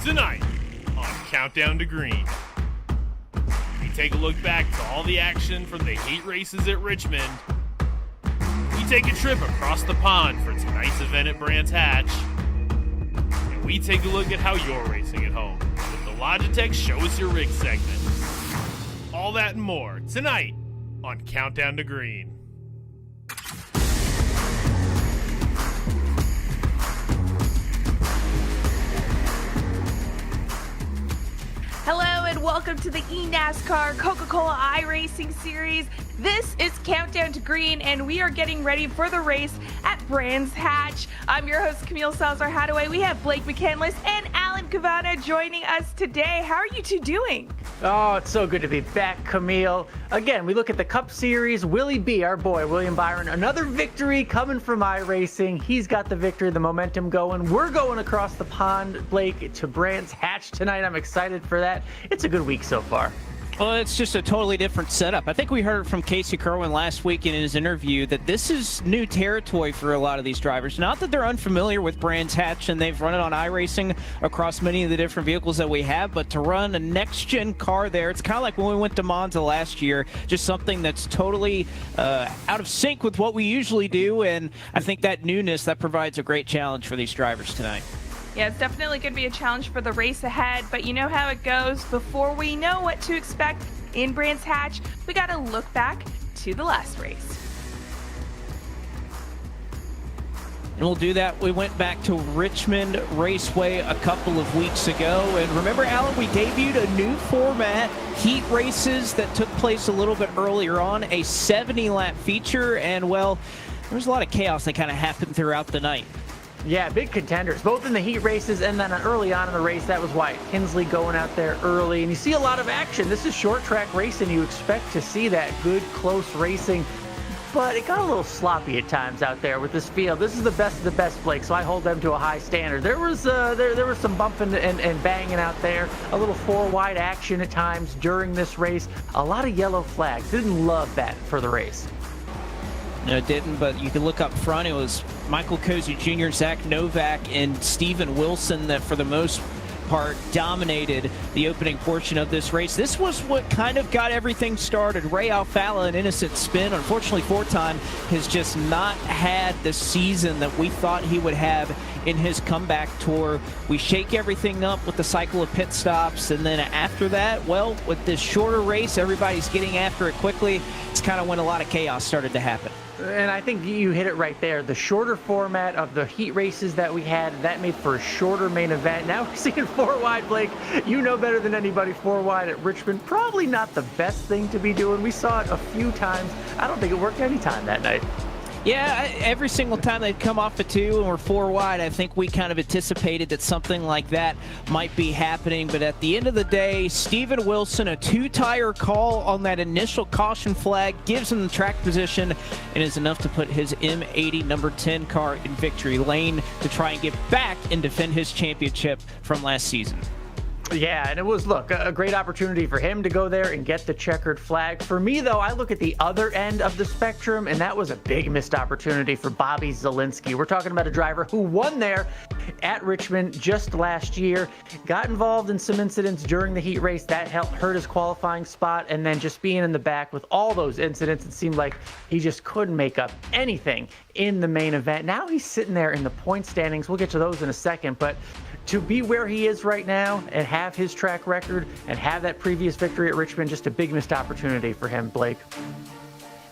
Tonight on Countdown to Green, we take a look back to all the action from the heat races at Richmond. We take a trip across the pond for tonight's event at Brands Hatch. And we take a look at how you're racing at home with the Logitech Show Us Your Rig segment. All that and more tonight on Countdown to Green. Hello and welcome to the eNASCAR Coca-Cola iRacing series. This is Countdown to Green and we are getting ready for the race at Brands Hatch. I'm your host Camille Salazar-Hadaway. We have Blake McCandless and Alan Cavana joining us today. How are you two doing? Oh, it's so good to be back, Camille. Again, we look at the Cup Series. Willie B, our boy, William Byron, another victory coming from iRacing. He's got the victory, the momentum going. We're going across the pond, Blake, to Brands Hatch tonight. I'm excited for that. It's a good week so far. Well, it's just a totally different setup. I think we heard from Casey Kerwin last week in his interview that this is new territory for a lot of these drivers. Not that they're unfamiliar with Brands Hatch and they've run it on iRacing across many of the different vehicles that we have, but to run a next-gen car there, it's kind of like when we went to Monza last year, just something that's totally out of sync with what we usually do, and I think that newness, that provides a great challenge for these drivers tonight. Yeah, it's definitely going to be a challenge for the race ahead, but you know how it goes. Before we know what to expect in Brands Hatch, we got to look back to the last race. And we'll do that. We went back to Richmond Raceway a couple of weeks ago. And remember, Alan, we debuted a new format, heat races that took place a little bit earlier on, a 70-lap feature. And, well, there was a lot of chaos that kind of happened throughout the night. Yeah, big contenders, both in the heat races and then early on in the race. That was Wyatt Kinsley going out there early. And you see a lot of action. This is short track racing. You expect to see that good, close racing. But it got a little sloppy at times out there with this field. This is the best of the best, Blake, so I hold them to a high standard. There was some bumping and banging out there, a little four-wide action at times during this race. A lot of yellow flags. Didn't love that for the race. No, it didn't, but you can look up front. It was Michael Cozy Jr., Zach Novak, and Steven Wilson that, for the most part, dominated the opening portion of this race. This was what kind of got everything started. Ray Alfala, an innocent spin, unfortunately four-time, has just not had the season that we thought he would have in his comeback tour. We shake everything up with the cycle of pit stops, and then after that, well, with this shorter race, everybody's getting after it quickly. It's kind of when a lot of chaos started to happen. And I think you hit it right there. The shorter format of the heat races that we had, that made for a shorter main event. Now we're seeing four wide, Blake. You know better than anybody, four wide at Richmond. Probably not the best thing to be doing. We saw it a few times. I don't think it worked any time that night. Yeah, every single time they'd come off the two and were four wide, I think we kind of anticipated that something like that might be happening. But at the end of the day, Steven Wilson, a two-tire call on that initial caution flag, gives him the track position and is enough to put his M80 number 10 car in victory lane to try and get back and defend his championship from last season. Yeah, and it was, look, a great opportunity for him to go there and get the checkered flag. For me, though, I look at the other end of the spectrum, and that was a big missed opportunity for Bobby Zielinski. We're talking about a driver who won there at Richmond just last year, got involved in some incidents during the heat race that hurt his qualifying spot, and then just being in the back with all those incidents, it seemed like he just couldn't make up anything in the main event. Now he's sitting there in the point standings. We'll get to those in a second, but to be where he is right now and have his track record and have that previous victory at Richmond, just a big missed opportunity for him, Blake.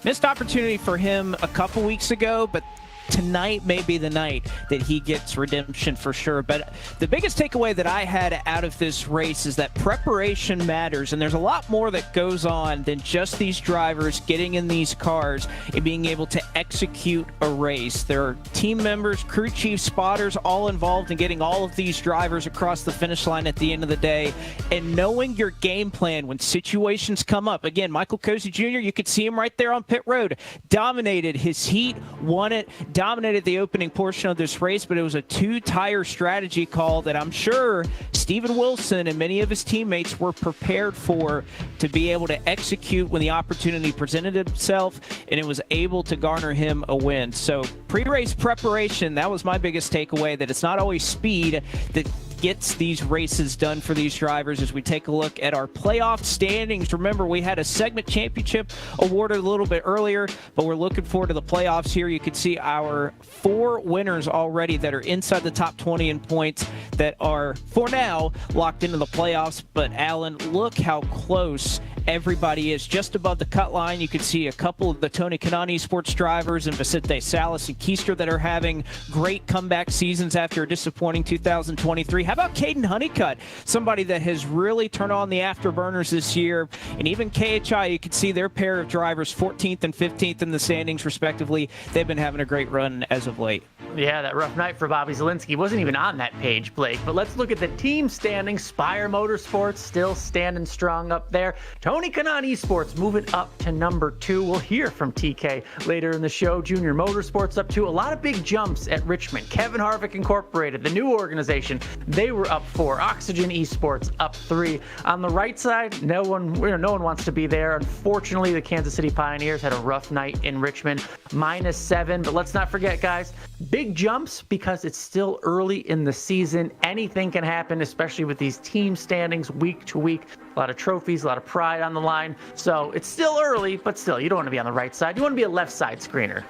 Missed opportunity for him a couple weeks ago, but tonight may be the night that he gets redemption for sure. But the biggest takeaway that I had out of this race is that preparation matters, and there's a lot more that goes on than just these drivers getting in these cars and being able to execute a race. There are team members, crew chiefs, spotters, all involved in getting all of these drivers across the finish line at the end of the day, and knowing your game plan when situations come up. Again, Michael Cozy Jr., you could see him right there on pit road, dominated his heat, won it, dominated the opening portion of this race, but it was a two-tire strategy call that I'm sure Steven Wilson and many of his teammates were prepared for, to be able to execute when the opportunity presented itself, and it was able to garner him a win. So pre-race preparation, that was my biggest takeaway, that it's not always speed that gets these races done for these drivers as we take a look at our playoff standings. Remember, we had a segment championship awarded a little bit earlier, but we're looking forward to the playoffs here. You can see our 4 winners already that are inside the top 20 in points that are, for now, locked into the playoffs. But, Alan, look how close everybody is. Just above the cut line, you can see a couple of the Tony Kanaan Esports drivers and Vicente Salas and Keister that are having great comeback seasons after a disappointing 2023. How about Caden Honeycutt, somebody that has really turned on the afterburners this year? And even KHI, you can see their pair of drivers 14th and 15th in the standings, respectively. They've been having a great run as of late. Yeah, that rough night for Bobby Zielinski wasn't even on that page, Blake. But let's look at the team standings. Spire Motorsports still standing strong up there. Tony Kanaan Esports moving up to number 2. We'll hear from TK later in the show. Junior Motorsports up 2. A lot of big jumps at Richmond. Kevin Harvick Incorporated, the new organization, they were up 4. Oxygen Esports up 3. On the right side, no one wants to be there. Unfortunately, the Kansas City Pioneers had a rough night in Richmond, -7. But let's not forget, guys, big jumps because it's still early in the season. Anything can happen, especially with these team standings week to week. A lot of trophies, a lot of pride on the line. So it's still early, but still, you don't want to be on the right side. You want to be a left side screener.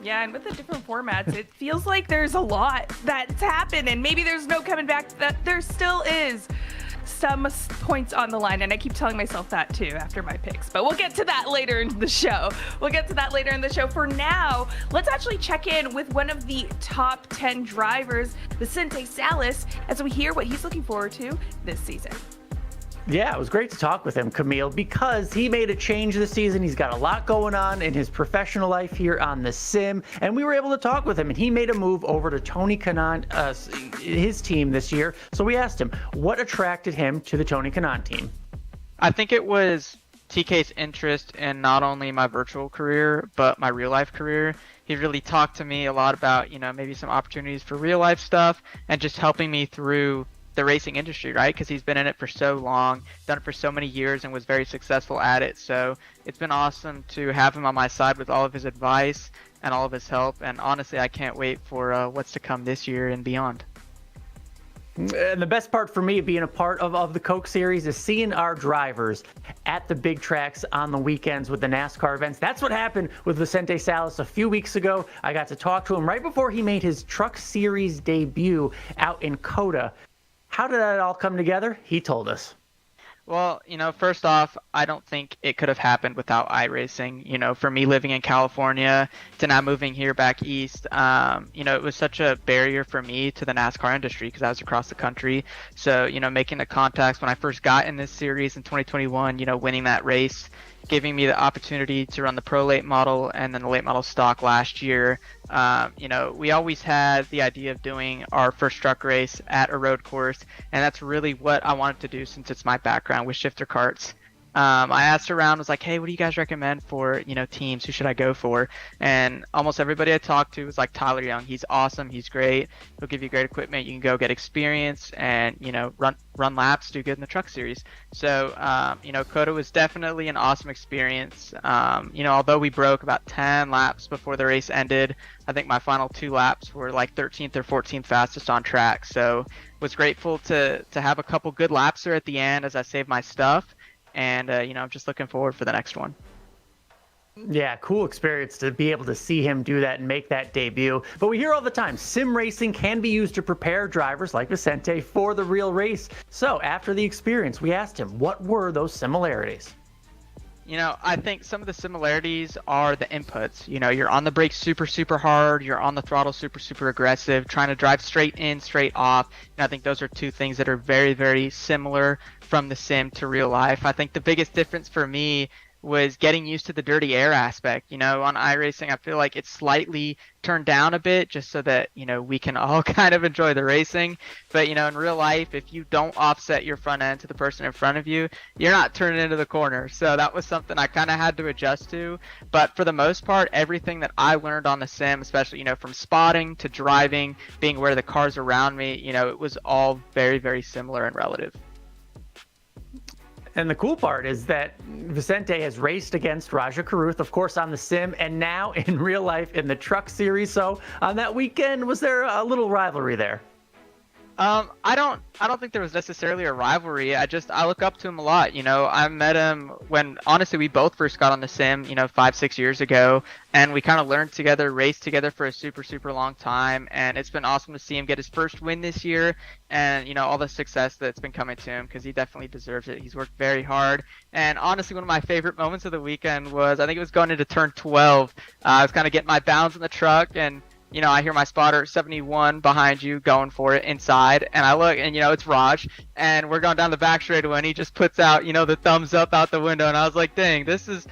Yeah, and with the different formats, it feels like there's a lot that's happened, and maybe there's no coming back. That there still is some points on the line, and I keep telling myself that too after my picks. But we'll get to that later in the show. For now, let's actually check in with one of the top 10 drivers, Vicente Salas, as we hear what he's looking forward to this season. Yeah, it was great to talk with him, Camille, because he made a change this season. He's got a lot going on in his professional life here on the sim, and we were able to talk with him, and he made a move over to Tony Kanaan, his team this year. So we asked him, what attracted him to the Tony Kanaan team? I think it was TK's interest in not only my virtual career, but my real life career. He really talked to me a lot about, maybe some opportunities for real life stuff and just helping me through the racing industry, right? Because he's been in it for so long, done it for so many years, and was very successful at it. So it's been awesome to have him on my side with all of his advice and all of his help. And honestly, I can't wait for what's to come this year and beyond. And the best part for me being a part of the Coke series is seeing our drivers at the big tracks on the weekends with the NASCAR events. That's what happened with Vicente Salas a few weeks ago. I got to talk to him right before he made his truck series debut out in COTA. How did that all come together? He told us. Well, first off, I don't think it could have happened without iRacing. For me living in California to now moving here back east, it was such a barrier for me to the NASCAR industry because I was across the country. So, making the contacts when I first got in this series in 2021, winning that race, giving me the opportunity to run the pro late model and then the late model stock last year. We always had the idea of doing our first truck race at a road course, and that's really what I wanted to do since it's my background with shifter karts. I asked around, was like, hey, what do you guys recommend for, teams? Who should I go for? And almost everybody I talked to was like Tyler Young. He's awesome. He's great. He'll give you great equipment. You can go get experience and, run laps, do good in the truck series. So, COTA was definitely an awesome experience. Although we broke about 10 laps before the race ended, I think my final 2 laps were like 13th or 14th fastest on track. So was grateful to have a couple good laps there at the end as I saved my stuff. And, I'm just looking forward for the next one. Yeah, cool experience to be able to see him do that and make that debut. But we hear all the time, sim racing can be used to prepare drivers like Vicente for the real race. So after the experience, we asked him, what were those similarities? I think some of the similarities are the inputs. You're on the brakes super, super hard. You're on the throttle super, super aggressive, trying to drive straight in, straight off. And I think those are 2 things that are very, very similar from the sim to real life. I think the biggest difference for me was getting used to the dirty air aspect. On iRacing, I feel like it's slightly turned down a bit just so that, we can all kind of enjoy the racing. But, in real life, if you don't offset your front end to the person in front of you, you're not turning into the corner. So that was something I kind of had to adjust to. But for the most part, everything that I learned on the sim, especially, from spotting to driving, being aware of the cars around me, it was all very, very similar and relative. And the cool part is that Vicente has raced against Raja Caruth, of course, on the sim, and now in real life in the truck series. So on that weekend, was there a little rivalry there? I don't think there was necessarily a rivalry. I look up to him a lot. You know, I met him when honestly we both first got on the sim, 5-6 years ago, and we kind of learned together, raced together for a super long time, and it's been awesome to see him get his first win this year, and all the success that's been coming to him, because he definitely deserves it. He's worked very hard, and honestly one of my favorite moments of the weekend was, I think it was going into turn 12. I was kind of getting my bounds in the truck, and I hear my spotter 71 behind you going for it inside, and I look, and it's Raj, and we're going down the back straightaway, and he just puts out the thumbs up out the window, and I was like, dang, this is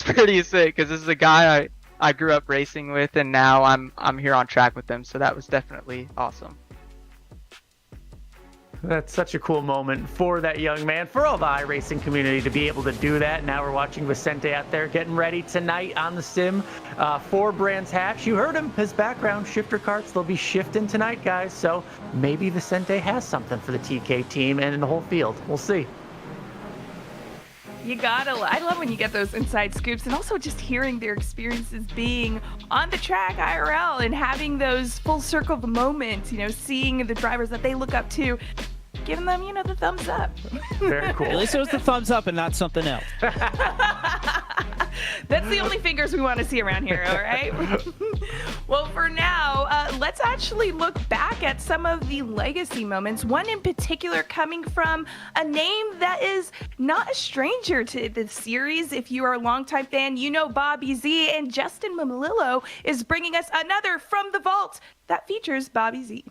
pretty sick, because this is a guy I grew up racing with, and now I'm here on track with him, so that was definitely awesome. That's such a cool moment for that young man, for all the iRacing community to be able to do that. Now we're watching Vicente out there getting ready tonight on the sim for Brands Hatch. You heard him, his background, shifter carts, they'll be shifting tonight, guys. So maybe Vicente has something for the TK team and in the whole field. We'll see. I love when you get those inside scoops, and also just hearing their experiences being on the track IRL and having those full circle moments, seeing the drivers that they look up to, giving them, the thumbs up. Very cool. At least it was the thumbs up and not something else. That's the only fingers we want to see around here, all right? Well, for now, let's actually look back at some of the legacy moments. One in particular coming from a name that is not a stranger to the series. If you are a longtime fan, you know Bobby Z, and Justin Mamillo is bringing us another From the Vault that features Bobby Z.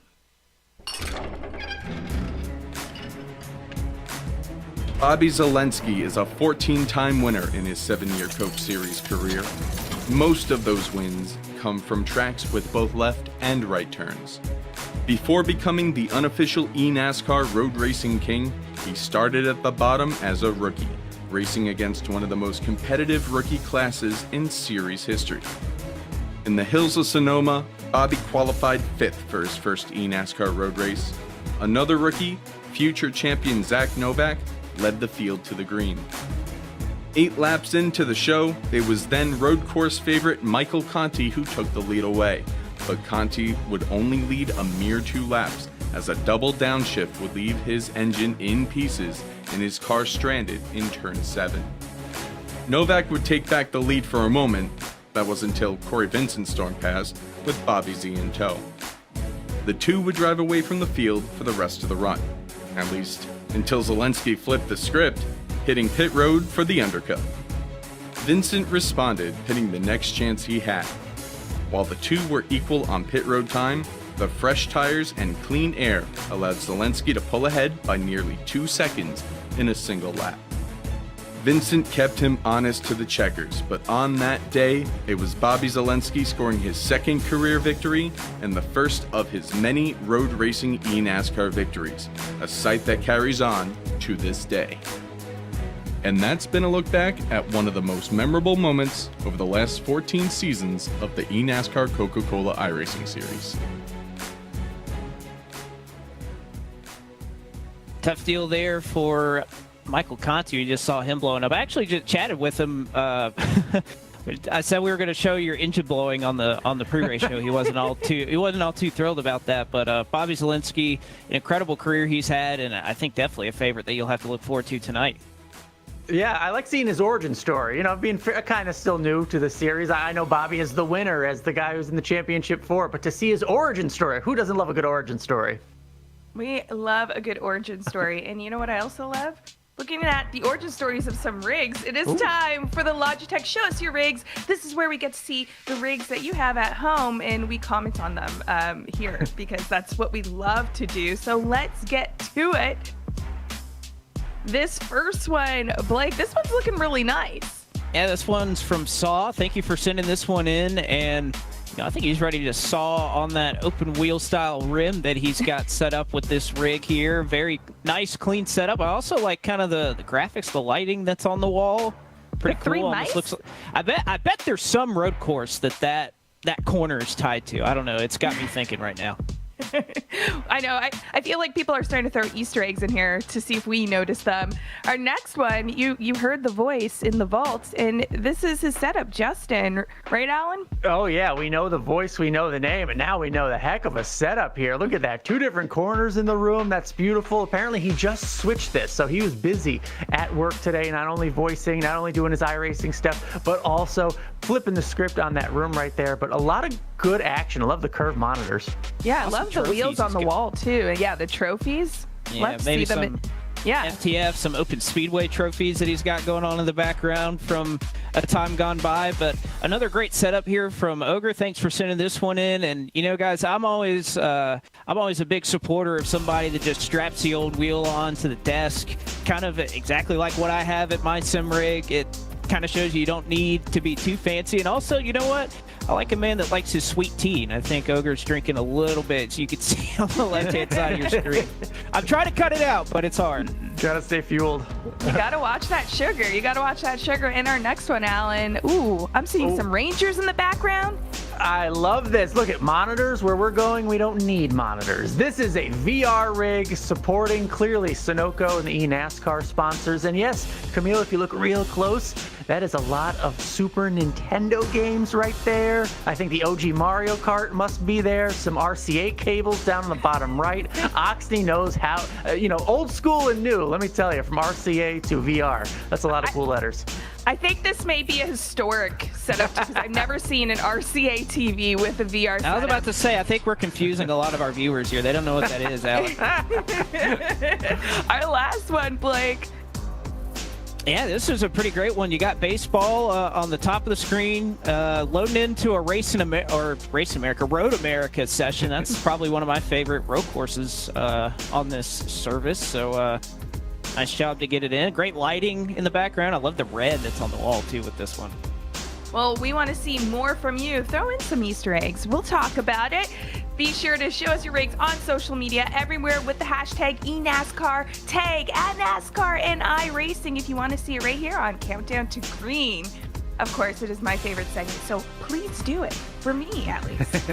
Bobby Zelensky is a 14-time winner in his 7-year Coke Series career. Most of those wins come from tracks with both left and right turns. Before becoming the unofficial eNASCAR road racing king, he started at the bottom as a rookie, racing against one of the most competitive rookie classes in series history. In the hills of Sonoma, Bobby qualified 5th for his first eNASCAR road race. Another rookie, future champion Zach Novak, led the field to the green. 8 laps into the show, it was then road course favorite Michael Conti who took the lead away, but Conti would only lead a mere 2 laps, as a double downshift would leave his engine in pieces and his car stranded in turn 7. Novak would take back the lead for a moment. That was until Corey Vincent stormed past with Bobby Z in tow. The two would drive away from the field for the rest of the run, at least until Zelensky flipped the script, hitting pit road for the undercut. Vincent responded, pitting the next chance he had. While the two were equal on pit road time, the fresh tires and clean air allowed Zelensky to pull ahead by nearly 2 seconds in a single lap. Vincent kept him honest to the checkers, but on that day, it was Bobby Zelensky scoring his 2nd career victory and the first of his many road racing eNASCAR victories, a sight that carries on to this day. And that's been a look back at one of the most memorable moments over the last 14 seasons of the eNASCAR Coca-Cola iRacing series. Tough deal there for Michael Conti. You just saw him blowing up. I actually just chatted with him. I said we were going to show your engine blowing on the pre-race show. He wasn't all too thrilled about that. But Bobby Zelensky, an incredible career he's had, and I think definitely a favorite that you'll have to look forward to tonight. Yeah, I like seeing his origin story. Being kind of still new to the series, I know Bobby is the winner as the guy who's in the championship for it, but to see his origin story, who doesn't love a good origin story? We love a good origin story. And you know what I also love? Looking at the origin stories of some rigs, it is time for the Logitech Show Us Your Rigs. This is where we get to see the rigs that you have at home, and we comment on them here because that's what we love to do. So let's get to it. This first one, Blake, this one's looking really nice. Yeah, this one's from Saw. Thank you for sending this one in, and I think he's ready to saw on that open wheel style rim that he's got set up with this rig here. Very nice, clean setup. I also like kind of the graphics, the lighting that's on the wall. Pretty cool. 3 mice? Looks like, I bet there's some road course that corner is tied to. I don't know. It's got me thinking right now. I know. I feel like people are starting to throw Easter eggs in here to see if we notice them. Our next one, you heard the voice in the vault, and this is his setup, Justin. Right, Alan? Oh, yeah. We know the voice, we know the name, and now we know the heck of a setup here. Look at that. 2 different corners in the room. That's beautiful. Apparently, he just switched this, so he was busy at work today, not only voicing, not only doing his iRacing stuff, but also flipping the script on that room right there. But a lot of good action. I love the curved monitors. Yeah, I Awesome love the trophies. wheels on the It's good. wall, too. And yeah, the trophies. Yeah, Let's maybe see them. some Yeah. FTF, some Open Speedway trophies that he's got going on in the background from a time gone by. But another great setup here from Ogre. Thanks for sending this one in. And you know, guys, I'm always a big supporter of somebody that just straps the old wheel onto the desk, kind of exactly like what I have at my sim rig. It kind of shows you don't need to be too fancy. And also, you know what? I like a man that likes his sweet tea, and I think Ogre's drinking a little bit, so you can see on the left-hand side of your screen. I'm trying to cut it out, but it's hard. Gotta stay fueled. You gotta watch that sugar. You gotta watch that sugar. And our next one, Alan. Ooh, I'm seeing some Rangers in the background. I love this. Look at monitors. Where we're going, we don't need monitors. This is a VR rig supporting clearly Sunoco and the eNASCAR sponsors. And yes, Camille, if you look real close, that is a lot of Super Nintendo games right there. I think the OG Mario Kart must be there. Some RCA cables down on the bottom right. Oxney knows how, old school and new. Let me tell you, from RCA to VR. That's a lot of cool letters. I think this may be a historic setup because I've never seen an RCA TV with a VR setup. I was about to say, I think we're confusing a lot of our viewers here. They don't know what that is, Alex. Our last one, Blake. Yeah, this is a pretty great one. You got baseball on the top of the screen, loading into a Road America session. That's probably one of my favorite road courses on this service. So nice job to get it in. Great lighting in the background. I love the red that's on the wall too with this one. Well, we want to see more from you. Throw in some Easter eggs. We'll talk about it. Be sure to show us your rigs on social media everywhere with the hashtag eNASCAR. Tag @NASCAR and iRacing if you want to see it right here on Countdown to Green. Of course, it is my favorite segment, so please do it. For me, at least.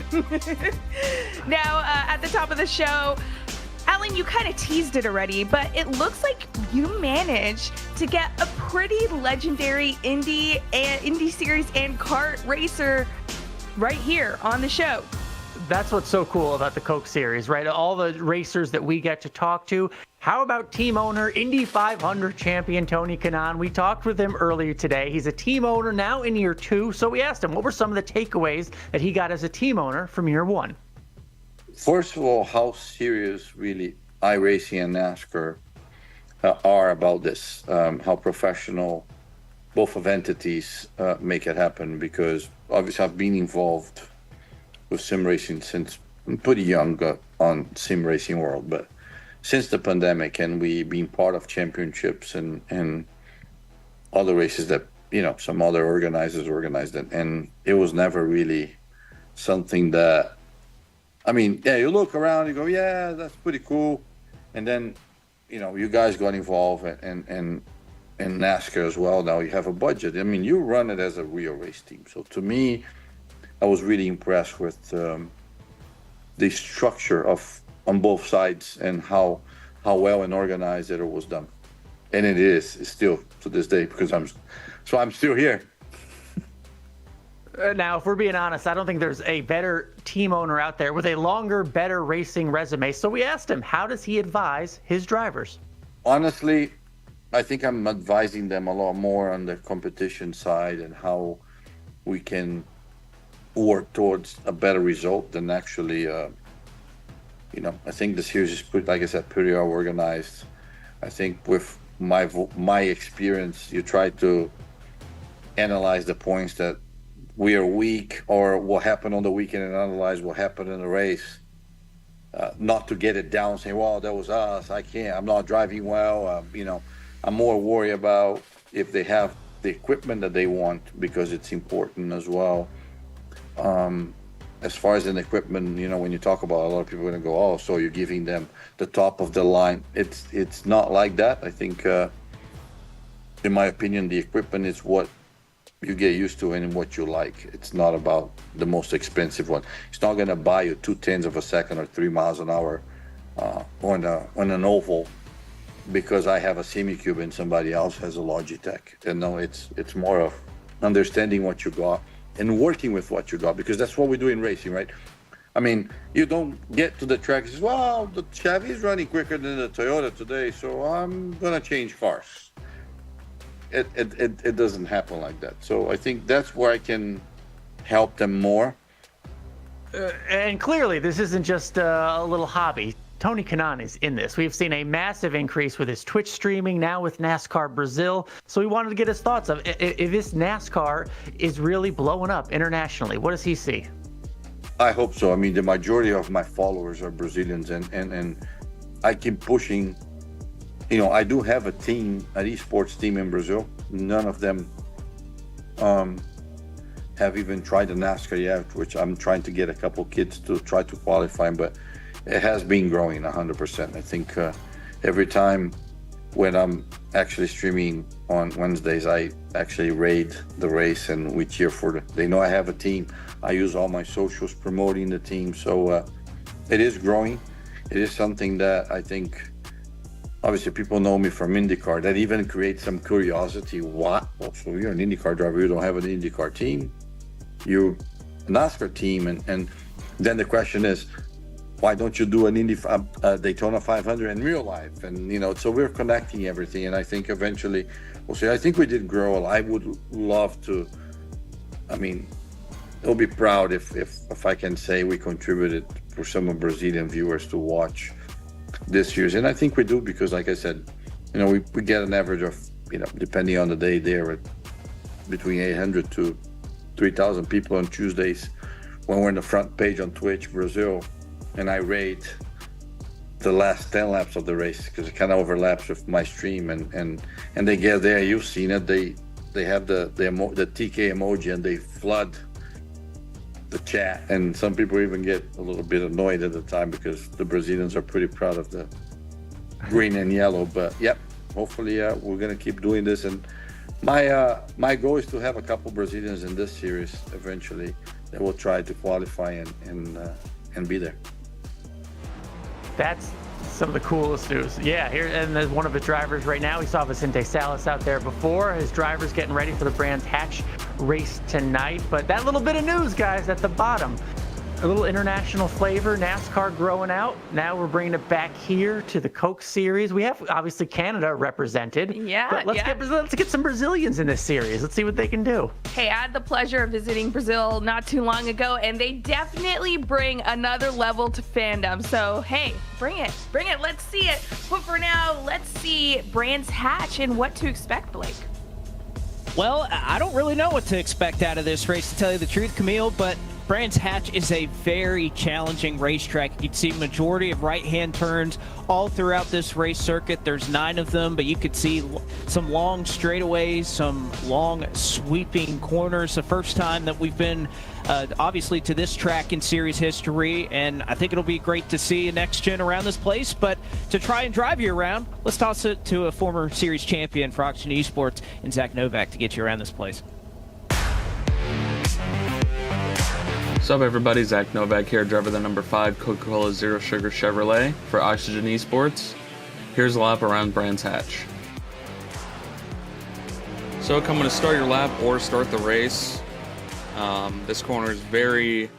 Now, at the top of the show, Alan, you kind of teased it already, but it looks like you managed to get a pretty legendary Indy Series and kart racer right here on the show. That's what's so cool about the Coke series, right? All the racers that we get to talk to. How about team owner, Indy 500 champion Tony Kanaan? We talked with him earlier today. He's a team owner now in year 2. So we asked him, what were some of the takeaways that he got as a team owner from year 1? First of all, how serious really iRacing and NASCAR are about this, how professional both of entities make it happen, because obviously I've been involved with sim racing since I'm pretty young on sim racing world, but since the pandemic, and we been part of championships and other races that some other organizers organized it, and it was never really something that, you look around, you go, yeah, that's pretty cool, and then you guys got involved and NASCAR as well. Now you have a budget. You run it as a real race team. So to me, I was really impressed with the structure on both sides and how well and organized it was done. And it's still to this day, because I'm still here. Now, if we're being honest, I don't think there's a better team owner out there with a longer, better racing resume. So we asked him, how does he advise his drivers? Honestly, I think I'm advising them a lot more on the competition side and how we can work towards a better result than actually, I think the series is pretty well organized. I think with my experience, you try to analyze the points that we are weak or what happened on the weekend and analyze what happened in the race. Not to get it down saying, well, that was us, I'm not driving well. I'm more worried about if they have the equipment that they want, because it's important as well. As far as an equipment, when you talk about, a lot of people are going to go, oh, so you're giving them the top of the line. It's not like that. I think, in my opinion, the equipment is what you get used to it and what you like. It's not about the most expensive one. It's not going to buy you 0.2 of a second or 3 miles an hour on an oval because I have a semi-cube and somebody else has a Logitech. And no, it's more of understanding what you got and working with what you got, because that's what we do in racing, right? I mean, you don't get to the track and say, well, the Chevy is running quicker than the Toyota today, so I'm going to change cars. It doesn't happen like that. So I think that's where I can help them more. And clearly, this isn't just a little hobby. Tony Kanaan is in this. We've seen a massive increase with his Twitch streaming, now with NASCAR Brazil. So we wanted to get his thoughts of if this NASCAR is really blowing up internationally. What does he see? I hope so. I mean, the majority of my followers are Brazilians, and I keep pushing. You know, I do have a team, an esports team in Brazil. None of them have even tried the NASCAR yet, which I'm trying to get a couple kids to try to qualify, but it has been growing 100%. I think every time when I'm actually streaming on Wednesdays, I actually raid the race and we cheer for they know I have a team. I use all my socials promoting the team. So it is growing. It is something that I think, obviously people know me from IndyCar. That even creates some curiosity. What? Oh, so you're an IndyCar driver, you don't have an IndyCar team? You're a NASCAR team. And then the question is, why don't you do an Daytona 500 in real life? And, you know, so we're connecting everything. And I think eventually we'll see. I think we did grow. I would love to, I mean, I'll be proud if I can say we contributed for some Brazilian viewers to watch this year's. And I think we do, because like I said, you know, we get an average of, you know, depending on the day there, between 800 to 3,000 people on Tuesdays when we're in the front page on Twitch Brazil. And I rate the last 10 laps of the race because it kind of overlaps with my stream, and they get there. You've seen it. They have the TK emoji and they flood the chat, and some people even get a little bit annoyed at the time because the Brazilians are pretty proud of the green and yellow. But yep, hopefully we're gonna keep doing this, and my goal is to have a couple Brazilians in this series eventually that will try to qualify and be there. That's some of the coolest news. Yeah, here, and there's one of the drivers right now. We saw Vicente Salas out there before. His driver's getting ready for the Brands Hatch race tonight. But that little bit of news, guys, at the bottom, a little international flavor, NASCAR growing out. Now we're bringing it back here to the Coke Series. We have, obviously, Canada represented. Yeah, but let's get some Brazilians in this series. Let's see what they can do. Hey, I had the pleasure of visiting Brazil not too long ago, and they definitely bring another level to fandom. So, hey, bring it. Let's see it. But for now, let's see Brands Hatch and what to expect, Blake. Well, I don't really know what to expect out of this race, to tell you the truth, Camille, but Brands Hatch is a very challenging racetrack. You can see majority of right-hand turns all throughout this race circuit. There's 9 of them, but you could see some long straightaways, some long sweeping corners. The first time that we've been, obviously, to this track in series history, and I think it'll be great to see a next gen around this place. But to try and drive you around, let's toss it to a former series champion for Oxygen Esports and Zach Novak to get you around this place. What's up, everybody? Zach Novak here, driver of the number 5 Coca-Cola Zero Sugar Chevrolet for Oxygen Esports. Here's a lap around Brands Hatch. So coming to start your lap or start the race, this corner is very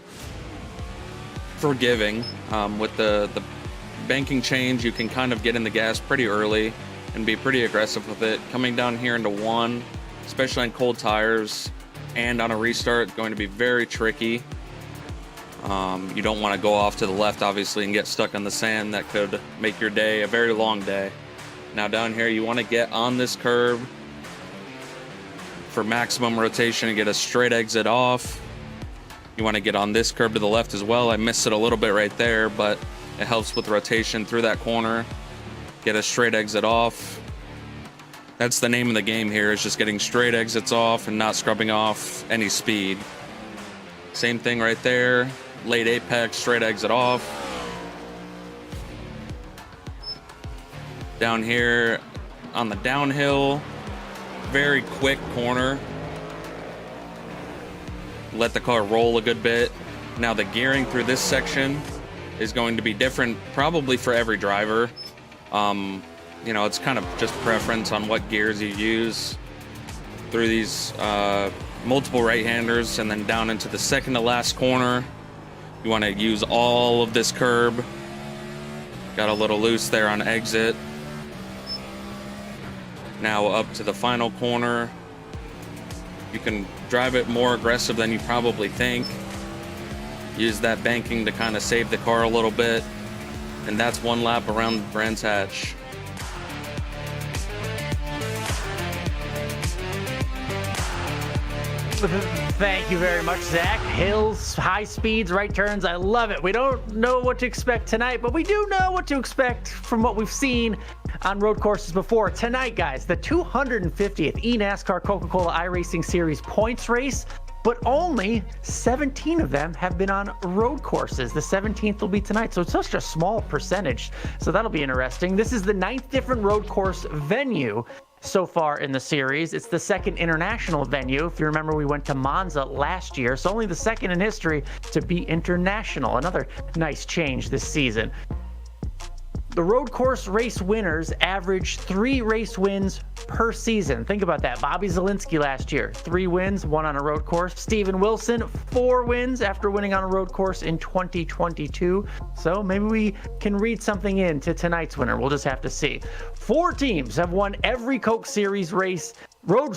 forgiving. With the banking change, you can kind of get in the gas pretty early and be pretty aggressive with it. Coming down here into 1, especially on cold tires and on a restart, going to be very tricky. You don't want to go off to the left, obviously, and get stuck on the sand. That could make your day a very long day. Now down here, you want to get on this curve for maximum rotation and get a straight exit off. You want to get on this curve to the left as well. I missed it a little bit right there, but it helps with rotation through that corner. Get a straight exit off. That's the name of the game here, is just getting straight exits off and not scrubbing off any speed. Same thing right there. Late apex, straight exit off. Down here on the downhill, very quick corner. let the car roll a good bit. Now the gearing through this section is going to be different probably for every driver. It's kind of just preference on what gears you use through these multiple right-handers, and then down into the second to last corner. You want to use all of this curb. Got a little loose there on exit. Now up to the final corner. You can drive it more aggressive than you probably think. Use that banking to kind of save the car a little bit. And that's one lap around Brands Hatch. Thank you very much, Zach. Hills, high speeds, right turns. I love it. We don't know what to expect tonight, but we do know what to expect from what we've seen on road courses before. Tonight, guys, the 250th eNASCAR Coca-Cola iRacing Series points race, but only 17 of them have been on road courses. The 17th will be tonight, so it's such a small percentage. So that'll be interesting. This is the 9th different road course venue so far in the series. It's the second international venue. If you remember, we went to Monza last year, so only the second in history to be international. Another nice change this season. The road course race winners average 3 race wins per season. Think about that. Bobby Zalinski last year, 3 wins, 1 on a road course. Steven Wilson, 4 wins after winning on a road course in 2022. So maybe we can read something into tonight's winner. We'll just have to see. 4 teams have won every Coke Series race, road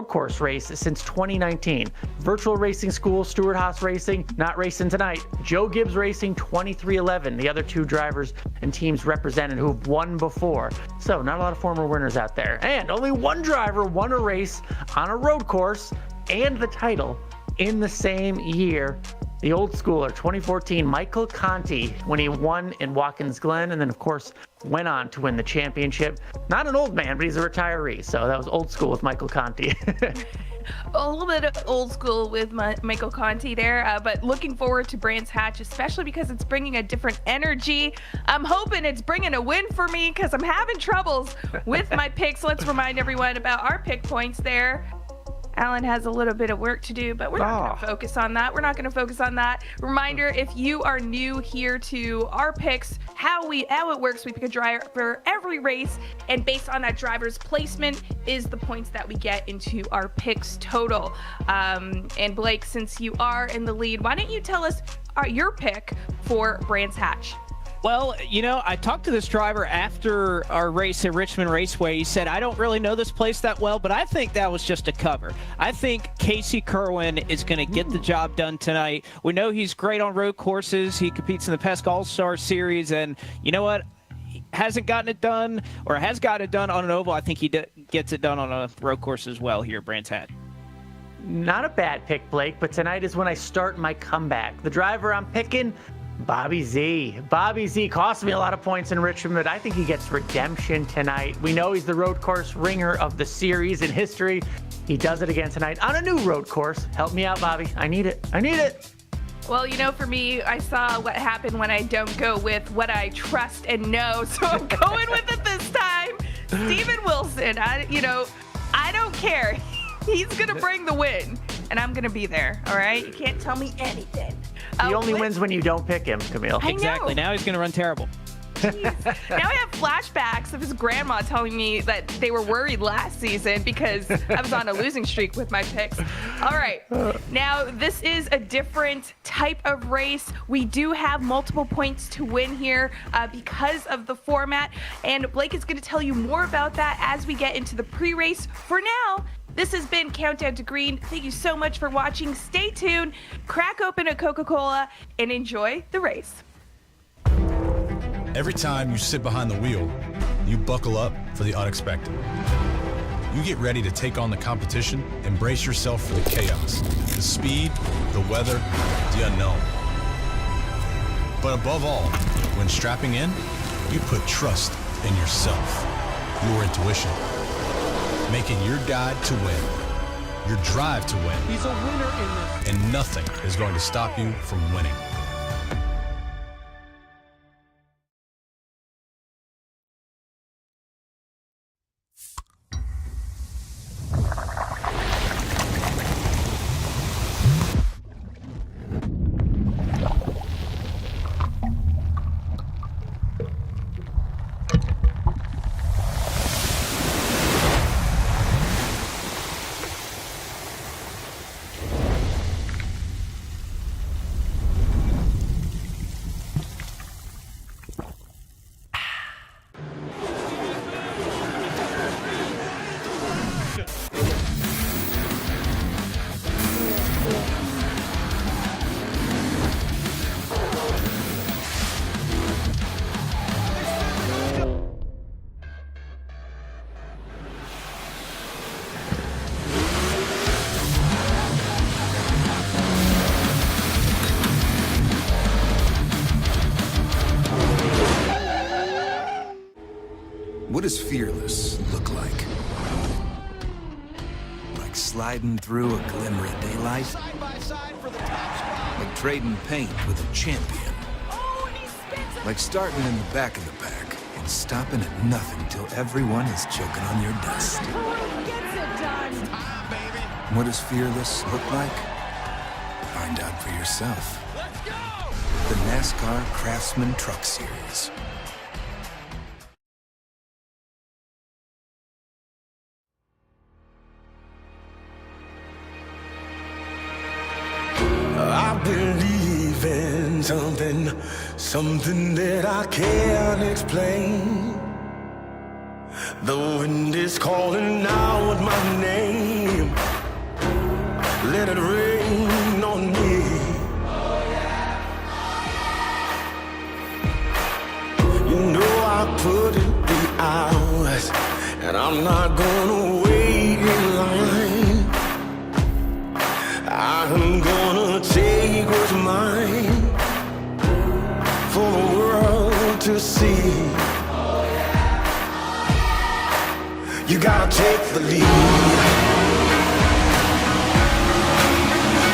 course race since 2019. Virtual Racing School, Stewart Haas Racing, not racing tonight. Joe Gibbs Racing, 2311. The other 2 drivers and teams represented who've won before. So not a lot of former winners out there. And only 1 driver won a race on a road course and the title in the same year. The old schooler, 2014, Michael Conti, when he won in Watkins Glen, and then, of course, went on to win the championship. Not an old man, but he's a retiree, so that was old school with Michael Conti. A little bit of old school with Michael Conti there, but looking forward to Brands Hatch, especially because it's bringing a different energy. I'm hoping it's bringing a win for me because I'm having troubles with my picks. Let's remind everyone about our pick points there. Alan has a little bit of work to do, but we're not going to focus on that. We're not going to focus on that. Reminder, if you are new here to our picks, how it works, we pick a driver every race, and based on that driver's placement is the points that we get into our picks total. And Blake, since you are in the lead, why don't you tell us your pick for Brands Hatch? Well, I talked to this driver after our race at Richmond Raceway. He said, I don't really know this place that well, but I think that was just a cover. I think Casey Kerwin is going to get the job done tonight. We know he's great on road courses. He competes in the Pesca All-Star Series, and you know what? He hasn't gotten it done, or has got it done on an oval. I think he gets it done on a road course as well here at Brands Hatch. Not a bad pick, Blake, but tonight is when I start my comeback. The driver I'm picking, Bobby Z. Bobby Z cost me a lot of points in Richmond, but I think he gets redemption tonight. We know he's the road course ringer of the series in history. He does it again tonight on a new road course. Help me out, Bobby. I need it. I need it. Well, for me, I saw what happened when I don't go with what I trust and know, so I'm going with it this time. Steven Wilson, I don't care. He's going to bring the win, and I'm going to be there, all right? You can't tell me anything. He only wins when you don't pick him, Camille. Exactly. Now he's going to run terrible. Jeez. Now I have flashbacks of his grandma telling me that they were worried last season because I was on a losing streak with my picks. All right. Now, this is a different type of race. We do have multiple points to win here because of the format, and Blake is going to tell you more about that as we get into the pre-race. For now, this has been Countdown to Green. Thank you so much for watching. Stay tuned, crack open a Coca-Cola, and enjoy the race. Every time you sit behind the wheel, you buckle up for the unexpected. You get ready to take on the competition and brace yourself for the chaos, the speed, the weather, the unknown. But above all, when strapping in, you put trust in yourself, your intuition. Make it your guide to win, your drive to win. He's a winner in this. And nothing is going to stop you from winning. does fearless look like? Like sliding through a glimmer of daylight? Side by side for the top spot. Like trading paint with a champion? Oh, and he spins it. Like starting in the back of the pack and stopping at nothing till everyone is choking on your dust? Oh, he gets it done. Time, baby. What does fearless look like? Find out for yourself. Let's go. The NASCAR Craftsman Truck Series. I believe in something that I can't explain. The wind is calling out my name. Let it rain on me. You know I put in the hours, and I'm not gonna wait in line. I'm gonna take what's mine for the world to see. You gotta take the lead.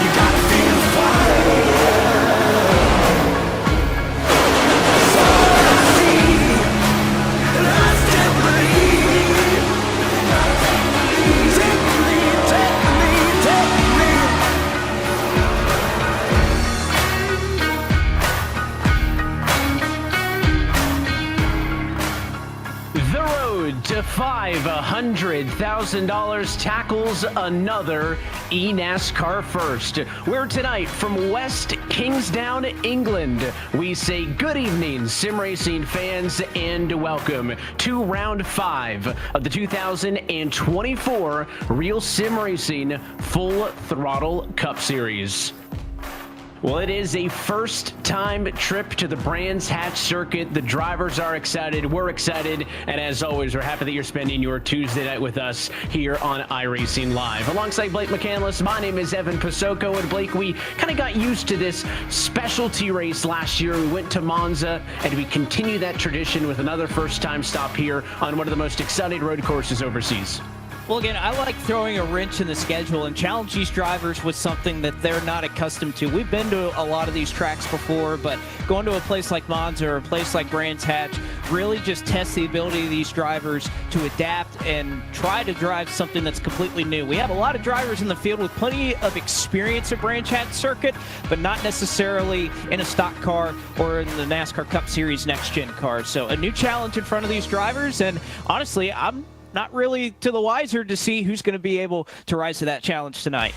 You gotta feel the fire. So I see, and I still believe. Take the lead, take the lead, take the lead. The road to $500,000 tackles another eNASCAR first. We're tonight from West Kingsdown, England. We say good evening, sim racing fans, and welcome to round 5 of the 2024 Real Sim Racing Full Throttle Cup Series. Well, it is a first-time trip to the Brands Hatch circuit. The drivers are excited. We're excited. And as always, we're happy that you're spending your Tuesday night with us here on iRacing Live. Alongside Blake McCandless, my name is Evan Pasocco. And Blake, we kind of got used to this specialty race last year. We went to Monza, and we continue that tradition with another first-time stop here on one of the most exciting road courses overseas. Well, again, I like throwing a wrench in the schedule and challenge these drivers with something that they're not accustomed to. We've been to a lot of these tracks before, but going to a place like Monza or a place like Brands Hatch really just tests the ability of these drivers to adapt and try to drive something that's completely new. We have a lot of drivers in the field with plenty of experience at Brands Hatch circuit, but not necessarily in a stock car or in the NASCAR Cup Series next-gen car. So a new challenge in front of these drivers, and honestly, I'm not really to the wiser to see who's going to be able to rise to that challenge tonight.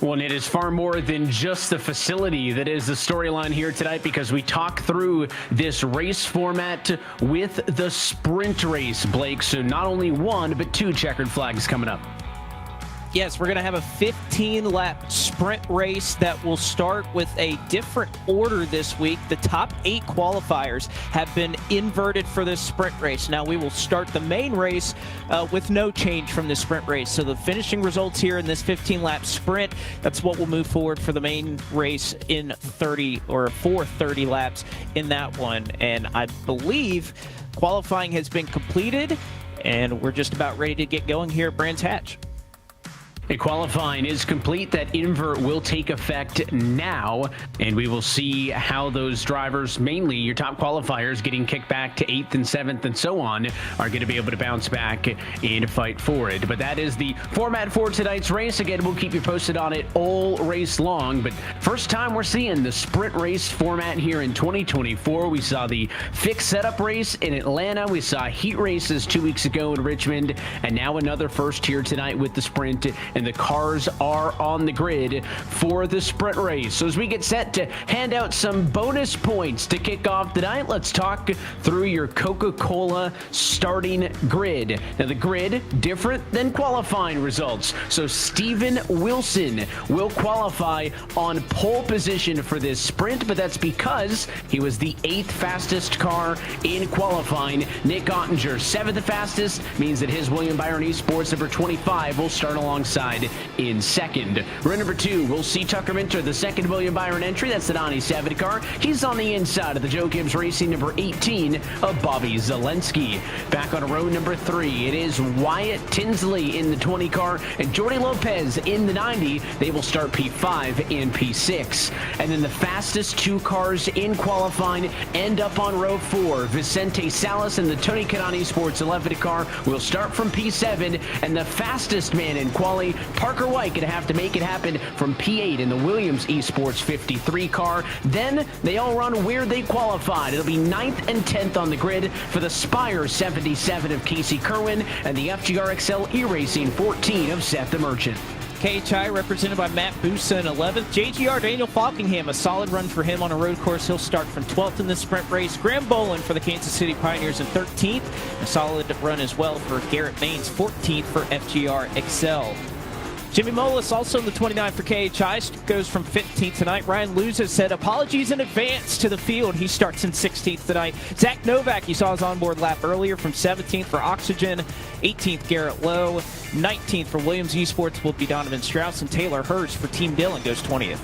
Well, and it is far more than just the facility that is the storyline here tonight, because we talk through this race format with the sprint race, Blake. So not only one, but 2 checkered flags coming up. Yes, we're going to have a 15-lap sprint race that will start with a different order this week. The top 8 qualifiers have been inverted for this sprint race. Now we will start the main race with no change from this sprint race. So the finishing results here in this 15-lap sprint, that's what will move forward for the main race in 30 or for 30 laps in that one. And I believe qualifying has been completed, and we're just about ready to get going here at Brands Hatch. Qualifying is complete. That invert will take effect now, and we will see how those drivers, mainly your top qualifiers, getting kicked back to 8th and 7th and so on, are going to be able to bounce back and fight for it. But that is the format for tonight's race. Again, we'll keep you posted on it all race long, but first time we're seeing the sprint race format here in 2024. We saw the fixed setup race in Atlanta. We saw heat races 2 weeks ago in Richmond, and now another first here tonight with the sprint. And the cars are on the grid for the sprint race. So as we get set to hand out some bonus points to kick off the night, let's talk through your Coca-Cola starting grid. Now the grid, different than qualifying results. So Steven Wilson will qualify on pole position for this sprint, but that's because he was the 8th fastest car in qualifying. Nick Ottinger, 7th fastest, means that his William Byron Esports number 25 will start alongside inside in second. Row number 2, we'll see Tucker Minter, the second William Byron entry. That's the 97 car. He's on the inside of the Joe Gibbs Racing number 18 of Bobby Zelensky. Back on row number 3, it is Wyatt Tinsley in the 20 car and Jordy Lopez in the 90. They will start P5 and P6. And then the fastest 2 cars in qualifying end up on row 4. Vicente Salas in the Tony Kanani Sports 11 car will start from P7, and the fastest man in quali, Parker White, gonna have to make it happen from P8 in the Williams Esports 53 car. Then they all run where they qualified. It'll be 9th and 10th on the grid for the Spire 77 of Casey Kerwin and the FGR XL eRacing 14 of Seth the Merchant. KHI represented by Matt Busa in 11th. JGR Daniel Falkingham, a solid run for him on a road course. He'll start from 12th in the sprint race. Graham Bolin for the Kansas City Pioneers in 13th. A solid run as well for Garrett Maines, 14th for FGR XL. Jimmy Molis also in the 29 for KHI, goes from 15th tonight. Ryan Luz has said apologies in advance to the field. He starts in 16th tonight. Zach Novak, you saw his onboard lap earlier, from 17th for Oxygen. 18th Garrett Lowe. 19th for Williams Esports will be Donovan Strauss, and Taylor Hurst for Team Dillon goes 20th.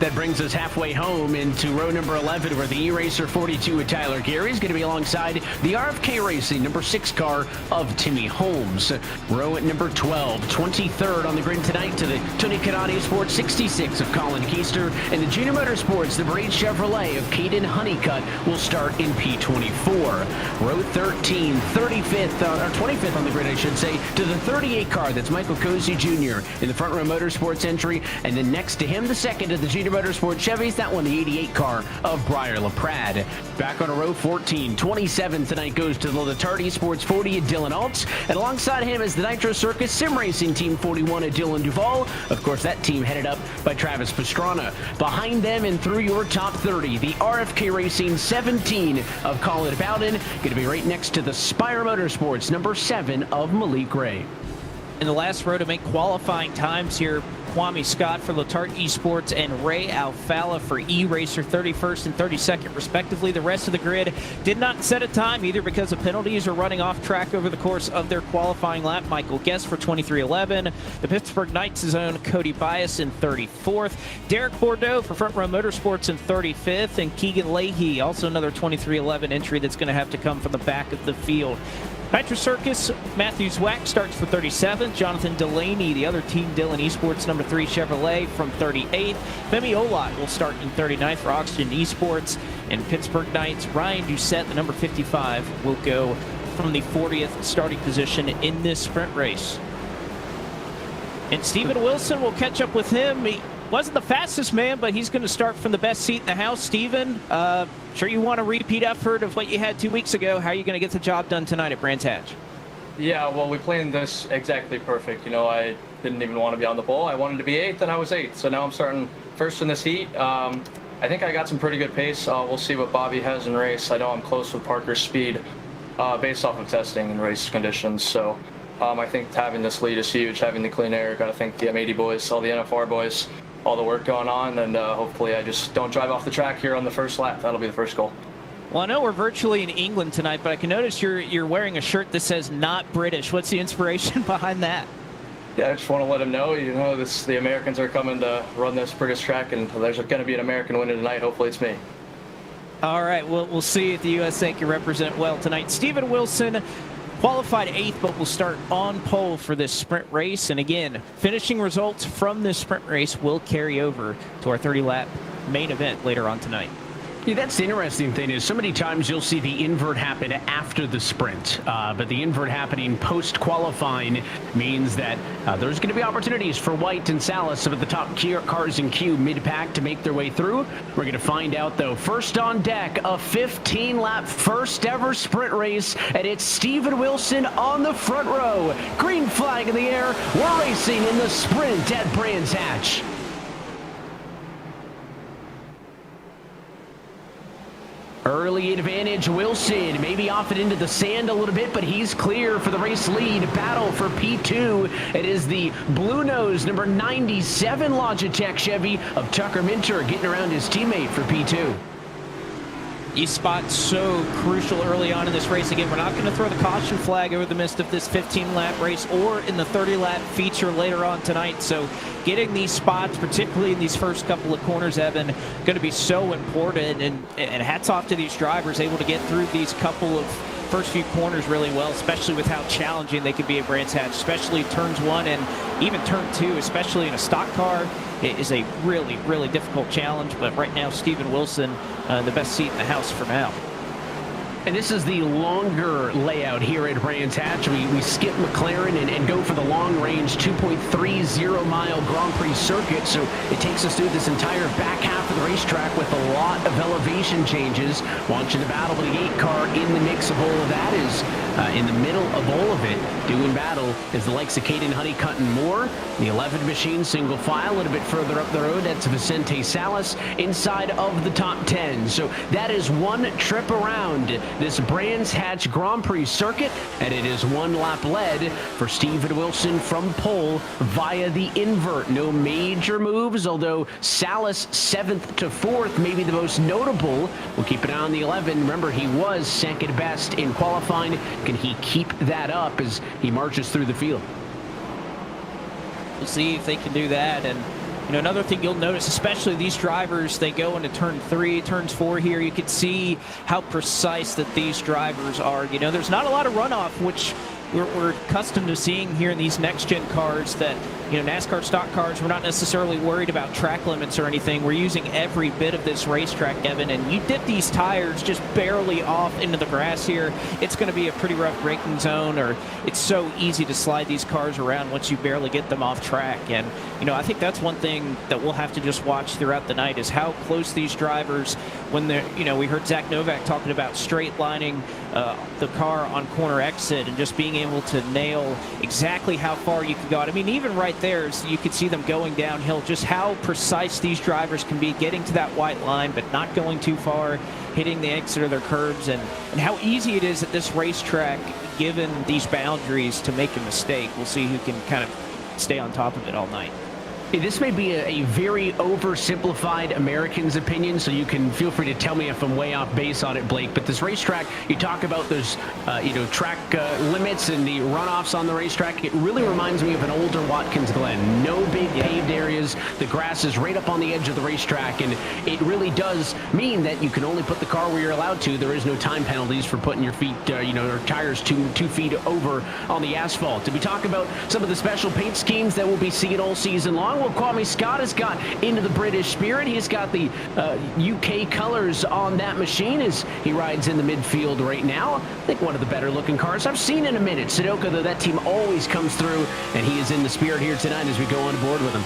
That brings us halfway home into row number 11, where the E-Racer 42 with Tyler Gary is going to be alongside the RFK Racing number 6 car of Timmy Holmes. Row at number 12, 23rd on the grid tonight to the Tony Kanani Sports 66 of Colin Keister, and the Junior Motorsports number 8 Chevrolet of Caden Honeycutt will start in P24. Row 13, 35th, or 25th on the grid, I should say, to the 38 car. That's Michael Cozy Jr. in the Front Row Motorsports entry, and then next to him, the second of the Junior Motorsport Chevys, that one the 88 car of Briar LaPrade. Back on a row 14, 27 tonight goes to the Latardi Sports 40 at Dylan Altz, and alongside him is the Nitro Circus Sim Racing Team 41 at Dylan Duvall. Of course, that team headed up by Travis Pastrana. Behind them and through your top 30, the RFK Racing 17 of Colin Bowden, going to be right next to the Spire Motorsports number 7 of Malik Ray. In the last row to make qualifying times here, Kwame Scott for Latart Esports and Ray Alfala for E-Racer 31st and 32nd respectively. The rest of the grid did not set a time either because of penalties or running off track over the course of their qualifying lap. Michael Guest for 2311. The Pittsburgh Knights' own Cody Bias in 34th. Derek Bordeaux for Front Row Motorsports in 35th. And Keegan Leahy, also another 2311 entry that's going to have to come from the back of the field. Nitro Circus, Matthew Zwack starts for 37th. Jonathan Delaney, the other Team Dillon Esports number 3 Chevrolet, from 38th. Femi Olot will start in 39th for Oxygen Esports. And Pittsburgh Knights, Ryan Doucette, the number 55, will go from the 40th starting position in this sprint race. And Steven Wilson will catch up with him. He wasn't the fastest man, but he's going to start from the best seat in the house. Steven, sure you want a repeat effort of what you had 2 weeks ago. How are you going to get the job done tonight at Brands Hatch? Yeah, well, we planned this exactly perfect. You know, I didn't even want to be on the pole. I wanted to be 8th, and I was 8th. So now I'm starting first in this heat. I think I got some pretty good pace. We'll see what Bobby has in race. I know I'm close with Parker's speed based off of testing and race conditions. So I think having this lead is huge, having the clean air. Got to thank the M80 boys, all the NFR boys, all the work going on, and hopefully I just don't drive off the track here on the first lap. That'll be the first goal. Well, I know we're virtually in England tonight, but I can notice you're wearing a shirt that says "Not British." What's the inspiration behind that? Yeah, I just want to let them know, you know, the Americans are coming to run this British track, and there's going to be an American winner tonight. Hopefully it's me. All right, we'll see if the USA can represent well tonight. Steven Wilson qualified 8th, but will start on pole for this sprint race. And again, finishing results from this sprint race will carry over to our 30-lap main event later on tonight. Yeah, that's the interesting thing is so many times you'll see the invert happen after the sprint, but the invert happening post-qualifying means that there's going to be opportunities for White and Salas, some of the top cars in queue mid-pack, to make their way through. We're going to find out, though. First on deck, a 15-lap first-ever sprint race, and it's Steven Wilson on the front row. Green flag in the air. We're racing in the sprint at Brands Hatch. Early advantage, Wilson, maybe off it into the sand a little bit, but he's clear for the race lead. Battle for P2. It is the Blue Nose number 97 Logitech Chevy of Tucker Minter getting around his teammate for P2. These spots so crucial early on in this race. Again, we're not going to throw the caution flag over the midst of this 15-lap race or in the 30-lap feature later on tonight. So getting these spots, particularly in these first couple of corners, Evan, going to be so important. And hats off to these drivers able to get through these couple of first few corners really well, especially with how challenging they could be at Brands Hatch, especially turns 1 and even turn 2, especially in a stock car. It is a really, really difficult challenge, but right now, Steven Wilson, the best seat in the house for now. And this is the longer layout here at Brands Hatch. We skip McLaren and go for the long-range 2.30-mile Grand Prix circuit. So it takes us through this entire back half of the racetrack with a lot of elevation changes. Watching the battle of the 8 car in the mix of all of that is in the middle of all of it. Doing battle is the likes of Caden Honeycutt and Moore. The 11 machine single file a little bit further up the road. That's Vicente Salas inside of the top 10. So that is one trip around this Brands Hatch Grand Prix circuit, and it is one lap led for Steven Wilson from pole via the invert. No major moves, although Salas 7th to 4th may be the most notable. We'll keep an eye on the 11. Remember, he was second best in qualifying. Can he keep that up as he marches through the field? We'll see if they can do that. And you know, another thing you'll notice, especially these drivers, they go into turn 3, turns 4 here. You can see how precise that these drivers are. You know, there's not a lot of runoff, which we're accustomed to seeing here in these next-gen cars that, you know, NASCAR stock cars, we're not necessarily worried about track limits or anything. We're using every bit of this racetrack, Evan, and you dip these tires just barely off into the grass here, it's going to be a pretty rough braking zone, or it's so easy to slide these cars around once you barely get them off track. And, you know, I think that's one thing that we'll have to just watch throughout the night is how close these drivers, when they're, you know, we heard Zach Novak talking about straight lining the car on corner exit and just being able to nail exactly how far you can go. I mean, even right there, you could see them going downhill, just how precise these drivers can be, getting to that white line, but not going too far, hitting the exit of their curbs, and how easy it is at this racetrack, given these boundaries, to make a mistake. We'll see who can kind of stay on top of it all night. This may be a very oversimplified American's opinion, so you can feel free to tell me if I'm way off base on it, Blake. But this racetrack, you talk about those, track limits and the runoffs on the racetrack. It really reminds me of an older Watkins Glen. No big paved areas. The grass is right up on the edge of the racetrack, and it really does mean that you can only put the car where you're allowed to. There is no time penalties for putting your feet, or tires 2 feet over on the asphalt. Did we talk about some of the special paint schemes that we'll be seeing all season long? Well, Kwame Scott has got into the British spirit. He's got the UK colors on that machine as he rides in the midfield right now. I think one of the better looking cars I've seen in a minute. Sudoku, though, that team always comes through, and he is in the spirit here tonight as we go on board with him.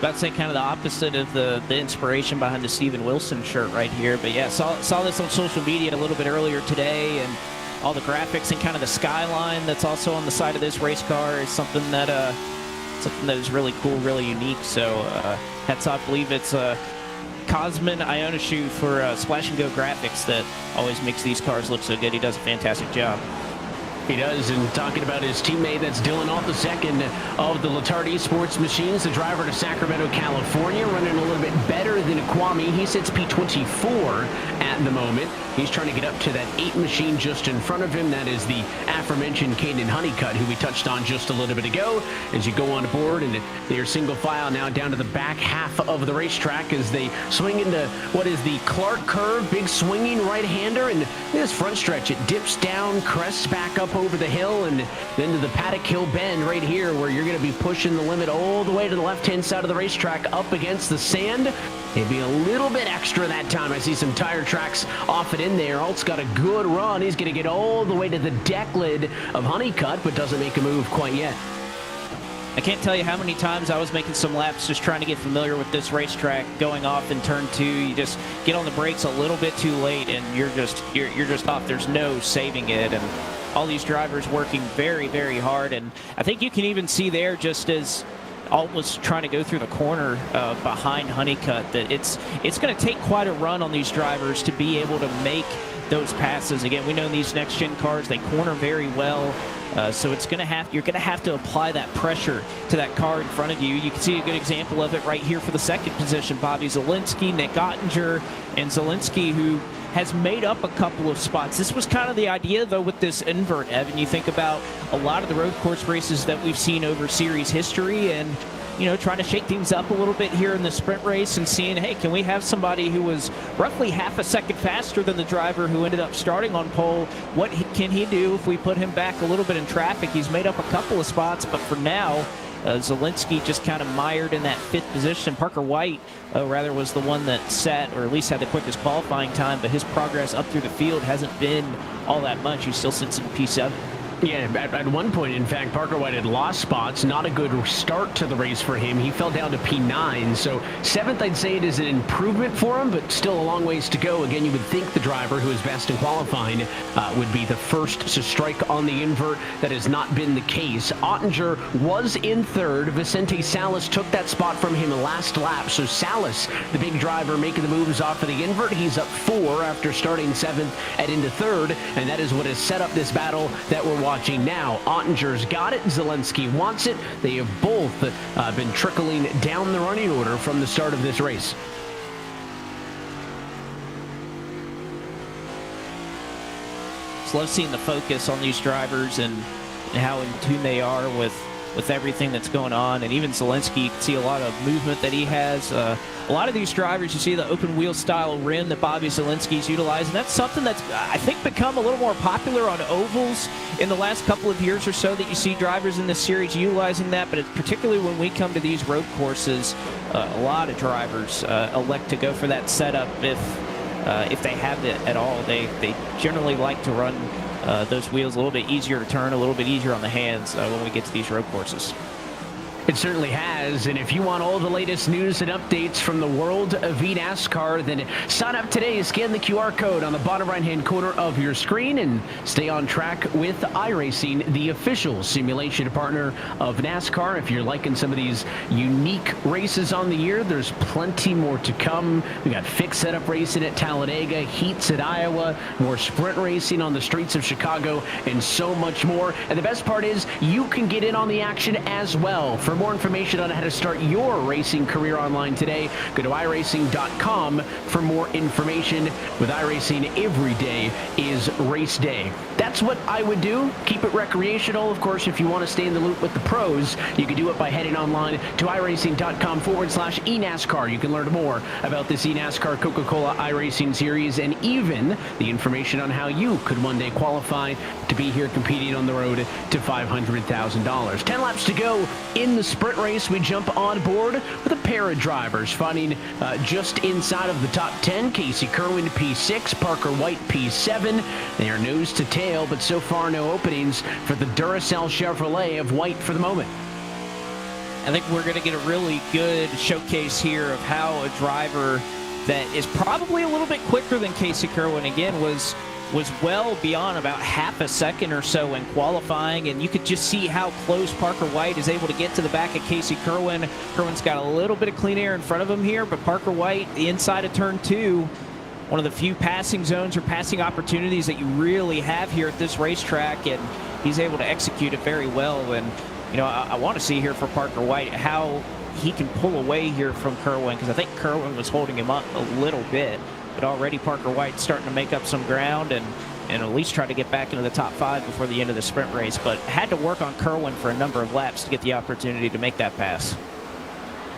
About to say kind of the opposite of the inspiration behind the Steven Wilson shirt right here. But yeah, saw this on social media a little bit earlier today, and all the graphics and kind of the skyline that's also on the side of this race car is something that is really cool, really unique. So hats off. I believe it's Cosmin Ionescu for Splash and Go Graphics that always makes these cars look so good. He does a fantastic job. He does, and talking about his teammate, that's Dylan Alt, the second of the Latardi Sports Machines, the driver to Sacramento, California, running a little bit better than Kwame. He sits P24 at the moment. He's trying to get up to that 8 machine just in front of him. That is the aforementioned Caden Honeycutt, who we touched on just a little bit ago. As you go on board, and they're single file now down to the back half of the racetrack as they swing into what is the Clark Curve, big swinging right-hander, and this front stretch, it dips down, crests back up over the hill, and then to the Paddock Hill Bend right here, where you're going to be pushing the limit all the way to the left-hand side of the racetrack up against the sand. Maybe a little bit extra that time. I see some tire tracks off it in there. Alt's got a good run. He's going to get all the way to the deck lid of Honeycutt, but doesn't make a move quite yet. I can't tell you how many times I was making some laps just trying to get familiar with this racetrack, going off in turn 2. You just get on the brakes a little bit too late, and you're just off. There's no saving it, and all these drivers working very, very hard. And I think you can even see there, just as Alt was trying to go through the corner behind Honeycutt, that it's going to take quite a run on these drivers to be able to make those passes. Again, we know these next-gen cars, they corner very well. So you're gonna have to apply that pressure to that car in front of you. You can see a good example of it right here for the second position. Bobby Zalenski, Nick Ottinger, and Zalenski, who has made up a couple of spots. This was kind of the idea, though, with this invert, Evan. You think about a lot of the road course races that we've seen over series history, and trying to shake things up a little bit here in the sprint race and seeing, hey, can we have somebody who was roughly half a second faster than the driver who ended up starting on pole? What can he do if we put him back a little bit in traffic? He's made up a couple of spots, but for now, Zalenski just kind of mired in that fifth position. Parker White, was the one that sat, or at least had the quickest qualifying time, but his progress up through the field hasn't been all that much. He still sits in P7. Yeah, at one point, in fact, Parker White had lost spots. Not a good start to the race for him. He fell down to P9. So 7th, I'd say it is an improvement for him, but still a long ways to go. Again, you would think the driver who is best in qualifying would be the first to strike on the invert. That has not been the case. Ottinger was in 3rd. Vicente Salas took that spot from him last lap. So Salas, the big driver, making the moves off of the invert. He's up 4 after starting 7th and into 3rd. And that is what has set up this battle that we're watching now. Ottinger's got it. Zalenski wants it. They have both been trickling down the running order from the start of this race. Just love seeing the focus on these drivers and how in tune they are with everything that's going on. And even Zalenski, you can see a lot of movement that he has. A lot of these drivers, you see the open wheel style rim that Bobby Zalenski's utilizing. That's something that's, I think, become a little more popular on ovals in the last couple of years or so, that you see drivers in this series utilizing that. But it's particularly when we come to these road courses, a lot of drivers elect to go for that setup if they have it at all. They generally like to run those wheels a little bit easier to turn, a little bit easier on the hands when we get to these road courses. It certainly has, and if you want all the latest news and updates from the world of eNASCAR, then sign up today, scan the QR code on the bottom right-hand corner of your screen, and stay on track with iRacing, the official simulation partner of NASCAR. If you're liking some of these unique races on the year, there's plenty more to come. We got fixed setup racing at Talladega, heats at Iowa, more sprint racing on the streets of Chicago, and so much more. And the best part is you can get in on the action as well. For more information on how to start your racing career online today, go to iRacing.com for more information. With iRacing, every day is race day. That's what I would do. Keep it recreational. Of course, if you want to stay in the loop with the pros, you can do it by heading online to iRacing.com/eNASCAR. You can learn more about this eNASCAR Coca-Cola iRacing series, and even the information on how you could one day qualify to be here competing on the road to $500,000. 10 laps to go in the sprint race. We jump on board with a pair of drivers fighting just inside of the top 10. Casey Kerwin P6, Parker White P7. They are nose to tail, but so far no openings for the Duracell Chevrolet of White for the moment. I think we're going to get a really good showcase here of how a driver that is probably a little bit quicker than Casey Kerwin, again, was well beyond about half a second or so in qualifying, and you could just see how close Parker White is able to get to the back of Casey Kerwin. Kerwin's got a little bit of clean air in front of him here, but Parker White, the inside of turn 2, one of the few passing zones or passing opportunities that you really have here at this racetrack, and he's able to execute it very well. And I want to see here for Parker White how he can pull away here from Kerwin, because I think Kerwin was holding him up a little bit. But already Parker White's starting to make up some ground and at least try to get back into the top 5 before the end of the sprint race. But had to work on Kerwin for a number of laps to get the opportunity to make that pass.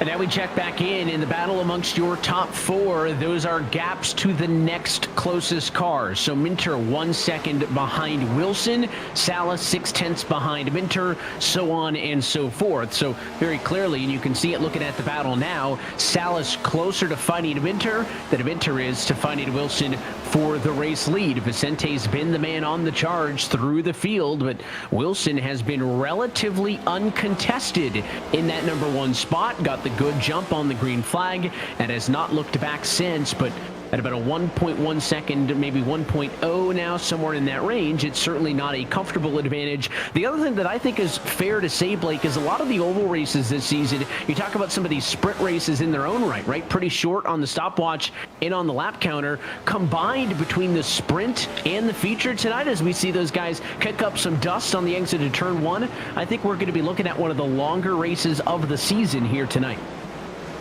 And now we check back in the battle amongst your top 4. Those are gaps to the next closest cars. So Minter 1 second behind Wilson, Salas 6/10 behind Minter, so on and so forth. So very clearly, and you can see it looking at the battle now, Salas closer to finding Minter than Minter is to finding Wilson for the race lead. Vicente's been the man on the charge through the field, but Wilson has been relatively uncontested in that number 1 spot. Got the good jump on the green flag and has not looked back since, but at about a 1.1 second, maybe 1.0 now, somewhere in that range. It's certainly not a comfortable advantage. The other thing that I think is fair to say, Blake, is a lot of the oval races this season, you talk about some of these sprint races in their own right? Pretty short on the stopwatch and on the lap counter. Combined between the sprint and the feature tonight, as we see those guys kick up some dust on the exit of turn 1, I think we're going to be looking at one of the longer races of the season here tonight.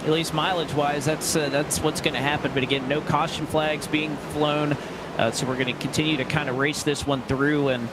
At least mileage-wise, that's what's going to happen. But again, no caution flags being flown, so we're going to continue to kind of race this one through. And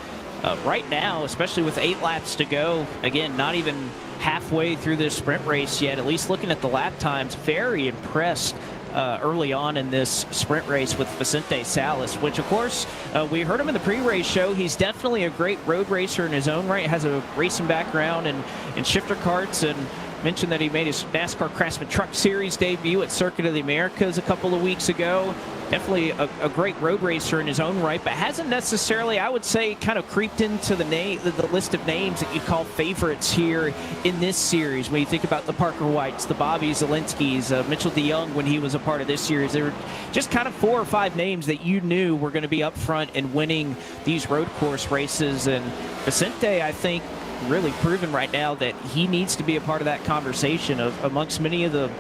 right now, especially with 8 laps to go, again, not even halfway through this sprint race yet. At least looking at the lap times, very impressed early on in this sprint race with Vicente Salas, which of course we heard him in the pre-race show. He's definitely a great road racer in his own right, has a racing background in shifter karts, and mentioned that he made his NASCAR Craftsman Truck Series debut at Circuit of the Americas a couple of weeks ago. Definitely a great road racer in his own right, but hasn't necessarily, I would say, kind of creeped into the list of names that you'd call favorites here in this series. When you think about the Parker Whites, the Bobby Zelinskis, Mitchell DeYoung when he was a part of this series, there were just kind of 4 or 5 names that you knew were going to be up front and winning these road course races. And Vicente, I think, really proven right now that he needs to be a part of that conversation of amongst many of the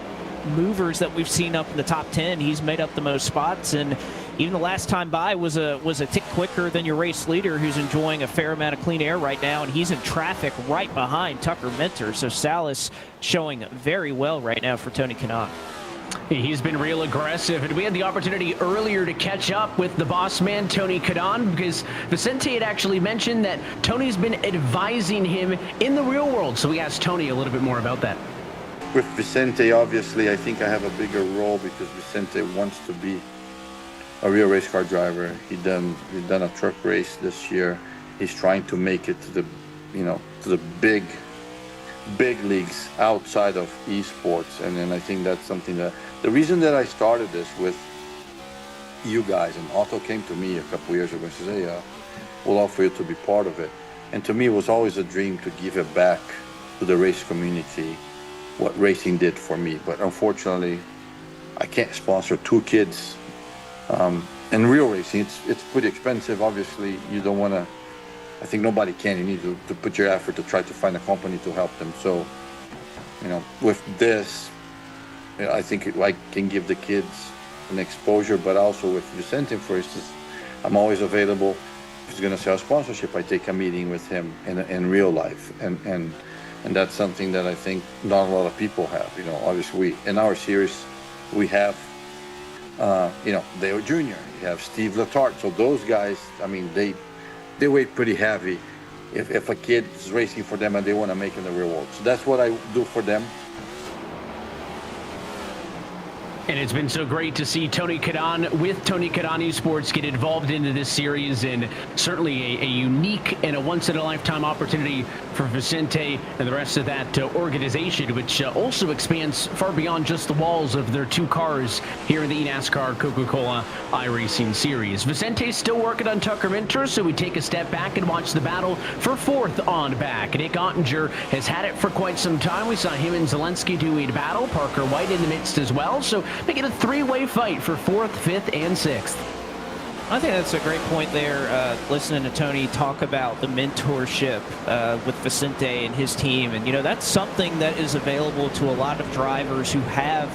movers that we've seen up in the top 10. He's made up the most spots, and even the last time by was a tick quicker than your race leader, who's enjoying a fair amount of clean air right now, and he's in traffic right behind Tucker Minter. So Salas showing very well right now for Tony Kanaan. He's been real aggressive, and we had the opportunity earlier to catch up with the boss man, Tony Kanaan, because Vicente had actually mentioned that Tony's been advising him in the real world. So we asked Tony a little bit more about that. With Vicente, obviously, I think I have a bigger role because Vicente wants to be a real race car driver. He's done a truck race this year. He's trying to make it to the big leagues outside of esports, and then I think that's something that the reason that I started this with you guys, and Otto came to me a couple years ago and said, hey, we'll offer you to be part of it. And to me, it was always a dream to give it back to the race community what racing did for me. But unfortunately, I can't sponsor 2 kids. And real racing, it's pretty expensive. Obviously, you don't want to, I think nobody can. You need to put your effort to try to find a company to help them. So, with this, I think I can give the kids an exposure, but also with Vicente, for instance, I'm always available. If he's going to sell sponsorship, I take a meeting with him in real life. And that's something that I think not a lot of people have. Obviously, in our series, we have, Dale Jr., you have Steve Letarte. So those guys, I mean, they weigh pretty heavy if a kid is racing for them and they want to make it in the real world. So that's what I do for them. And it's been so great to see Tony Kanaan with Tony Kanaan Esports get involved into this series, and certainly a unique and a once-in-a-lifetime opportunity for Vicente and the rest of that organization, which also expands far beyond just the walls of their 2 cars here in the eNASCAR Coca-Cola iRacing Series. Vicente's still working on Tucker Minter, so we take a step back and watch the battle for 4th on back. Nick Ottinger has had it for quite some time. We saw him and Zelensky do a battle, Parker White in the midst as well. So make it a 3-way fight for 4th, 5th, and 6th. I think that's a great point there, listening to Tony talk about the mentorship with Vicente and his team. And, that's something that is available to a lot of drivers who have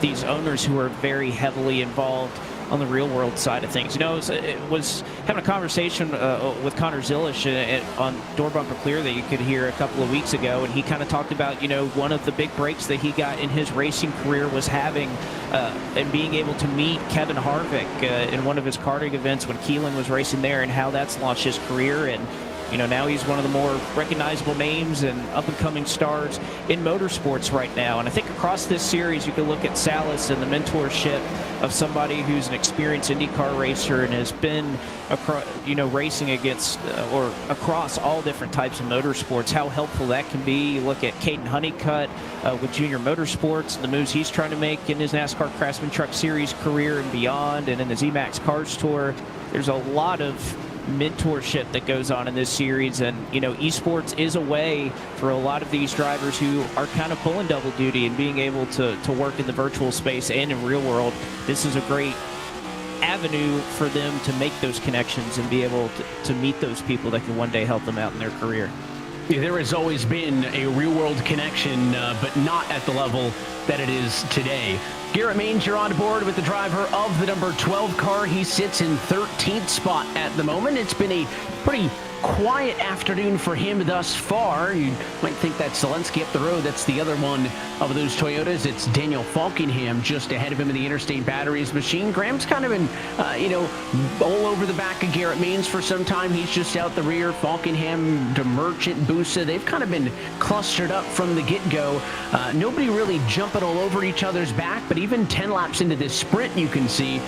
these owners who are very heavily involved on the real world side of things. It was having a conversation with Connor Zilish on Door Bumper Clear that you could hear a couple of weeks ago, and he kind of talked about, one of the big breaks that he got in his racing career was having and being able to meet Kevin Harvick in one of his karting events when Keelan was racing there, and how that's launched his career. And now he's one of the more recognizable names and up-and-coming stars in motorsports right now. And I think across this series, you can look at Salas and the mentorship of somebody who's an experienced IndyCar racer and has been, racing against or across all different types of motorsports, how helpful that can be. You look at Caden Honeycutt with Junior Motorsports and the moves he's trying to make in his NASCAR Craftsman Truck Series career and beyond, and in the ZMAX Cars Tour. There's a lot of mentorship that goes on in this series, and esports is a way for a lot of these drivers who are kind of pulling double duty and being able to work in the virtual space and in real world. This is a great avenue for them to make those connections and be able to meet those people that can one day help them out in their career. Yeah, there has always been a real-world connection, but not at the level that it is today. Garrett Maines, you're on board with the driver of the number 12 car. He sits in 13th spot at the moment. It's been a pretty quiet afternoon for him thus far. You might think that's Zelensky up the road. That's the other one of those Toyotas. It's Daniel Falkenham just ahead of him in the Interstate Batteries machine. Graham's kind of been, all over the back of Garrett Maines for some time. He's just out the rear. Falkenham, DeMerchant, Busa, they've kind of been clustered up from the get-go. Nobody really jumping all over each other's back, but even 10 laps into this sprint, you can see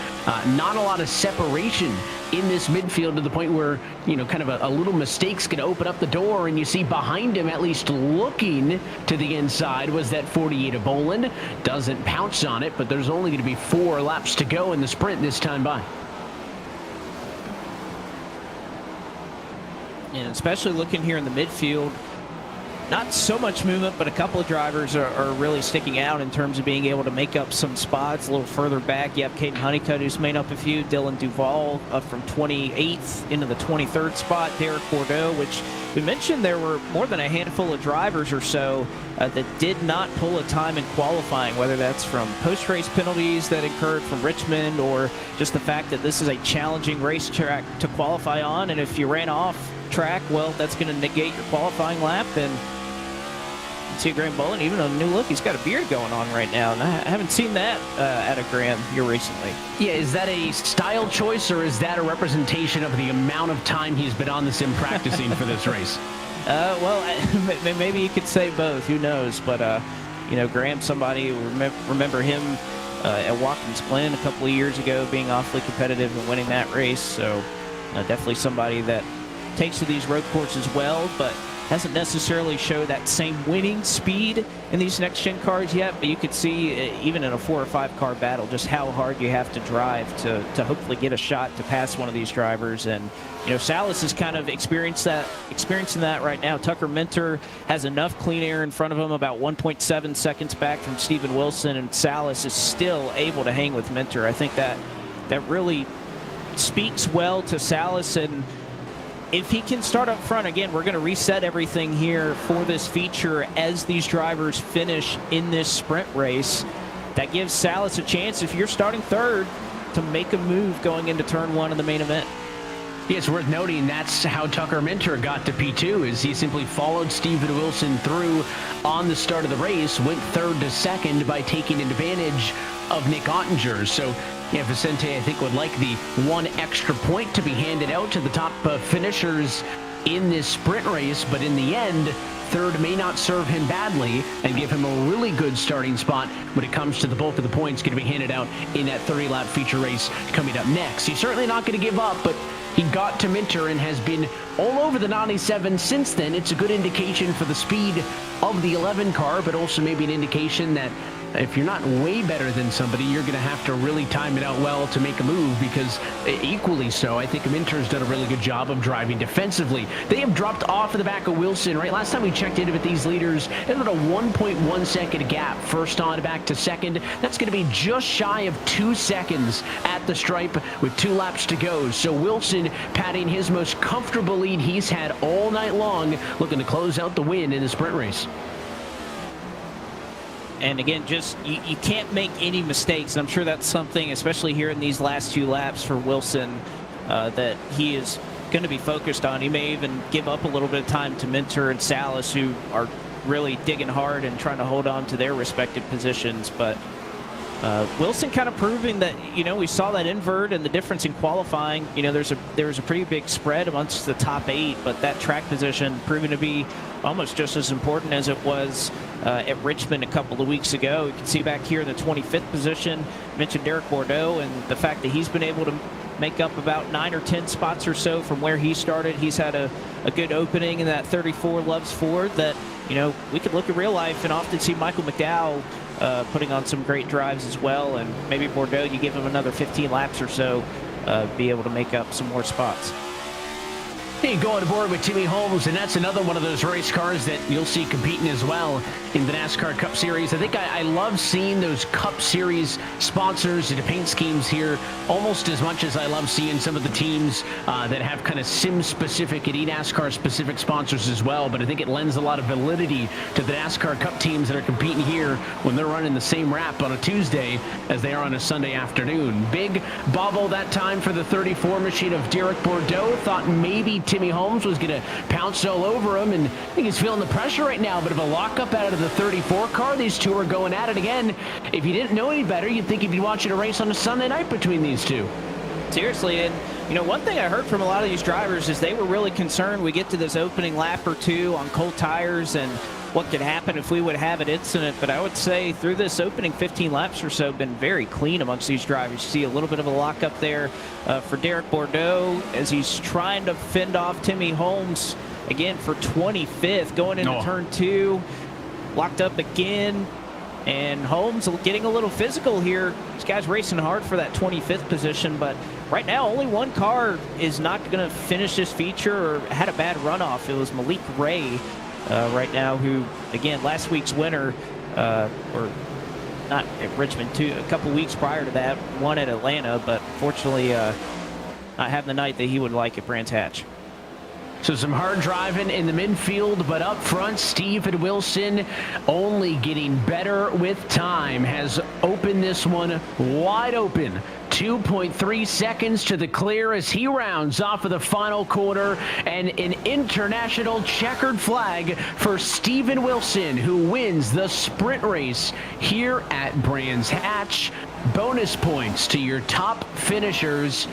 not a lot of separation in this midfield to the point where, kind of a little mistake's going to open up the door, and you see behind him, at least looking to the inside, was that 48 of Boland. Doesn't pounce on it, but there's only going to be 4 laps to go in the sprint this time by. And especially looking here in the midfield, not so much movement, but a couple of drivers are really sticking out in terms of being able to make up some spots a little further back. You have Caden Honeycutt, who's made up a few. Dylan Duval up from 28th into the 23rd spot. Derek Bordeaux, which we mentioned there were more than a handful of drivers or so that did not pull a time in qualifying, whether that's from post-race penalties that occurred from Richmond or just the fact that this is a challenging racetrack to qualify on. And if you ran off track, well, that's going to negate your qualifying lap. And see Graham Boland, even on a new look, he's got a beard going on right now, and I haven't seen that out of Graham here recently. Yeah, is that a style choice, or is that a representation of the amount of time he's been on the sim practicing for this race? Well, maybe you could say both. Who knows? But Graham, somebody remember him at Watkins Glen a couple of years ago, being awfully competitive and winning that race. So definitely somebody that takes to these road courses well, but hasn't necessarily showed that same winning speed in these next-gen cars yet, but you could see, even in a 4 or 5 car battle, just how hard you have to drive to hopefully get a shot to pass one of these drivers. And Salas is kind of experiencing that right now. Tucker Minter has enough clean air in front of him, about 1.7 seconds back from Steven Wilson, and Salas is still able to hang with Minter. I think that really speaks well to Salas, and if he can start up front, again, we're going to reset everything here for this feature as these drivers finish in this sprint race. That gives Salas a chance, if you're starting third, to make a move going into turn 1 of the main event. Yeah, it's worth noting that's how Tucker Minter got to P2, is he simply followed Steven Wilson through on the start of the race, went third to second by taking advantage of Nick Ottinger. So yeah, Vicente, I think, would like the 1 extra point to be handed out to the top finishers in this sprint race, but in the end, third may not serve him badly and give him a really good starting spot when it comes to the bulk of the points going to be handed out in that 30-lap feature race coming up next. He's certainly not going to give up, but he got to Minter and has been all over the 97 since then. It's a good indication for the speed of the 11 car, but also maybe an indication that if you're not way better than somebody, you're going to have to really time it out well to make a move, because equally so, I think Minter's done a really good job of driving defensively. They have dropped off of the back of Wilson, right? Last time we checked in with these leaders, it was a 1.1 second gap, first on back to second. That's going to be just shy of 2 seconds at the stripe with 2 laps to go. So Wilson patting his most comfortable lead he's had all night long, looking to close out the win in the sprint race. And again, just you can't make any mistakes. And I'm sure that's something, especially here in these last 2 laps for Wilson, that he is going to be focused on. He may even give up a little bit of time to Minter and Salas, who are really digging hard and trying to hold on to their respective positions. But Wilson kind of proving that, we saw that invert and the difference in qualifying. There was a pretty big spread amongst the top 8, but that track position proving to be almost just as important as it was at Richmond a couple of weeks ago. You can see back here in the 25th position, mentioned Derek Bordeaux, and the fact that he's been able to make up about 9 or 10 spots or so from where he started. He's had a good opening in that 34 Loves Ford that, we could look at real life and often see Michael McDowell putting on some great drives as well. And maybe Bordeaux, you give him another 15 laps or so, be able to make up some more spots. You go on board with Timmy Holmes, and that's another one of those race cars that you'll see competing as well in the NASCAR Cup Series. I think I love seeing those Cup Series sponsors and the paint schemes here almost as much as I love seeing some of the teams that have kind of sim-specific and eNASCAR-specific sponsors as well. But I think it lends a lot of validity to the NASCAR Cup teams that are competing here when they're running the same wrap on a Tuesday as they are on a Sunday afternoon. Big bobble that time for the 34 machine of Derek Bordeaux. Thought maybe Timmy Holmes was going to pounce all over him, and I think he's feeling the pressure right now. Bit of a lockup out of the 34 car. These two are going at it again. If you didn't know any better, you'd think you'd be watching a race on a Sunday night between these two. Seriously, and one thing I heard from a lot of these drivers is they were really concerned we get to this opening lap or two on cold tires and what could happen if we would have an incident. But I would say through this opening 15 laps or so, been very clean amongst these drivers. You see a little bit of a lockup there for Derek Bordeaux as he's trying to fend off Timmy Holmes again for 25th going into turn 2. Locked up again, and Holmes getting a little physical here. This guy's racing hard for that 25th position, but right now only one car is not going to finish this feature or had a bad runoff. It was Malik Ray right now, who, again, last week's winner, or not at Richmond, too, a couple weeks prior to that, won at Atlanta, but fortunately not having the night that he would like at Brands Hatch. So some hard driving in the midfield, but up front, Steven Wilson only getting better with time, has opened this one wide open. 2.3 seconds to the clear as he rounds off of the final quarter, and an international checkered flag for Steven Wilson, who wins the sprint race here at Brands Hatch. Bonus points to your top finishers.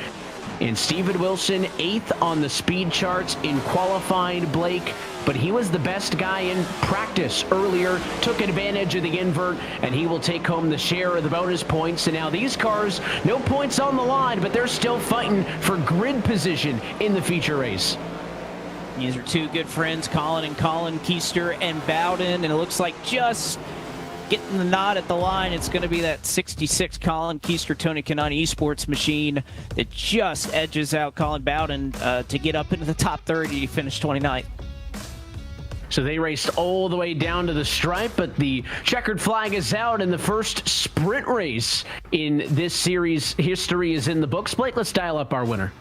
And Steven Wilson, 8th on the speed charts in qualifying, Blake, but he was the best guy in practice earlier, took advantage of the invert, and he will take home the share of the bonus points. And now these cars, no points on the line, but they're still fighting for grid position in the feature race. These are two good friends, Colin Keister and Bowden, and it looks like just getting the nod at the line. It's going to be that 66 Colin Keister Tony Kanani Esports machine that just edges out Colin Bowden to get up into the top 30 to finish 29th. So they raced all the way down to the stripe, but the checkered flag is out, and the first sprint race in this series history is in the books. Blake, let's dial up our winner.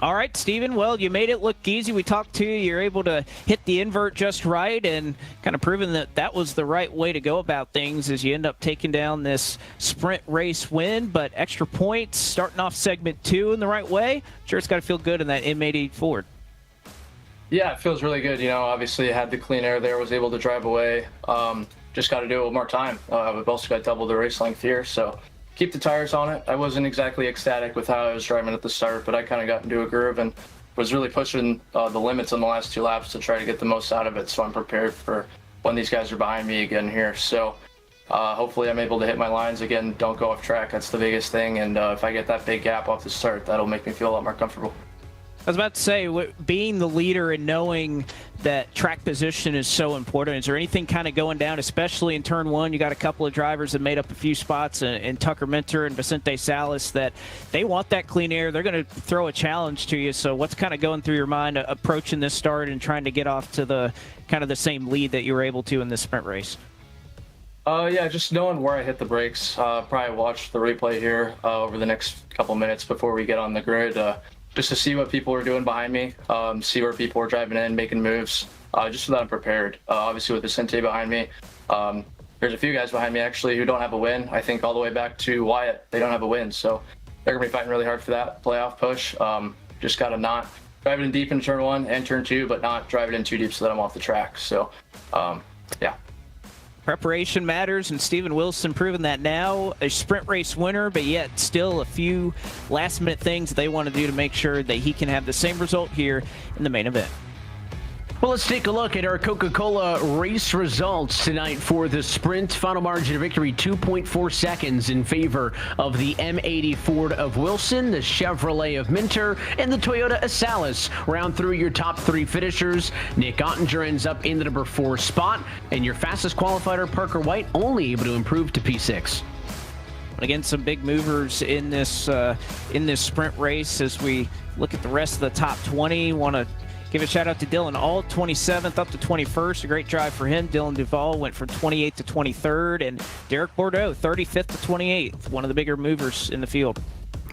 All right, Steven, well, you made it look easy. We talked to you. You're able to hit the invert just right and kind of proving that that was the right way to go about things as you end up taking down this sprint race win. But extra points, starting off segment 2 in the right way. Sure, it's got to feel good in that M80 Ford. Yeah, it feels really good. Obviously I had the clean air there, was able to drive away. Just got to do it with more time. We've also got double the race length here, so keep the tires on it. I wasn't exactly ecstatic with how I was driving at the start, but I kind of got into a groove and was really pushing the limits on the last 2 laps to try to get the most out of it, so I'm prepared for when these guys are behind me again here. So hopefully I'm able to hit my lines again, don't go off track. That's the biggest thing, and if I get that big gap off the start, that'll make me feel a lot more comfortable. I was about to say, being the leader and knowing that track position is so important, is there anything kind of going down, especially in turn 1? You got a couple of drivers that made up a few spots, and Tucker Minter and Vicente Salas, that they want that clean air. They're going to throw a challenge to you. So what's kind of going through your mind approaching this start and trying to get off to the kind of the same lead that you were able to in this sprint race? Yeah, just knowing where I hit the brakes. Probably watch the replay here over the next couple minutes before we get on the grid. Just to see what people are doing behind me, see where people are driving in, making moves, just so that I'm prepared. Obviously with Vicente behind me, there's a few guys behind me actually who don't have a win. I think all the way back to Wyatt, they don't have a win. So they're gonna be fighting really hard for that playoff push. Just gotta not drive it in deep in turn 1 and turn 2, but not drive it in too deep so that I'm off the track. So, yeah. Preparation matters, and Steven Wilson proving that now. A sprint race winner, but yet still a few last-minute things they want to do to make sure that he can have the same result here in the main event. Well, let's take a look at our Coca-Cola race results tonight for the sprint. Final margin of victory, 2.4 seconds in favor of the M80 Ford of Wilson, the Chevrolet of Minter, and the Toyota Salas. Round through your top 3 finishers. Nick Ottinger ends up in the number 4 spot, and your fastest qualifier, Parker White, only able to improve to P6. Again, some big movers in this sprint race as we look at the rest of the top 20. Want to Give a shout out to Dylan Ault, 27th up to 21st. A great drive for him. Dylan Duvall went from 28th to 23rd. And Derek Bordeaux, 35th to 28th. One of the bigger movers in the field.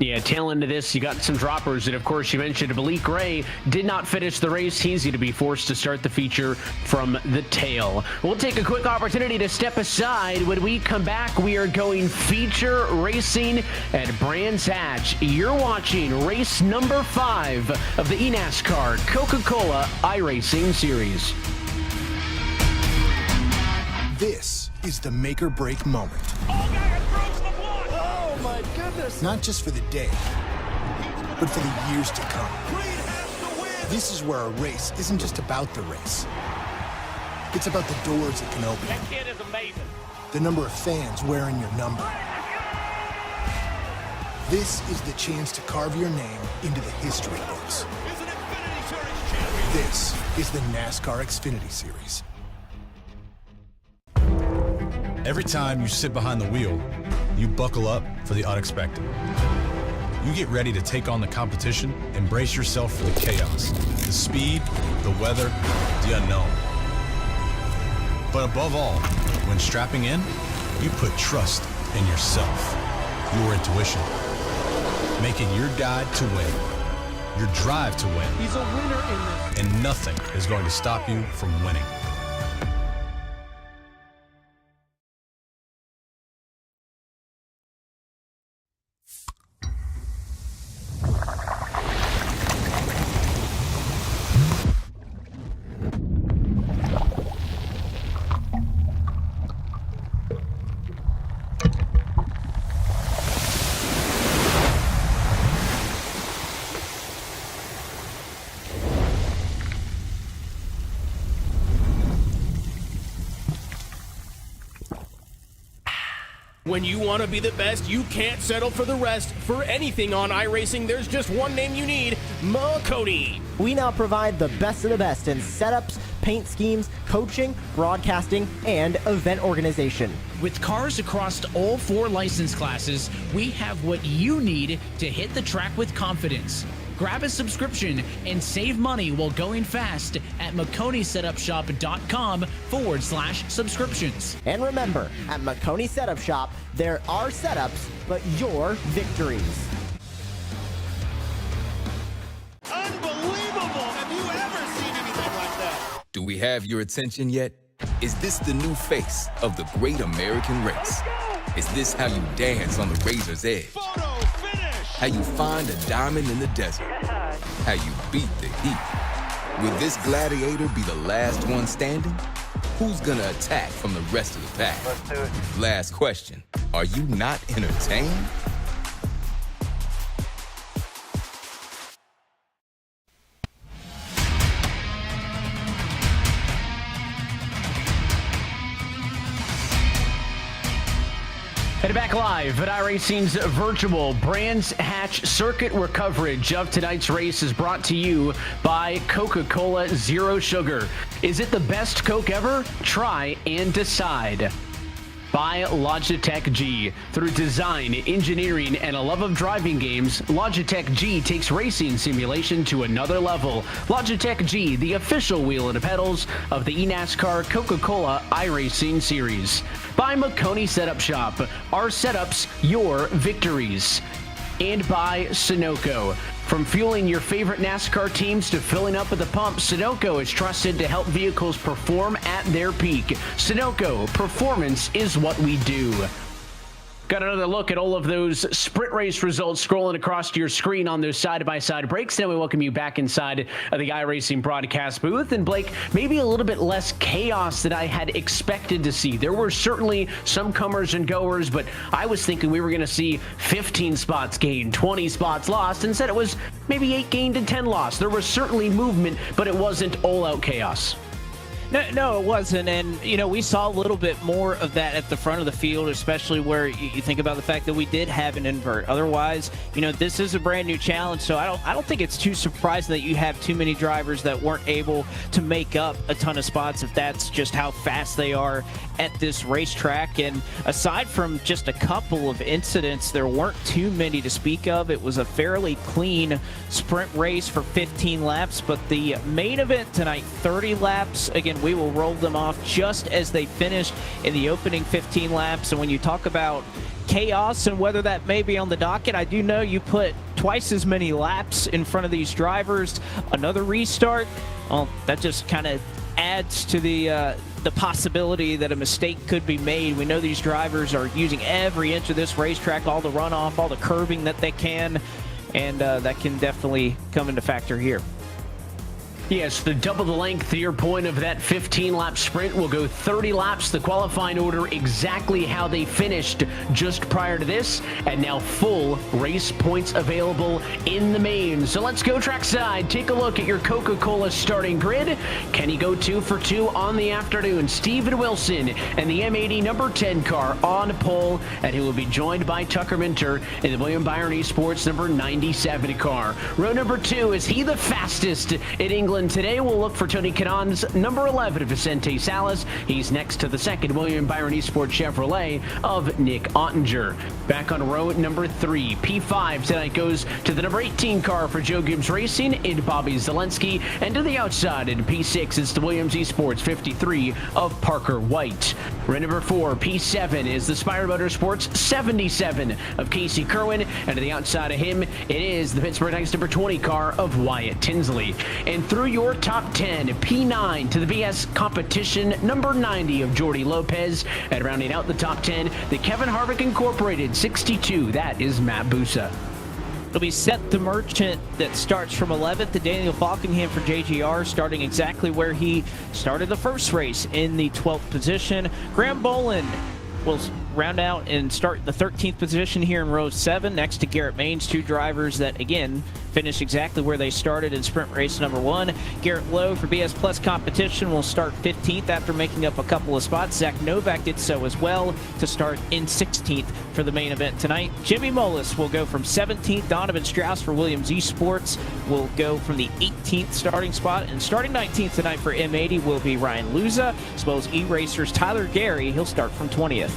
Yeah, tail end of this, you got some droppers. And, of course, you mentioned Malik Ray did not finish the race. He's going to be forced to start the feature from the tail. We'll take a quick opportunity to step aside. When we come back, we are going feature racing at Brands Hatch. You're watching race number 5 of the eNASCAR Coca-Cola iRacing Series. This is the make or break moment. Oh my goodness! Not just for the day, but for the years to come. This is where a race isn't just about the race. It's about the doors it can open. That kid is amazing. The number of fans wearing your number. This is the chance to carve your name into the history books. This is the NASCAR Xfinity Series. Every time you sit behind the wheel, you buckle up for the unexpected. You get ready to take on the competition and brace yourself for the chaos, the speed, the weather, the unknown. But above all, when strapping in, you put trust in yourself, your intuition. Make it your guide to win, your drive to win. He's a winner in this. And nothing is going to stop you from winning. When you want to be the best, you can't settle for the rest. For anything on iRacing, there's just one name you need, Makoni. We now provide the best of the best in setups, paint schemes, coaching, broadcasting, and event organization. With cars across all 4 license classes, we have what you need to hit the track with confidence. Grab a subscription and save money while going fast at McConeySetupShop.com/subscriptions. And remember, at McConey Setup Shop, there are setups, but your victories. Unbelievable! Have you ever seen anything like that? Do we have your attention yet? Is this the new face of the great American race? Is this how you dance on the razor's edge? Photo finish! How you find a diamond in the desert? How you beat the heat? Will this gladiator be the last one standing? Who's gonna attack from the rest of the pack? Let's do it. Last question. Are you not entertained? Headed back live at iRacing's virtual Brands Hatch circuit, where coverage of tonight's race is brought to you by Coca-Cola Zero Sugar. Is it the best Coke ever? Try and decide. By Logitech G. Through design, engineering, and a love of driving games, Logitech G takes racing simulation to another level. Logitech G, the official wheel and pedals of the eNASCAR Coca-Cola iRacing Series. By Makoni Setup Shop. Our setups, your victories. And by Sunoco. From fueling your favorite NASCAR teams to filling up at the pump, Sunoco is trusted to help vehicles perform at their peak. Sunoco, performance is what we do. Got another look at all of those sprint race results scrolling across your screen on those side-by-side breaks. Now we welcome you back inside of the iRacing broadcast booth. And Blake, maybe a little bit less chaos than I had expected to see. There were certainly some comers and goers, but I was thinking we were going to see 15 spots gained, 20 spots lost. Instead, it was maybe 8 gained and 10 lost. There was certainly movement, but it wasn't all-out chaos. No, it wasn't. And, we saw a little bit more of that at the front of the field, especially where you think about the fact that we did have an invert. Otherwise, this is a brand new challenge. So I don't think it's too surprising that you have too many drivers that weren't able to make up a ton of spots if that's just how fast they are at this racetrack. And aside from just a couple of incidents, there weren't too many to speak of. It was a fairly clean sprint race for 15 laps, but the main event tonight, 30 laps. Again, we will roll them off just as they finished in the opening 15 laps. And when you talk about chaos and whether that may be on the docket, I do know you put twice as many laps in front of these drivers. Another restart, well, that just kind of adds to the possibility that a mistake could be made. We know these drivers are using every inch of this racetrack, all the runoff, all the curbing that they can, and that can definitely come into factor here. Yes, the double the length, to your point, of that 15-lap sprint will go 30 laps. The qualifying order exactly how they finished just prior to this, and now full race points available in the main. So let's go trackside. Take a look at your Coca-Cola starting grid. Can he go 2 for 2 on the afternoon? Steven Wilson and the M80 number 10 car on pole, and he will be joined by Tucker Minter in the William Byron Esports number 97 car. Row number 2, is he the fastest in England? Today we'll look for Tony Kanon's number 11, Vicente Salas. He's next to the second William Byron Esports Chevrolet of Nick Ottinger. Back on row number 3, P5 tonight goes to the number 18 car for Joe Gibbs Racing in Bobby Zelensky, and to the outside in P6 it's the Williams Esports 53 of Parker White. Row number 4, P7 is the Spire Motorsports 77 of Casey Kerwin, and to the outside of him it is the Pittsburgh Knights number 20 car of Wyatt Tinsley. And through your top 10, P9 to the BS competition number 90 of Jordy Lopez, and rounding out the top 10, the Kevin Harvick Incorporated 62, that is Matt Busa. It'll be Seth the Merchant that starts from 11th, to Daniel Falkingham for JGR, starting exactly where he started the first race in the 12th position. Graham Boland will round out and start the 13th position here in row 7, next to Garrett Maines, two drivers that, again, finished exactly where they started in sprint race number 1. Garrett Lowe for BS Plus competition will start 15th after making up a couple of spots. Zach Novak did so as well to start in 16th for the main event tonight. Jimmy Mullis will go from 17th. Donovan Strauss for Williams Esports will go from the 18th starting spot. And starting 19th tonight for M80 will be Ryan Luza, as well as E-Racers Tyler Gary. He'll start from 20th.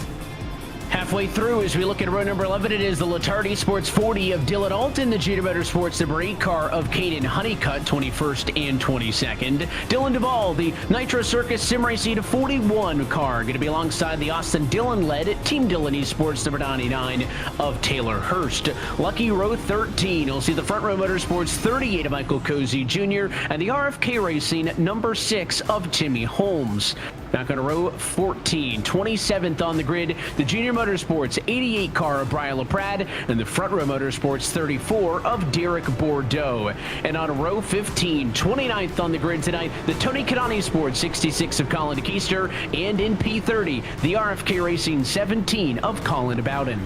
Halfway through, as we look at row number 11, it is the Letard Esports 40 of Dylan Alton, the Junior Motorsports number 8 car of Caden Honeycutt, 21st and 22nd. Dylan Duvall, the Nitro Circus Sim Racing 41 car, going to be alongside the Austin Dillon-led Team Dillon Esports number 99 of Taylor Hurst. Lucky row 13, you'll see the Front Row Motorsports 38 of Michael Cozy Jr. and the RFK Racing number 6 of Timmy Holmes. Back on row 14, 27th on the grid, the Junior Motorsports 88 car of Brian LaPrade and the Front Row Motorsports 34 of Derek Bordeaux. And on row 15, 29th on the grid tonight, the Tony Kanani Sports 66 of Colin Keister, and in P30, the RFK Racing 17 of Colin Bowden.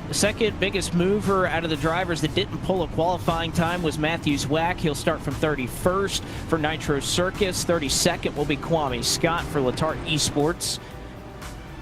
The second biggest mover out of the drivers that didn't pull a qualifying time was Matthew Zwack. He'll start from 31st for Nitro Circus. 32nd will be Kwame Scott for Letard Esports.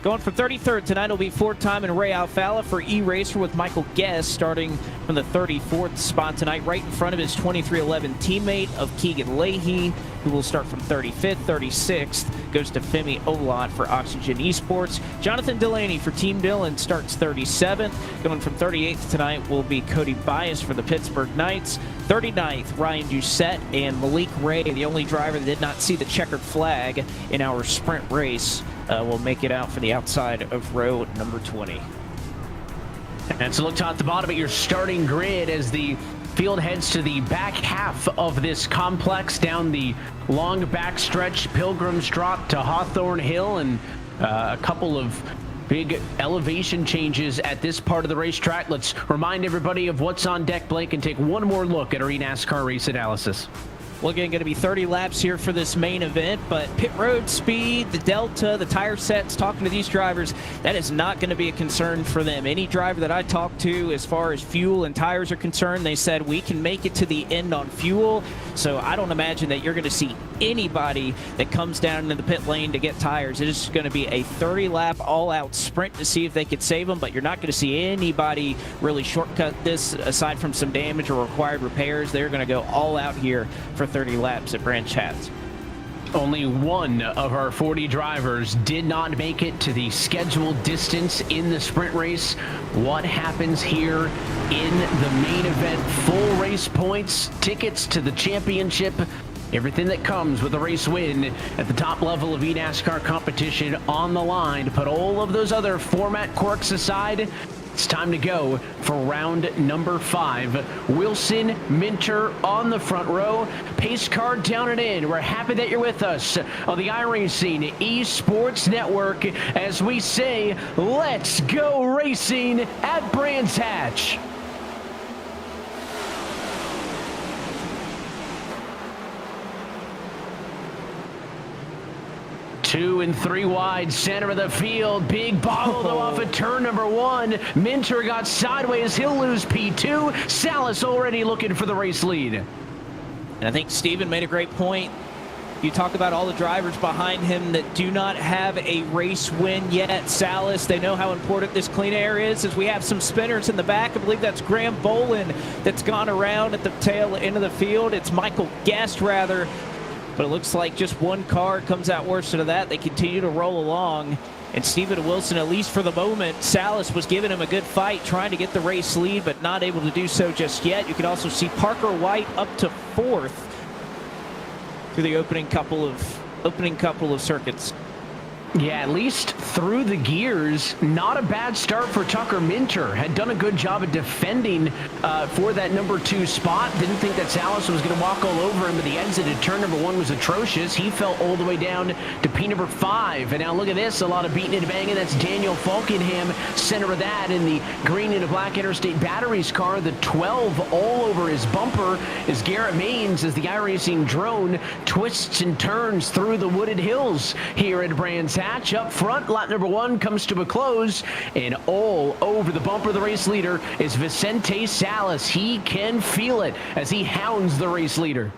Going from 33rd tonight will be four-time and Ray Alfala for E-Racer, with Michael Guest starting from the 34th spot tonight, right in front of his 2311 teammate of Keegan Leahy, who will start from 35th. 36th goes to Femi Olot for Oxygen Esports. Jonathan Delaney for Team Dillon starts 37th. Going from 38th tonight will be Cody Bias for the Pittsburgh Knights. 39th, Ryan Doucette and Malik Ray, the only driver that did not see the checkered flag in our sprint race, will make it out for the outside of row number 20. And so look top to bottom at your starting grid as the field heads to the back half of this complex, down the long backstretch, Pilgrim's Drop to Hawthorne Hill, and a couple of big elevation changes at this part of the racetrack. Let's remind everybody of what's on deck, Blake, and take one more look at our eNASCAR race analysis. Well, again, going to be 30 laps here for this main event, but pit road speed, the delta, the tire sets, talking to these drivers, that is not going to be a concern for them. Any driver that I talked to as far as fuel and tires are concerned, they said we can make it to the end on fuel. So I don't imagine that you're going to see anybody that comes down into the pit lane to get tires. It is going to be a 30-lap all-out sprint to see if they could save them, but you're not going to see anybody really shortcut this aside from some damage or required repairs. They're going to go all out here for 30 laps at Brands Hatch. Only one of our 40 drivers did not make it to the scheduled distance in the sprint race. What happens here in the main event? Full race points, tickets to the championship, everything that comes with a race win at the top level of eNASCAR competition on the line. To put all of those other format quirks aside, it's time to go for round number 5. Wilson, Minter on the front row. Pace car down and in. We're happy that you're with us on the iRacing Esports Network as we say, let's go racing at Brands Hatch. 2 and 3 wide, center of the field. Big bobble though off of turn number 1. Minter got sideways. He'll lose P2. Salas already looking for the race lead. And I think Steven made a great point. You talk about all the drivers behind him that do not have a race win yet. Salas, they know how important this clean air is, as we have some spinners in the back. I believe that's Graham Bolin that's gone around at the tail end of the field. It's Michael Guest, rather. But it looks like just one car comes out worse than that. They continue to roll along. And Steven Wilson, at least for the moment, Salas was giving him a good fight, trying to get the race lead, but not able to do so just yet. You can also see Parker White up to 4th through the opening couple of circuits. Yeah, at least through the gears, not a bad start for Tucker Minter. Had done a good job of defending for that number 2 spot. Didn't think that Salas was going to walk all over him, but the exit at turn number 1 was atrocious. He fell all the way down to P number 5. And now look at this, a lot of beating and banging. That's Daniel Falkenham, center of that, in the green and black Interstate Batteries car. The 12 all over his bumper is Garrett Maines as the iRacing drone twists and turns through the wooded hills here at Brands Hatch. Up front, lap number 1 comes to a close, and all over the bumper, the race leader is Vicente Salas. He can feel it as he hounds the race leader.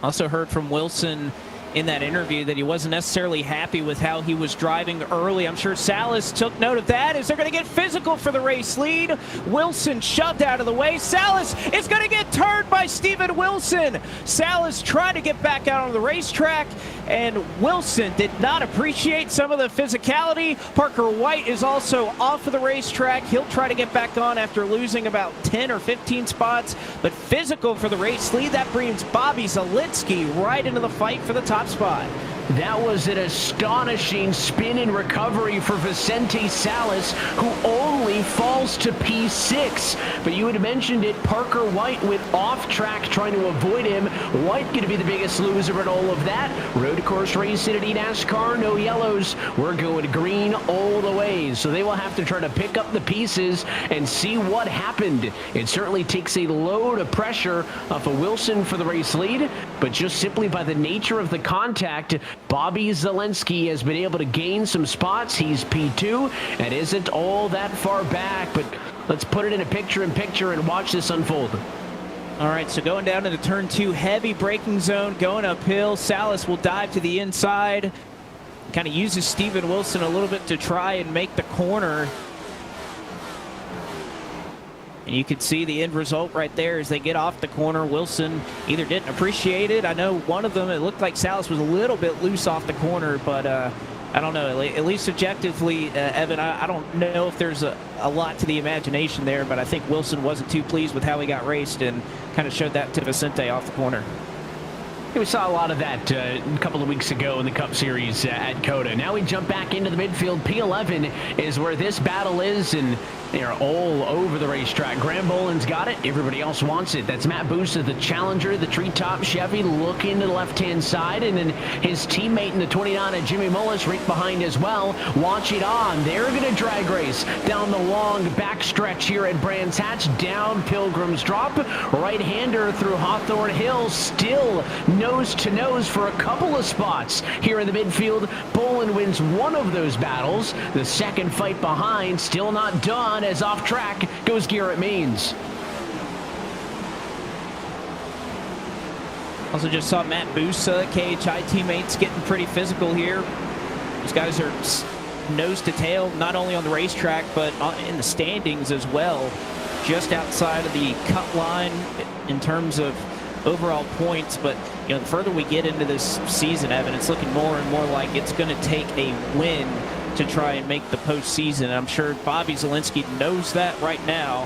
Also heard from Wilson in that interview that he wasn't necessarily happy with how he was driving early. I'm sure Salas took note of that as they're going to get physical for the race lead. Wilson shoved out of the way. Salas is going to get turned by Steven Wilson. Salas trying to get back out on the racetrack, and Wilson did not appreciate some of the physicality. Parker White is also off of the racetrack. He'll try to get back on after losing about 10 or 15 spots, but physical for the race lead. That brings Bobby Zielinski right into the fight for the top spot. That was an astonishing spin and recovery for Vicente Salas, who only falls to P6. But you had mentioned it, Parker White went off track trying to avoid him. White going to be the biggest loser in all of that. Road course racing at eNASCAR, no yellows. We're going green all the way. So they will have to try to pick up the pieces and see what happened. It certainly takes a load of pressure off of Wilson for the race lead, but just simply by the nature of the contact, Bobby Zielinski has been able to gain some spots. He's P2 and isn't all that far back, but let's put it in a picture-in-picture and watch this unfold. All right, so going down into turn 2, heavy braking zone, going uphill. Salas will dive to the inside. Kind of uses Steven Wilson a little bit to try and make the corner. And you can see the end result right there as they get off the corner. Wilson either didn't appreciate it. I know one of them, it looked like Salas was a little bit loose off the corner, but I don't know. At least subjectively, Evan, I don't know if there's a lot to the imagination there, but I think Wilson wasn't too pleased with how he got raced and kind of showed that to Vicente off the corner. We saw a lot of that a couple of weeks ago in the Cup Series at COTA. Now we jump back into the midfield. P11 is where this battle is, and They are all over the racetrack. Graham Boland's got it. Everybody else wants it. That's Matt Busa, the Challenger, the treetop Chevy, looking to the left-hand side. And then his teammate in the 29, Jimmy Mullis, right behind as well. Watch it on. They're going to drag race down the long backstretch here at Brands Hatch. Down Pilgrim's Drop. Right-hander through Hawthorne Hill. Still nose-to-nose for a couple of spots here in the midfield. Boland wins one of those battles. The second fight behind, still not done, as off track goes Garrett Means. Also just saw Matt Busa, KHI teammates, getting pretty physical here. These guys are nose to tail, not only on the racetrack, but in the standings as well. Just outside of the cut line in terms of overall points. But the further we get into this season, Evan, it's looking more and more like it's going to take a win to try and make the postseason. I'm sure Bobby Zalenski knows that right now.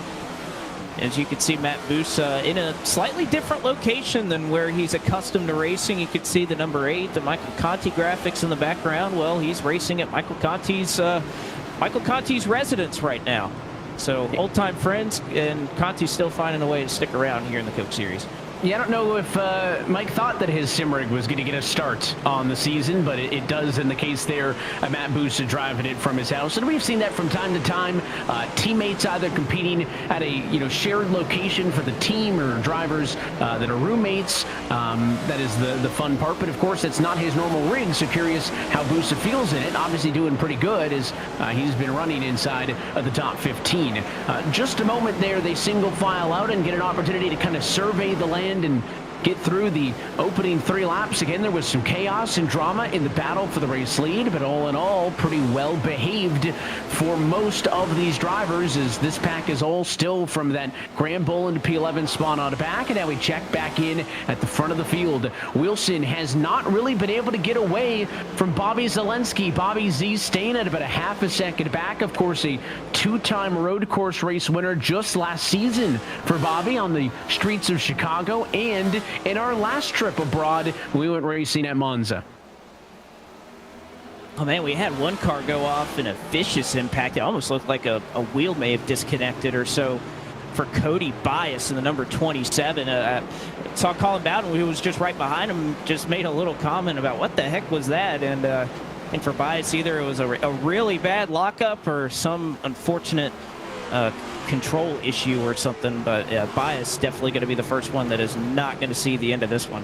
As you can see, Matt Busa in a slightly different location than where he's accustomed to racing. You can see the number 8, the Michael Conti graphics in the background. Well, he's racing at Michael Conti's residence right now. So old-time friends, and Conti's still finding a way to stick around here in the Coke Series. Yeah, I don't know if Mike thought that his sim rig was going to get a start on the season, but it does in the case there. Matt Busa driving it from his house, and we've seen that from time to time. Teammates either competing at a shared location for the team, or drivers that are roommates. That is the fun part. But of course, it's not his normal rig. So curious how Busa feels in it. Obviously doing pretty good as he's been running inside of the top 15. Just a moment there, they single file out and get an opportunity to kind of survey the land and get through the opening 3 laps. Again, there was some chaos and drama in the battle for the race lead, but all in all, pretty well behaved for most of these drivers, as this pack is all still from that Graham Boland P11 spawn on the back. And now we check back in at the front of the field. Wilson has not really been able to get away from Bobby Zalenski. Bobby Z staying at about a half a second back. Of course, a 2-time road course race winner just last season for Bobby on the streets of Chicago, and in our last trip abroad, we went racing at Monza. Oh man, we had one car go off in a vicious impact. It almost looked like a wheel may have disconnected or so for Cody Bias in the number 27. Saw Colin Bowden, who was just right behind him, just made a little comment about what the heck was that. And I think for Bias, either it was a really bad lockup or some unfortunate control issue or something, but Bias definitely going to be the first one that is not going to see the end of this one.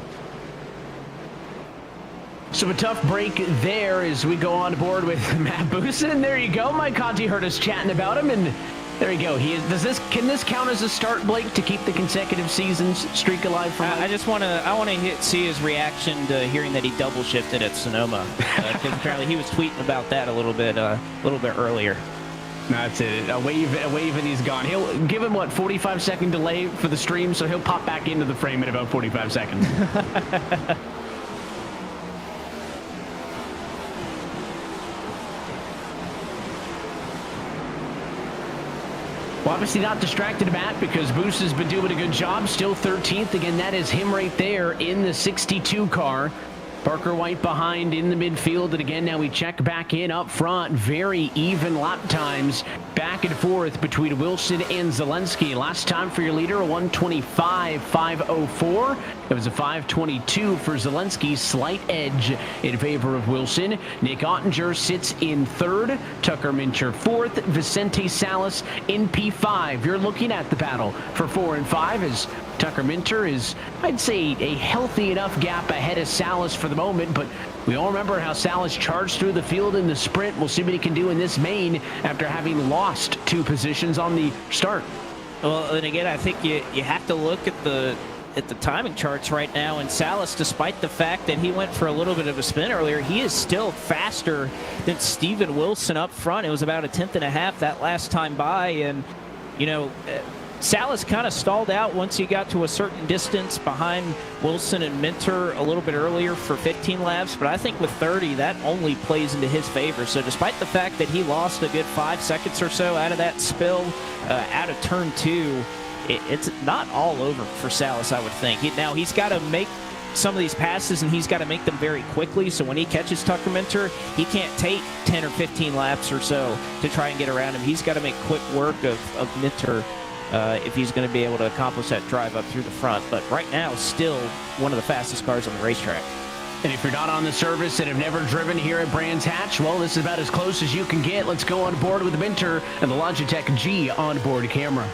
So a tough break there as we go on board with Matt Busa, and there you go. Mike Conti heard us chatting about him, and there you go. Can this count as a start, Blake, to keep the consecutive seasons streak alive for Mike? I want to see his reaction to hearing that he double shifted at Sonoma, because apparently he was tweeting about that a little bit earlier. That's it. A wave and he's gone. He'll give him, 45-second delay for the stream, so he'll pop back into the frame in about 45 seconds. Well, obviously not distracted Matt, because Busa's been doing a good job. Still 13th. Again, that is him right there in the 62 car. Parker White behind in the midfield, and again, now we check back in up front. Very even lap times back and forth between Wilson and Zalenski. Last time for your leader, a 1:25.504. It was a 5:22 for Zalenski. Slight edge in favor of Wilson. Nick Ottinger sits in 3rd. Tucker Mincher 4th. Vicente Salas in P5. You're looking at the battle for 4 and 5 as Tucker Minter is, I'd say, a healthy enough gap ahead of Salas for the moment, but we all remember how Salas charged through the field in the sprint. We'll see what he can do in this main after having lost 2 positions on the start. Well, and again, I think you have to look at the timing charts right now, and Salas, despite the fact that he went for a little bit of a spin earlier, he is still faster than Steven Wilson up front. It was about a 10th and a half that last time by, and Salas kind of stalled out once he got to a certain distance behind Wilson and Minter a little bit earlier for 15 laps, but I think with 30, that only plays into his favor. So despite the fact that he lost a good 5 seconds or so out of that spill, out of turn 2, it's not all over for Salas, I would think. Now he's got to make some of these passes, and he's got to make them very quickly. So when he catches Tucker Minter, he can't take 10 or 15 laps or so to try and get around him. He's got to make quick work of Minter if he's going to be able to accomplish that drive up through the front. But right now, still one of the fastest cars on the racetrack. And if you're not on the service and have never driven here at Brands Hatch, well, this is about as close as you can get. Let's go on board with Minter and the Logitech G onboard camera.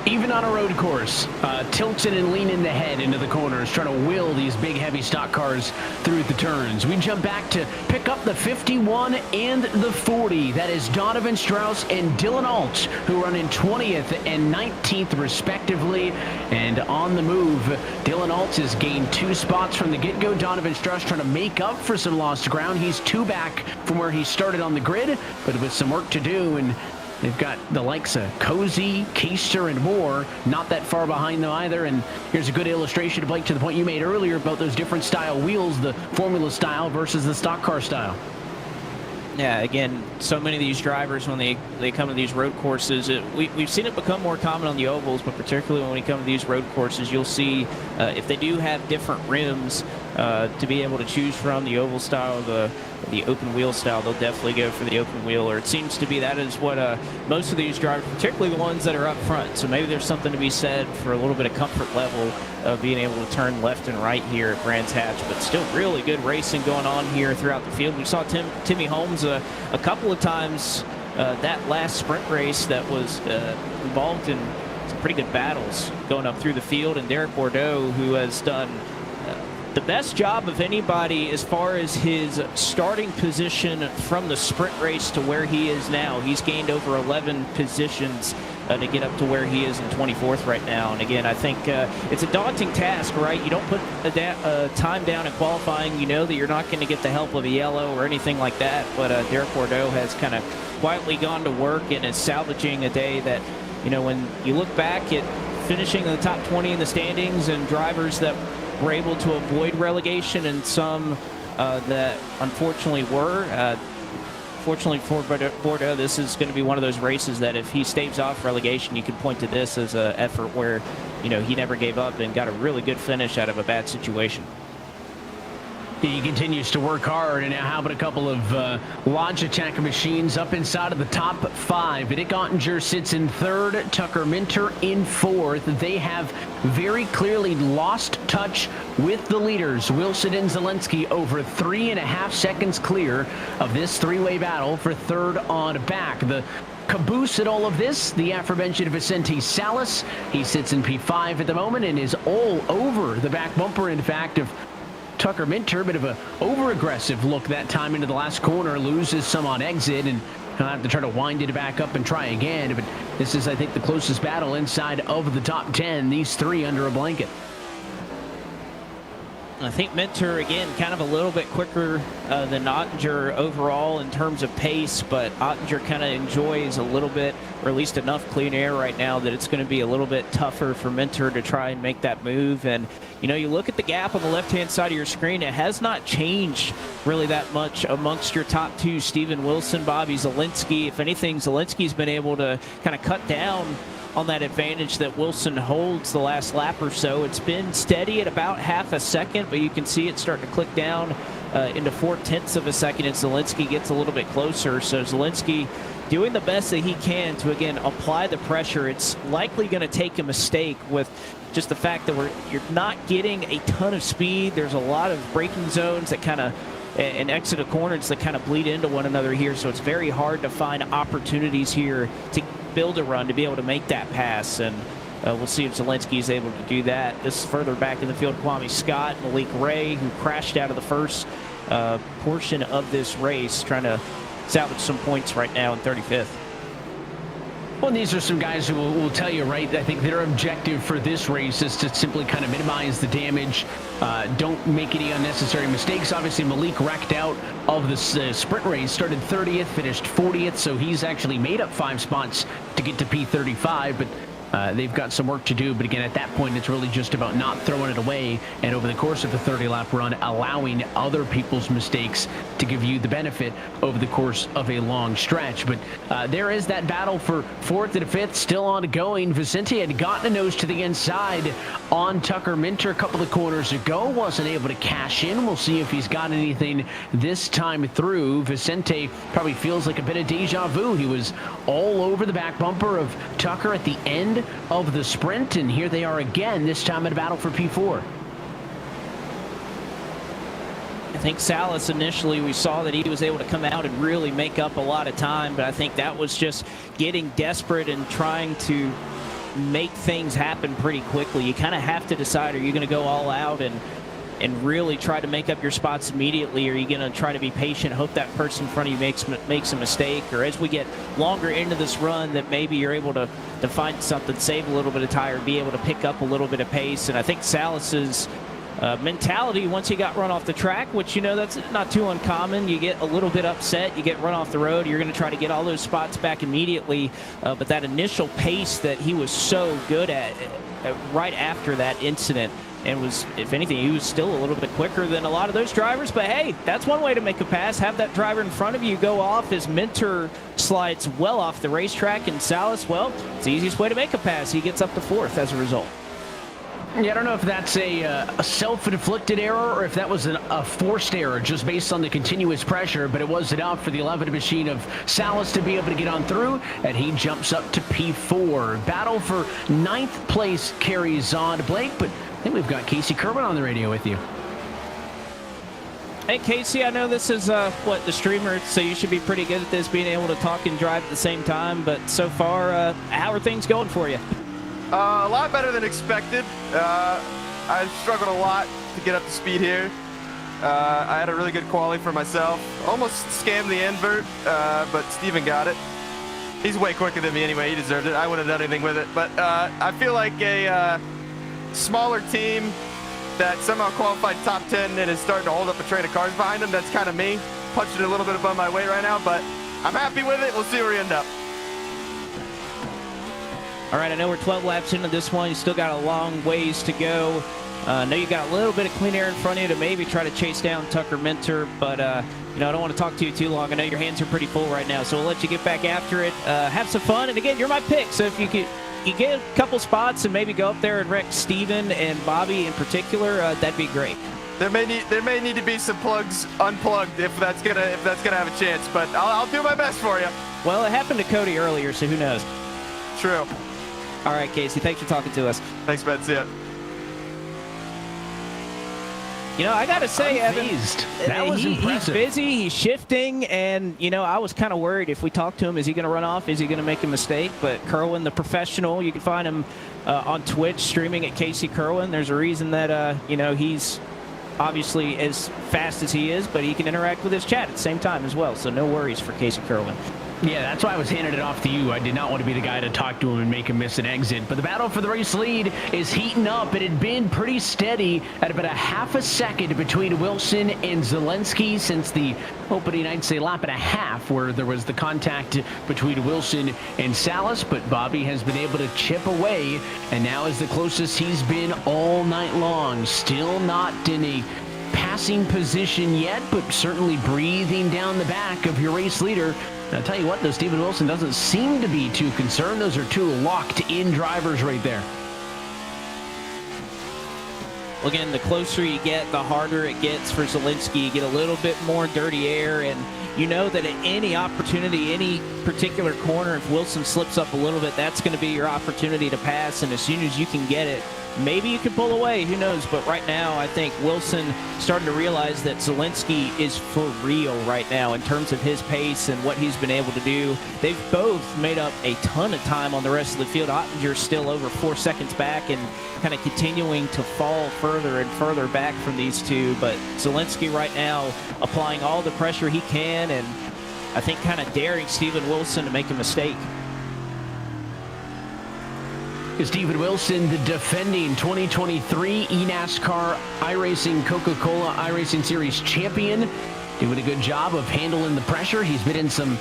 Even on a road course, tilting and leaning the head into the corners, trying to will these big, heavy stock cars through the turns. We jump back to pick up the 51 and the 40. That is Donovan Strauss and Dylan Alt, who run in 20th and 19th, respectively. And on the move, Dylan Alt has gained 2 spots from the get-go. Donovan Strauss trying to make up for some lost ground. He's 2 back from where he started on the grid, but with some work to do. And they've got the likes of Cozy, Keister, and more not that far behind them either. And here's a good illustration, Blake, to the point you made earlier about those different style wheels, the Formula style versus the stock car style. Yeah, again, so many of these drivers, when they come to these road courses, we've seen it become more common on the ovals, but particularly when we come to these road courses, you'll see if they do have different rims to be able to choose from, the oval style, the open wheel style, they'll definitely go for the open wheel, or it seems to be that is what most of these drivers, particularly the ones that are up front. So maybe there's something to be said for a little bit of comfort level of being able to turn left and right here at Brands Hatch, but still really good racing going on here throughout the field. We saw Timmy Holmes a couple of times that last sprint race that was involved in some pretty good battles going up through the field, and Derek Bordeaux, who has done the best job of anybody as far as his starting position from the sprint race to where he is now. He's gained over 11 positions to get up to where he is in 24th right now. And again, I think it's a daunting task, right? You don't put a time down in qualifying. You know that you're not going to get the help of a yellow or anything like that. But Derek Bordeaux has kind of quietly gone to work and is salvaging a day that, you know, when you look back at finishing in the top 20 in the standings and drivers that were able to avoid relegation and some that unfortunately were. Fortunately for Bordeaux, this is going to be one of those races that if he staves off relegation, you can point to this as an effort where, you know, he never gave up and got a really good finish out of a bad situation. He continues to work hard, and now how about a couple of Logitech machines up inside of the top 5. Nick Ottinger sits in 3rd, Tucker Minter in 4th. They have very clearly lost touch with the leaders. Wilson and Zelensky over 3.5 seconds clear of this 3-way battle for 3rd on back. The caboose at all of this, the aforementioned Vicente Salas. He sits in P5 at the moment and is all over the back bumper, in fact, of Tucker Minter. Bit of a over-aggressive look that time into the last corner, loses some on exit, and he'll have to try to wind it back up and try again. But this is, I think, the closest battle inside of the top 10, these 3 under a blanket. I think Minter, again, kind of a little bit quicker than Ottinger overall in terms of pace, but Ottinger kind of enjoys a little bit, or at least enough clean air right now that it's going to be a little bit tougher for Minter to try and make that move. And, you know, you look at the gap on the left-hand side of your screen, it has not changed really that much amongst your top 2, Steven Wilson, Bobby Zelensky. If anything, Zelensky's been able to kind of cut down on that advantage that Wilson holds the last lap or so. It's been steady at about half a second, but you can see it starting to click down into 0.4 of a second, and Zelensky gets a little bit closer. So Zelensky doing the best that he can to, again, apply the pressure. It's likely going to take a mistake with just the fact that you're not getting a ton of speed. There's a lot of braking zones that kind of and exit of corners that kind of bleed into one another here, so it's very hard to find opportunities here to build a run, to be able to make that pass, and we'll see if Zelensky is able to do that. This is further back in the field, Kwame Scott, Malik Ray, who crashed out of the first portion of this race, trying to salvage some points right now in 35th. Well, these are some guys who will tell you, right, I think their objective for this race is to simply kind of minimize the damage, don't make any unnecessary mistakes. Obviously, Malik wrecked out of the sprint race, started 30th, finished 40th, so he's actually made up 5 spots to get to P35, but they've got some work to do. But again, at that point, it's really just about not throwing it away, and over the course of the 30-lap run, allowing other people's mistakes to give you the benefit over the course of a long stretch. But there is that battle for 4th and 5th still ongoing. Vicente had gotten a nose to the inside on Tucker Minter a couple of corners ago, wasn't able to cash in. We'll see if he's got anything this time through. Vicente probably feels like a bit of deja vu. He was all over the back bumper of Tucker at the end of the sprint, and here they are again, this time in a battle for P4. I think Salas initially, we saw that he was able to come out and really make up a lot of time, but I think that was just getting desperate and trying to make things happen pretty quickly. You kind of have to decide, are you going to go all out and really try to make up your spots immediately, or are you going to try to be patient, hope that person in front of you makes a mistake, or as we get longer into this run that maybe you're able to find something, save a little bit of tire, be able to pick up a little bit of pace. And I think Salas's mentality, once he got run off the track, which, you know, that's not too uncommon, you get a little bit upset, you get run off the road, you're going to try to get all those spots back immediately, but that initial pace that he was so good at right after that incident, and was, if anything, he was still a little bit quicker than a lot of those drivers. But hey, that's one way to make a pass. Have that driver in front of you go off as Minter slides well off the racetrack, and Salas, well, it's the easiest way to make a pass. He gets up to 4th as a result. Yeah, I don't know if that's a self-inflicted error or if that was a forced error just based on the continuous pressure, but it was enough for the 11 machine of Salas to be able to get on through, and he jumps up to P4. Battle for 9th place carries on. Blake, but I think we've got Casey Kerwin on the radio with you. Hey, Casey, I know this is, the streamer, so you should be pretty good at this, being able to talk and drive at the same time, but so far, how are things going for you? A lot better than expected. I struggled a lot to get up to speed here. I had a really good quali for myself. Almost scammed the invert, but Steven got it. He's way quicker than me anyway. He deserved it. I wouldn't have done anything with it. But I feel like a smaller team that somehow qualified top 10 and is starting to hold up a train of cars behind them. That's kind of me. Punching a little bit above my weight right now, but I'm happy with it. We'll see where we end up. All right, I know we're 12 laps into this one. You still got a long ways to go. I know you got a little bit of clean air in front of you to maybe try to chase down Tucker Minter, but I don't want to talk to you too long. I know your hands are pretty full right now, so we'll let you get back after it. Have some fun, and again, you're my pick, so if you get a couple spots and maybe go up there and wreck Steven and Bobby in particular, that'd be great. There may need to be some plugs unplugged if that's gonna have a chance, but I'll do my best for you. Well, it happened to Cody earlier, so who knows? True. All right, Casey, thanks for talking to us. Thanks, Ben. See ya. You know, I got to say, Evan, that was impressive. He's busy, he's shifting, and, I was kind of worried if we talked to him, is he going to run off? Is he going to make a mistake? But Kerwin, the professional, you can find him on Twitch streaming at Casey Kerwin. There's a reason that, he's obviously as fast as he is, but he can interact with his chat at the same time as well. So no worries for Casey Kerwin. Yeah, that's why I was handing it off to you. I did not want to be the guy to talk to him and make him miss an exit. But the battle for the race lead is heating up. It had been pretty steady at about a half a second between Wilson and Zelensky since the opening, I'd say, lap and a half, where there was the contact between Wilson and Salas. But Bobby has been able to chip away, and now is the closest he's been all night long. Still not in a passing position yet, but certainly breathing down the back of your race leader. And I'll tell you what, though, Steven Wilson doesn't seem to be too concerned. Those are two locked-in drivers right there. Well, again, the closer you get, the harder it gets for Zelensky. You get a little bit more dirty air, and you know that at any opportunity, any particular corner, if Wilson slips up a little bit, that's going to be your opportunity to pass. And as soon as you can get it, maybe you can pull away, who knows? But right now, I think Wilson starting to realize that Zielinski is for real right now in terms of his pace and what he's been able to do. They've both made up a ton of time on the rest of the field. Ottinger's still over 4 seconds back and kind of continuing to fall further and further back from these two. But Zielinski right now applying all the pressure he can, and I think kind of daring Steven Wilson to make a mistake. Steven Wilson, the defending 2023 eNASCAR iRacing Coca-Cola iRacing Series champion, doing a good job of handling the pressure. He's been in some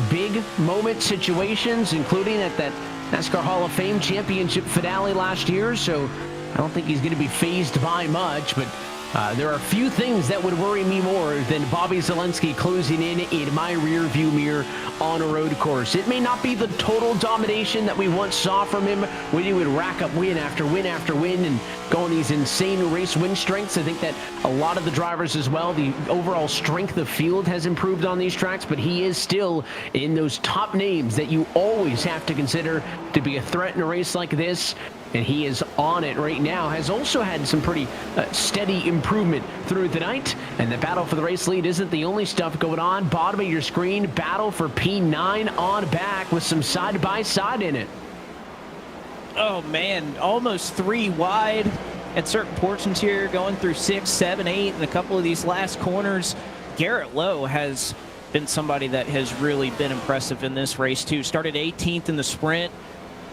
big moment situations, including at that NASCAR Hall of Fame championship finale last year, so I don't think he's going to be fazed by much, but there are few things that would worry me more than Bobby Zielinski closing in my rear view mirror on a road course. It may not be the total domination that we once saw from him when he would rack up win after win after win and go on these insane race win strengths. I think that a lot of the drivers as well, the overall strength of field has improved on these tracks, but he is still in those top names that you always have to consider to be a threat in a race like this. And he is on it right now. Has also had some pretty steady improvement through the night. And the battle for the race lead isn't the only stuff going on. Bottom of your screen, battle for P9 on back with some side-by-side in it. Oh, man, almost 3 wide at certain portions here, going through 6, 7, 8, and a couple of these last corners. Garrett Lowe has been somebody that has really been impressive in this race, too. Started 18th in the sprint.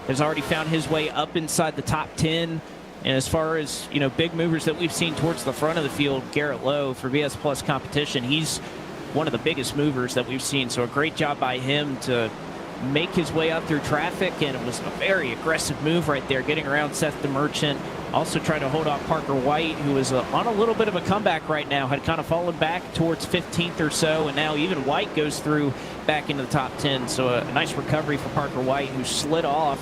Has already found his way up inside the top 10. And as far as, you know, big movers that we've seen towards the front of the field, Garrett Lowe for BS Plus competition, he's one of the biggest movers that we've seen. So a great job by him to make his way up through traffic, and it was a very aggressive move right there, getting around Seth DeMerchant. Also trying to hold off Parker White, who is on a little bit of a comeback right now, had kind of fallen back towards 15th or so, and now even White goes through back into the top 10. So a nice recovery for Parker White, who slid off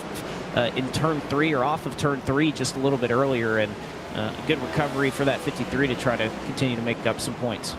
in turn 3 or off of turn 3 just a little bit earlier, and a good recovery for that 53 to try to continue to make up some points.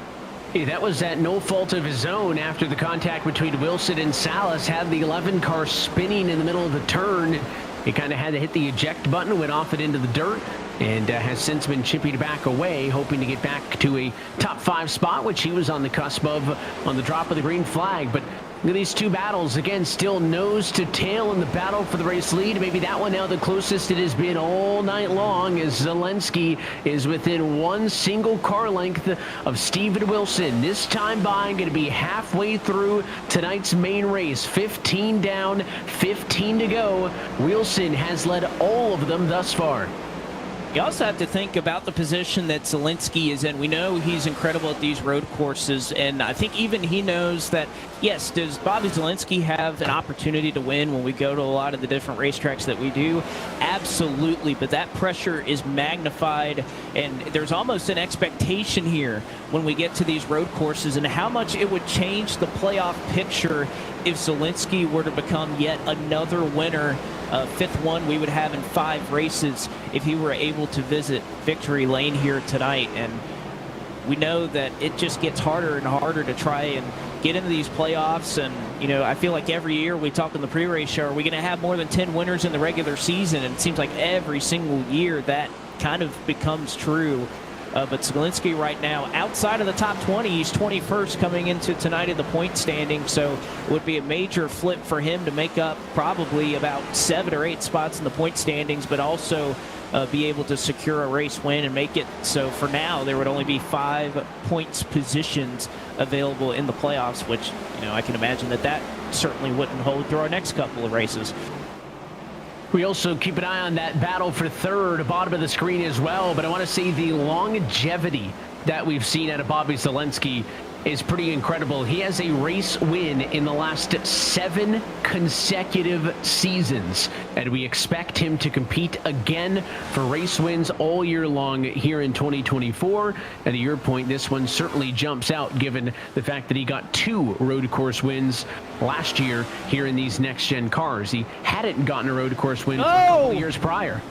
Hey, that was at no fault of his own after the contact between Wilson and Salas. Had the 11 car spinning in the middle of the turn. He kind of had to hit the eject button, went off it into the dirt, and has since been chipping back away, hoping to get back to a top 5 spot, which he was on the cusp of on the drop of the green flag. But look at these two battles. Again, still nose to tail in the battle for the race lead. Maybe that one now the closest it has been all night long, as Zielinski is within 1 single car length of Steven Wilson. This time by going to be halfway through tonight's main race. 15 down, 15 to go. Wilson has led all of them thus far. You also have to think about the position that Zielinski is in. We know he's incredible at these road courses, and I think even he knows that, yes, does Bobby Zielinski have an opportunity to win when we go to a lot of the different racetracks that we do? Absolutely, but that pressure is magnified, and there's almost an expectation here when we get to these road courses and how much it would change the playoff picture if Zielinski were to become yet another winner. 5th one we would have in 5 races if he were able to visit victory lane here tonight. And we know that it just gets harder and harder to try and get into these playoffs. And, you know, I feel like every year we talk in the pre-race show, are we going to have more than 10 winners in the regular season? And it seems like every single year that kind of becomes true. But Zielinski right now, outside of the top 20, he's 21st coming into tonight in the point standing. So it would be a major flip for him to make up probably about 7 or 8 spots in the point standings, but also be able to secure a race win and make it. So for now, there would only be 5 points positions available in the playoffs, which, you know, I can imagine that certainly wouldn't hold through our next couple of races. We also keep an eye on that battle for 3rd, bottom of the screen as well. But I want to say the longevity that we've seen out of Bobby Zielinski is pretty incredible. He has a race win in the last 7 consecutive seasons, and we expect him to compete again for race wins all year long here in 2024. And to your point, this one certainly jumps out given the fact that he got 2 road course wins last year here in these next-gen cars. He hadn't gotten a road course win for a couple of years prior.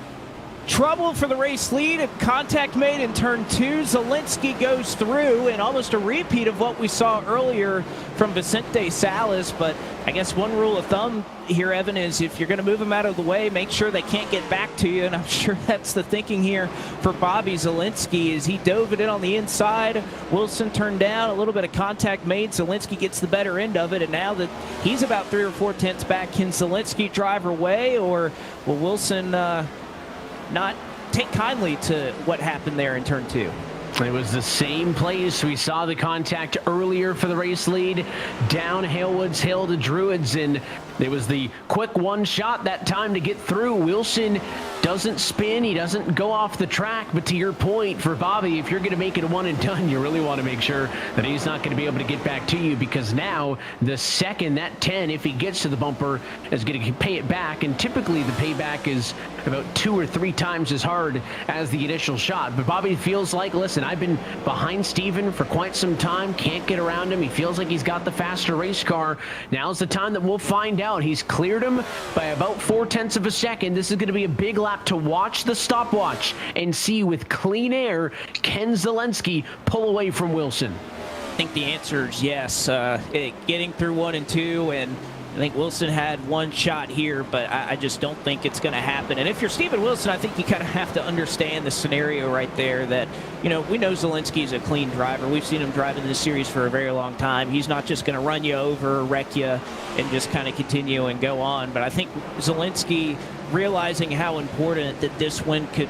trouble for the race lead. Contact made in turn 2. Zielinski goes through, and almost a repeat of what we saw earlier from Vicente Salas. But I guess one rule of thumb here, Evan, is if you're going to move them out of the way, make sure they can't get back to you. And I'm sure that's the thinking here for Bobby Zielinski as he dove it in on the inside. Wilson turned down, a little bit of contact made. Zielinski gets the better end of it, and now that he's about 3 or 4 tenths back, can Zielinski drive away, or will Wilson not take kindly to what happened there in turn 2? It was the same place we saw the contact earlier for the race lead. Down Halewood's Hill to Druids, and it was the quick one shot that time to get through. Wilson doesn't spin, he doesn't go off the track, but to your point, for Bobby, if you're going to make it a one and done, you really want to make sure that he's not going to be able to get back to you, because now the second that 10, if he gets to the bumper, is going to pay it back, and typically the payback is about 2 or 3 times as hard as the initial shot. But Bobby feels like, listen, I've been behind Steven for quite some time, can't get around him, he feels like he's got the faster race car. Now's the time that we'll find out. He's cleared him by about 4 tenths of a second. This is going to be a big lap to watch the stopwatch and see with clean air, can Zielinski pull away from Wilson? I think the answer is yes. Getting through 1 and 2, and I think Wilson had one shot here, but I just don't think it's going to happen. And if you're Steven Wilson, I think you kind of have to understand the scenario right there that, you know, we know Zielinski is a clean driver. We've seen him drive in this series for a very long time. He's not just going to run you over, wreck you, and just kind of continue and go on. But I think Zielinski, realizing how important that this win could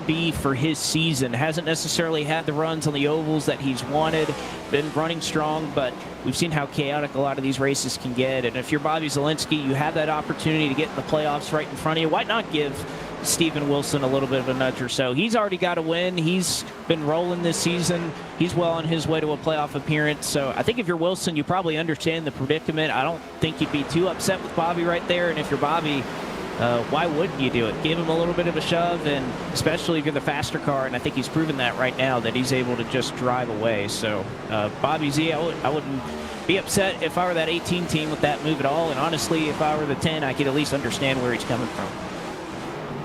be for his season, hasn't necessarily had the runs on the ovals that he's wanted, been running strong, but we've seen how chaotic a lot of these races can get. And if you're Bobby Zielinski, you have that opportunity to get in the playoffs right in front of you. Why not give Steven Wilson a little bit of a nudge or so? He's already got a win. He's been rolling this season. He's well on his way to a playoff appearance. So I think if you're Wilson, you probably understand the predicament. I don't think you'd be too upset with Bobby right there. And if you're Bobby, why wouldn't you do it? Give him a little bit of a shove, and especially if you're the faster car, and I think he's proven that right now, that he's able to just drive away. So Bobby Z, I wouldn't be upset if I were that 18 team with that move at all, and honestly, if I were the 10, I could at least understand where he's coming from.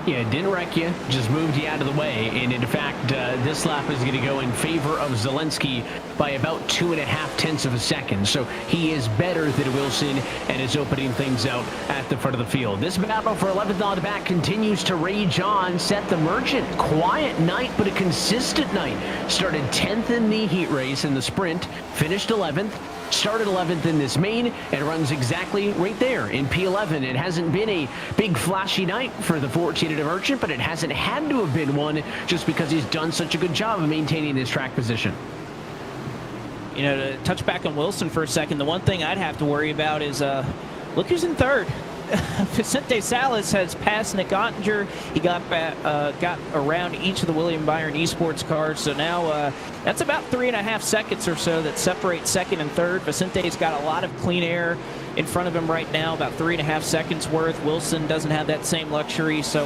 Yeah, it didn't wreck you, just moved you out of the way. And in fact, this lap is going to go in favor of Zielinski by about 2.5 tenths of a second. So he is better than Wilson and is opening things out at the front of the field. This battle for 11th on the back continues to rage on. Seth the Merchant, quiet night, but a consistent night. Started 10th in the heat race in the sprint, finished 11th. Started 11th in this main and runs exactly right there in P11. It hasn't been a big flashy night for the 14 Merchant, but it hasn't had to have been one just because he's done such a good job of maintaining his track position. You know, to touch back on Wilson for a second, the one thing I'd have to worry about is look who's in third. Vicente Salas has passed Nick Ottinger. He got around each of the William Byron Esports cars, so now that's about 3.5 seconds or so that separates second and third. Vicente's got a lot of clean air in front of him right now, about 3.5 seconds worth. Wilson doesn't have that same luxury, so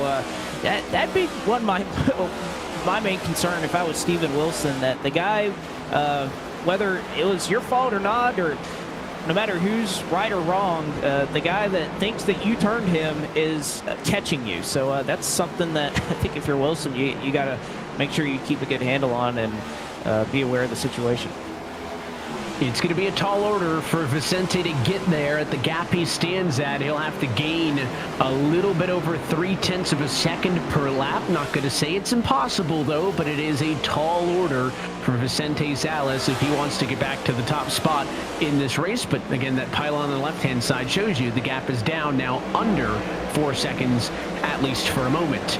that'd be one of my main concern if I was Steven Wilson, that the guy, whether it was your fault or not, or no matter who's right or wrong, the guy that thinks that you turned him is catching you. So that's something that I think if you're Wilson, you got to make sure you keep a good handle on and be aware of the situation. It's going to be a tall order for Vicente to get there at the gap he stands at. He'll have to gain a little bit over 3 tenths of a second per lap. Not going to say it's impossible, though, but it is a tall order for Vicente Salas if he wants to get back to the top spot in this race. But again, that pylon on the left-hand side shows you the gap is down now under 4 seconds, at least for a moment.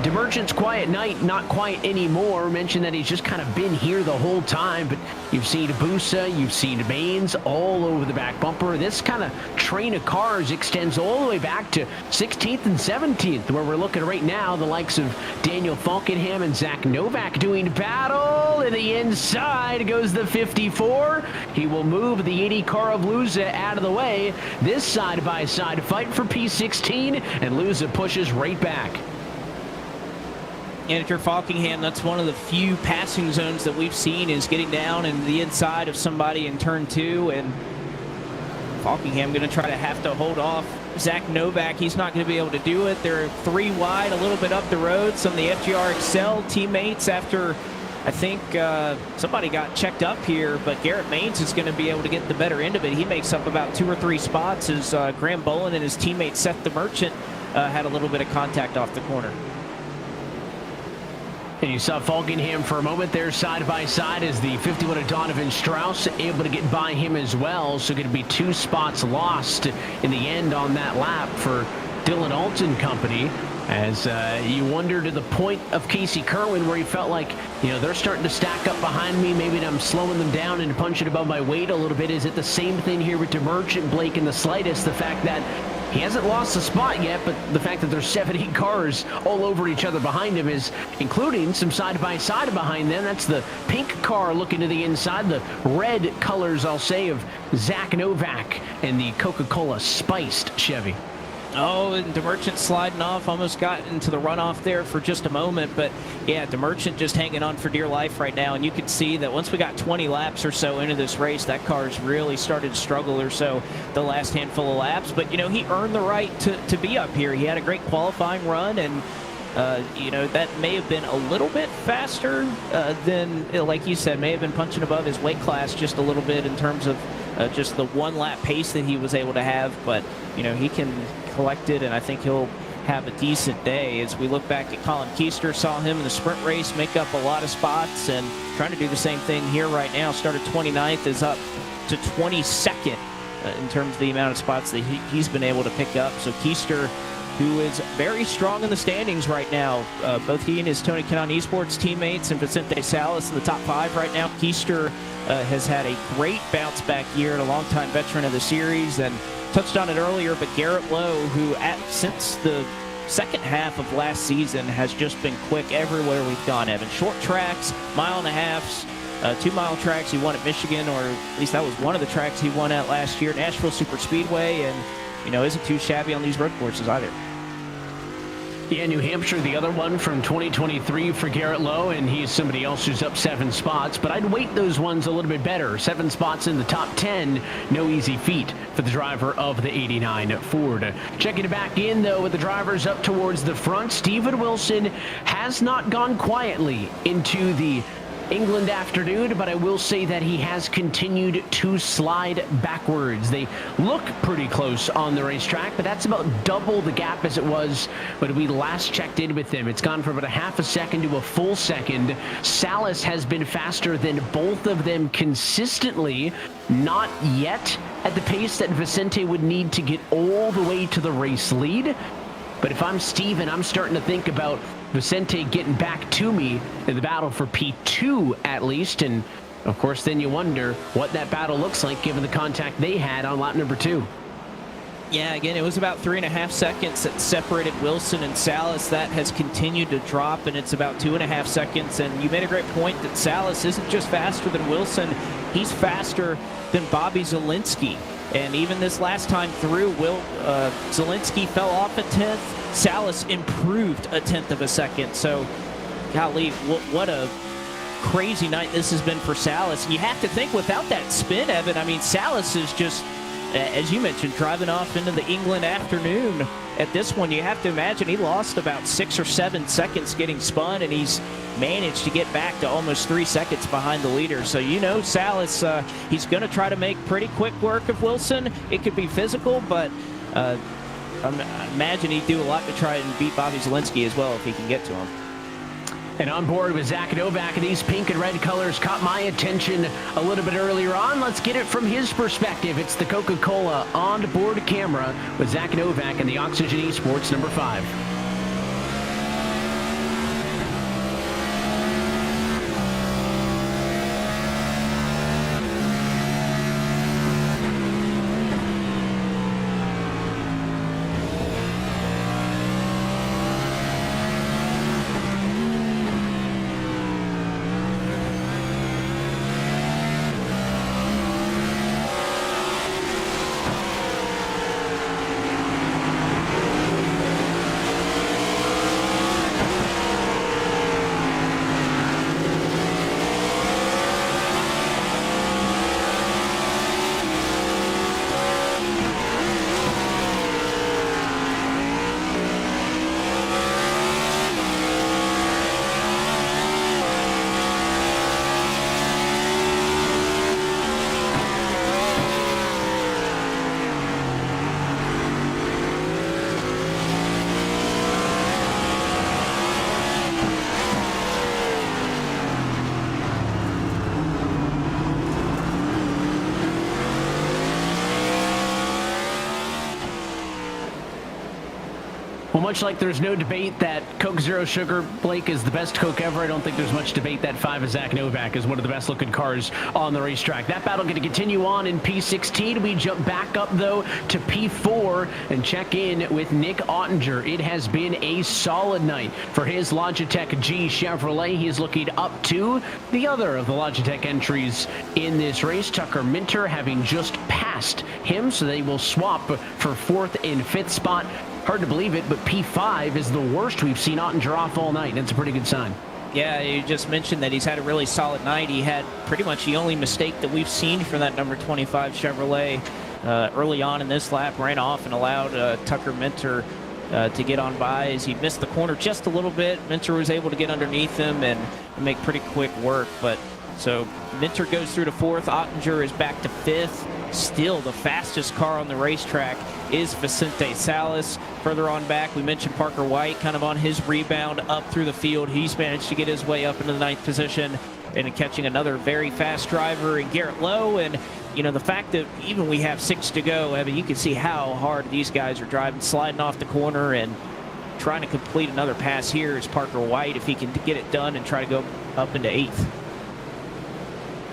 DeMerchant's quiet night, not quite anymore. Mentioned that he's just kind of been here the whole time, but you've seen Busa, you've seen Baines all over the back bumper. This kind of train of cars extends all the way back to 16th and 17th, where we're looking right now, the likes of Daniel Falkenham and Zach Novak doing battle. To the inside goes the 54. He will move the 80 car of Luza out of the way. This side-by-side fight for P16, and Luza pushes right back. And if you're Falkingham, that's one of the few passing zones that we've seen, is getting down in the inside of somebody in turn 2. And Falkingham going to try to have to hold off Zach Novak. He's not going to be able to do it. They're 3 wide, a little bit up the road. Some of the FGR Excel teammates after, I think somebody got checked up here, but Garrett Maines is going to be able to get the better end of it. He makes up about 2 or 3 spots as Graham Bolin and his teammate Seth the Merchant had a little bit of contact off the corner. And you saw Falkingham for a moment there side by side as the 51 of Donovan Strauss able to get by him as well. So going to be 2 spots lost in the end on that lap for Dylan Alton Company. As you wonder to the point of Casey Kerwin where he felt like, you know, they're starting to stack up behind me. Maybe I'm slowing them down and punching above my weight a little bit. Is it the same thing here with DeMerchant, Blake, in the slightest? The fact that he hasn't lost a spot yet, but the fact that there's 7-8 cars all over each other behind him is including some side-by-side behind them. That's the pink car looking to the inside, the red colors, I'll say, of Zach Novak and the Coca-Cola spiced Chevy. Oh, and DeMerchant sliding off, almost got into the runoff there for just a moment. But yeah, DeMerchant just hanging on for dear life right now. And you can see that once we got 20 laps or so into this race, that car's really started to struggle or so the last handful of laps. But, you know, he earned the right to be up here. He had a great qualifying run, and you know, that may have been a little bit faster than, like you said, may have been punching above his weight class just a little bit in terms of just the 1 lap pace that he was able to have. But, you know, he can collect it, and I think he'll have a decent day. As we look back at Colin Keister, saw him in the sprint race make up a lot of spots and trying to do the same thing here right now. Started 29th, is up to 22nd in terms of the amount of spots that he's been able to pick up. So Keister, who is very strong in the standings right now. Both he and his Tony Kanaan Esports teammates and Vicente Salas in the top 5 right now. Keister has had a great bounce back year and a longtime veteran of the series, and touched on it earlier, but Garrett Lowe, who since the second half of last season has just been quick everywhere we've gone, Evan. Short tracks, 1.5 miles, 2-mile tracks. He won at Michigan, or at least that was one of the tracks he won at last year, Nashville Super Speedway, and, you know, isn't too shabby on these road courses either. Yeah, New Hampshire, the other one from 2023 for Garrett Lowe, and he's somebody else who's up 7 spots, but I'd weight those ones a little bit better. 7 spots in the top 10, no easy feat for the driver of the 89 Ford. Checking it back in, though, with the drivers up towards the front, Steven Wilson has not gone quietly into the England afternoon, but I will say that he has continued to slide backwards. They look pretty close on the racetrack, but that's about double the gap as it was when we last checked in with him. It's gone from about a half a second to a full second. Salas has been faster than both of them consistently, not yet at the pace that Vicente would need to get all the way to the race lead. But if I'm Steven, I'm starting to think about Vicente getting back to me in the battle for P2 at least. And of course, then you wonder what that battle looks like given the contact they had on lap number 2. Yeah, again, it was about 3.5 seconds that separated Wilson and Salas. That has continued to drop, and it's about 2.5 seconds. And you made a great point that Salas isn't just faster than Wilson, he's faster than Bobby Zielinski. And even this last time through, Zielinski fell off a 10th. Salas improved a 1/10 of a second. So, golly, what a crazy night this has been for Salas. You have to think without that spin, Evan, I mean, Salas is just, as you mentioned, driving off into the England afternoon. At this one, you have to imagine he lost about 6 or 7 seconds getting spun, and he's managed to get back to almost 3 seconds behind the leader. So, you know, Salas, he's going to try to make pretty quick work of Wilson. It could be physical, but I imagine he'd do a lot to try and beat Bobby Zielinski as well if he can get to him. And on board with Zach Novak, these pink and red colors caught my attention a little bit earlier on. Let's get it from his perspective. It's the Coca-Cola on-board camera with Zach Novak and the Oxygen Esports number 5. much like there's no debate that Coke Zero Sugar, Blake, is the best Coke ever, I don't think there's much debate that 5 of Zach Novak is one of the best looking cars on the racetrack. That battle going to continue on in P16. We jump back up, though, to P4 and check in with Nick Ottinger. It has been a solid night for his Logitech G Chevrolet. He is looking up to the other of the Logitech entries in this race, Tucker Minter, having just passed him, so they will swap for 4th and 5th spot. Hard to believe it, but P5 is the worst we've seen Ottinger off all night. That's a pretty good sign. Yeah, you just mentioned that he's had a really solid night. He had pretty much the only mistake that we've seen from that number 25 Chevrolet early on in this lap. Ran off and allowed Tucker Minter to get on by as he missed the corner just a little bit. Minter was able to get underneath him and make pretty quick work. But so Minter goes through to 4th. Ottinger is back to 5th. Still the fastest car on the racetrack is Vicente Salas. Further on back, we mentioned Parker White kind of on his rebound up through the field. He's managed to get his way up into the 9th position and catching another very fast driver in Garrett Lowe. And, you know, the fact that even we have 6 to go, I mean, you can see how hard these guys are driving, sliding off the corner and trying to complete another pass here is Parker White if he can get it done and try to go up into 8th.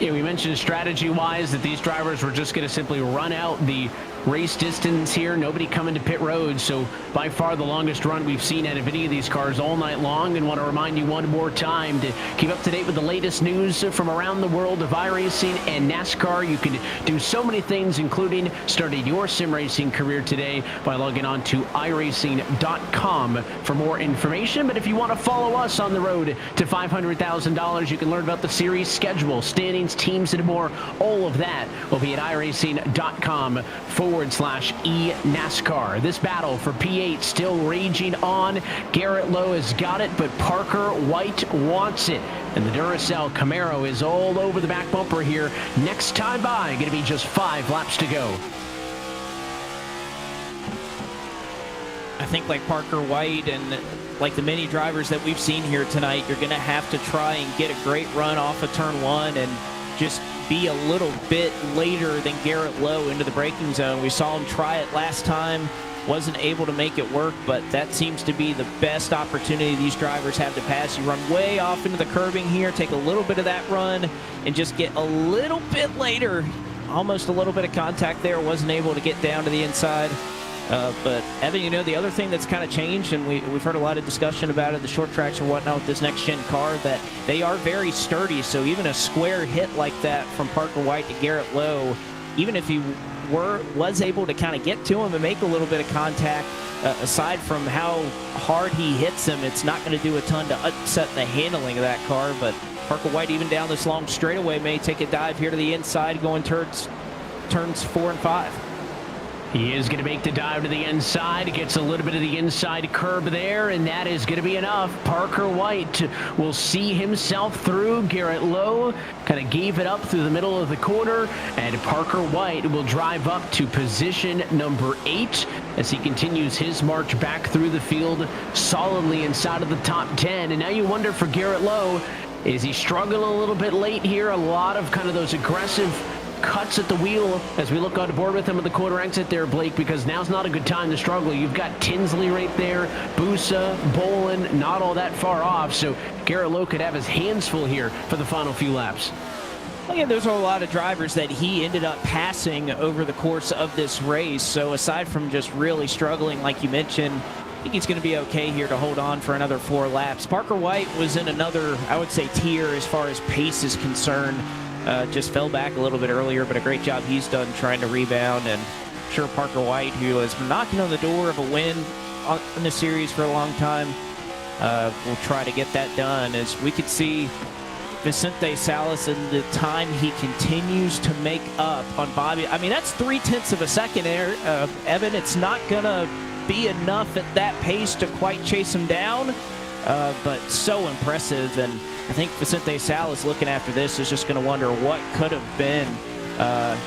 Yeah, we mentioned strategy-wise that these drivers were just going to simply run out the race distance here. Nobody coming to pit road, so by far the longest run we've seen out of any of these cars all night long. And want to remind you one more time to keep up to date with the latest news from around the world of iRacing and NASCAR. You can do so many things, including starting your sim racing career today by logging on to iRacing.com for more information. But if you want to follow us on the road to $500,000, you can learn about the series schedule, standings, teams, and more. All of that will be at iRacing.com/eNASCAR. This battle for P8 still raging on. Garrett Lowe has got it, but Parker White wants it. And the Duracell Camaro is all over the back bumper here. Next time by, going to be just 5 laps to go. I think like Parker White and like the many drivers that we've seen here tonight, you're going to have to try and get a great run off of turn 1 and just be a little bit later than Garrett Lowe into the braking zone. We saw him try it last time, wasn't able to make it work, but that seems to be the best opportunity these drivers have to pass. You run way off into the curbing here, take a little bit of that run, and just get a little bit later. Almost a little bit of contact there, wasn't able to get down to the inside. But Evan, you know, the other thing that's kind of changed, and we've heard a lot of discussion about it, the short tracks or whatnot with this next-gen car, that they are very sturdy. So even a square hit like that from Parker White to Garrett Lowe, even if he was able to kind of get to him and make a little bit of contact, aside from how hard he hits him, it's not going to do a ton to upset the handling of that car. But Parker White, even down this long straightaway, may take a dive here to the inside, going towards turns 4 and 5. He is going to make the dive to the inside. Gets a little bit of the inside curb there, and that is going to be enough. Parker White will see himself through. Garrett Lowe kind of gave it up through the middle of the corner, and Parker White will drive up to position number 8 as he continues his march back through the field solidly inside of the top 10. And now you wonder for Garrett Lowe, is he struggling a little bit late here? A lot of kind of those aggressive cuts at the wheel as we look on board with him at the quarter exit there, Blake, because now's not a good time to struggle. You've got Tinsley right there, Busa, Bolin, not all that far off, so Garrett Lowe could have his hands full here for the final few laps. Well, yeah, there's a lot of drivers that he ended up passing over the course of this race, so aside from just really struggling, like you mentioned, I think he's going to be okay here to hold on for another 4 laps. Parker White was in another, I would say, tier as far as pace is concerned. Just fell back a little bit earlier, but a great job he's done trying to rebound. And I'm sure Parker White, who has been knocking on the door of a win in the series for a long time, will try to get that done. As we could see Vicente Salas and the time he continues to make up on Bobby. I mean, that's 0.3 of a second there, Evan. It's not going to be enough at that pace to quite chase him down, but so impressive. And I think Vicente Salas, looking after this, is just going to wonder what could have been.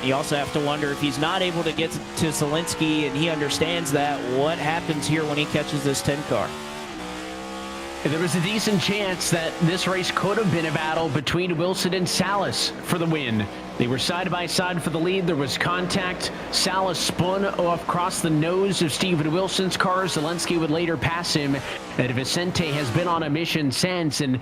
You also have to wonder if he's not able to get to Zielinski, and he understands that, what happens here when he catches this 10 car. There was a decent chance that this race could have been a battle between Wilson and Salas for the win. They were side by side for the lead. There was contact. Salas spun off across the nose of Steven Wilson's car. Zelensky would later pass him. And Vicente has been on a mission since. And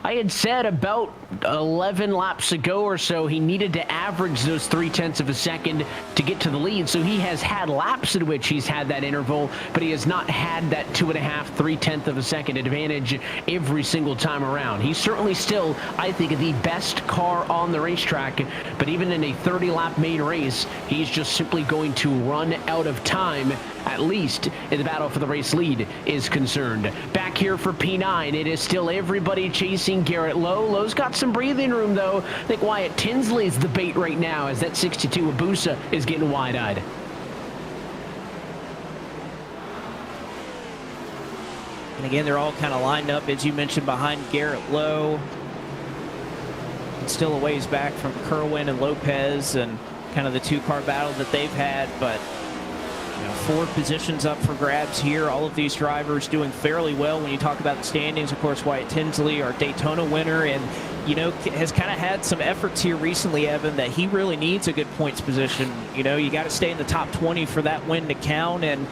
I had said about 11 laps ago or so, he needed to average those 0.3 of a second to get to the lead. So he has had laps in which he's had that interval, but he has not had that 2.5, 0.3 of a second advantage every single time around. He's certainly still, I think, the best car on the racetrack, but even in a 30-lap main race, he's just simply going to run out of time, at least in the battle for the race lead is concerned. Back here for P9, it is still everybody chasing Garrett Lowe. Lowe's got some breathing room, though. I think Wyatt Tinsley's the bait right now as that 62 Abusa is getting wide-eyed. And again, they're all kind of lined up, as you mentioned, behind Garrett Lowe. And still a ways back from Kerwin and Lopez and kind of the two-car battle that they've had, but 4 positions up for grabs here. All of these drivers doing fairly well when you talk about the standings. Of course, Wyatt Tinsley, our Daytona winner, and has kind of had some efforts here recently, Evan, that he really needs a good points position. You got to stay in the top 20 for that win to count, and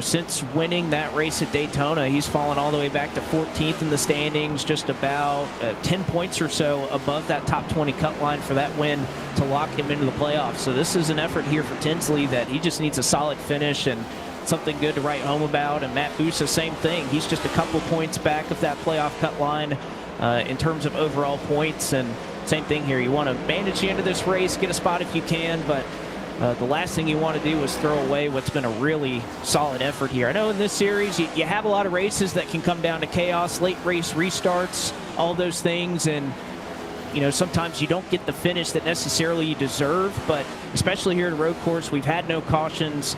since winning that race at Daytona, he's fallen all the way back to 14th in the standings, just about 10 points or so above that top 20 cut line for that win to lock him into the playoffs. So this is an effort here for Tinsley that he just needs a solid finish and something good to write home about. And Matt Busa, same thing. He's just a couple points back of that playoff cut line in terms of overall points. And same thing here. You want to manage the end of this race, get a spot if you can, but the last thing you want to do is throw away what's been a really solid effort here. I know in this series you have a lot of races that can come down to chaos, late race restarts, all those things, and sometimes you don't get the finish that necessarily you deserve, but especially here at a road course, we've had no cautions.